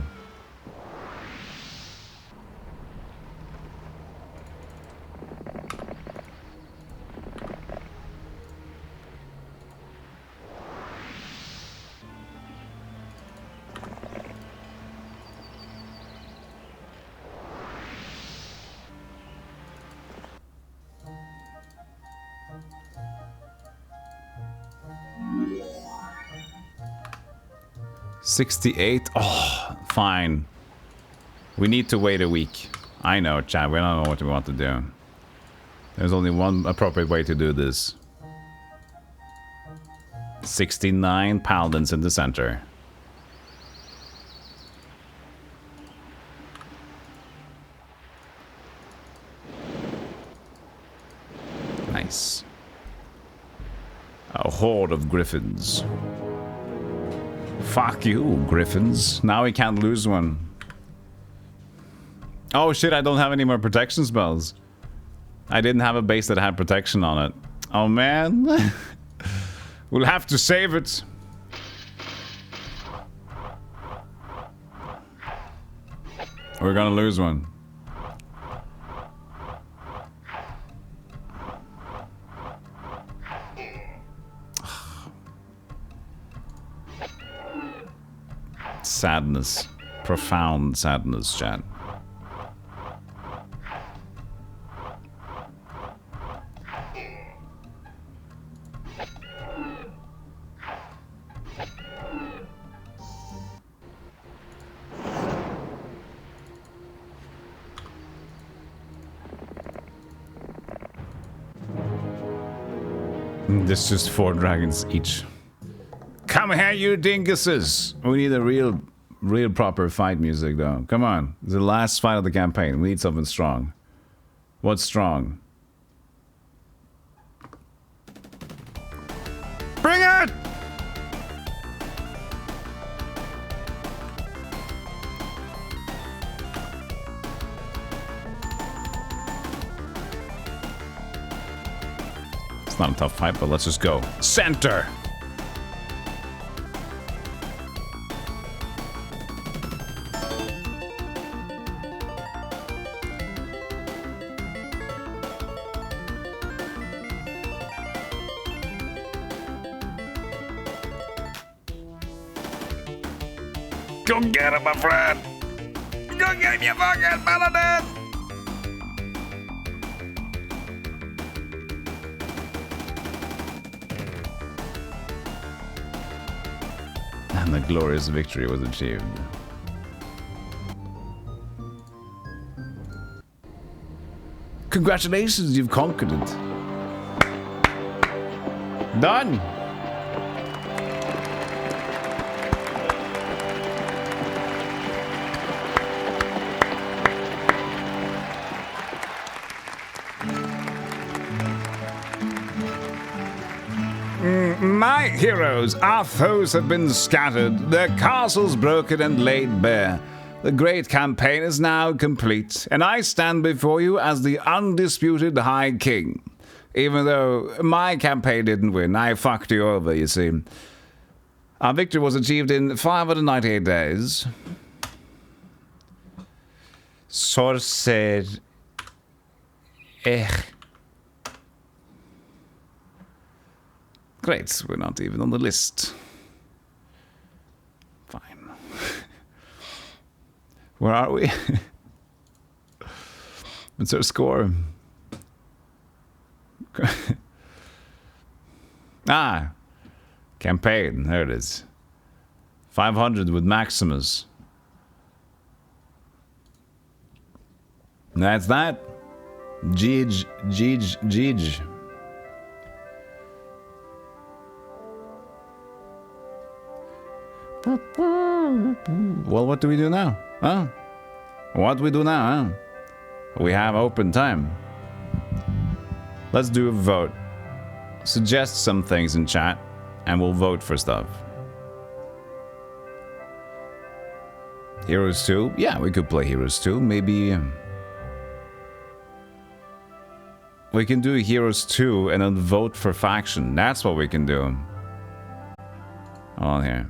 $68. Oh, fine. We need to wait a week. I know, chat. We don't know what we want to do. There's only one appropriate way to do this. 69 paladins in the center. Nice. A horde of griffins. Fuck you, griffins. Now we can't lose one. Oh shit, I don't have any more protection spells. I didn't have a base that had protection on it. Oh man. We'll have to save it. We're gonna lose one. Sadness. Profound sadness, chat. There's just 4 dragons each. Come here, you dinguses! We need a real proper fight music, though. Come on. It's the last fight of the campaign. We need something strong. What's strong? Bring it! It's not a tough fight, but let's just go. Center! Go get him, my friend! Go get him, you fucking paladin! And the glorious victory was achieved. Congratulations, you've conquered it. Done! My heroes, our foes have been scattered, their castles broken and laid bare. The great campaign is now complete, and I stand before you as the undisputed High King. Even though my campaign didn't win, I fucked you over, you see. Our victory was achieved in 598 days. Sorceress. Great, we're not even on the list. Fine. Where are we? What's our score? Campaign, there it is. 500 with Maximus. That's that. Jeej. Well, what do we do now? Huh? What do we do now, huh? We have open time. Let's do a vote. Suggest some things in chat, and we'll vote for stuff. Heroes 2? Yeah, we could play Heroes 2. Maybe... we can do Heroes 2 and then vote for faction. That's what we can do. Hold on here.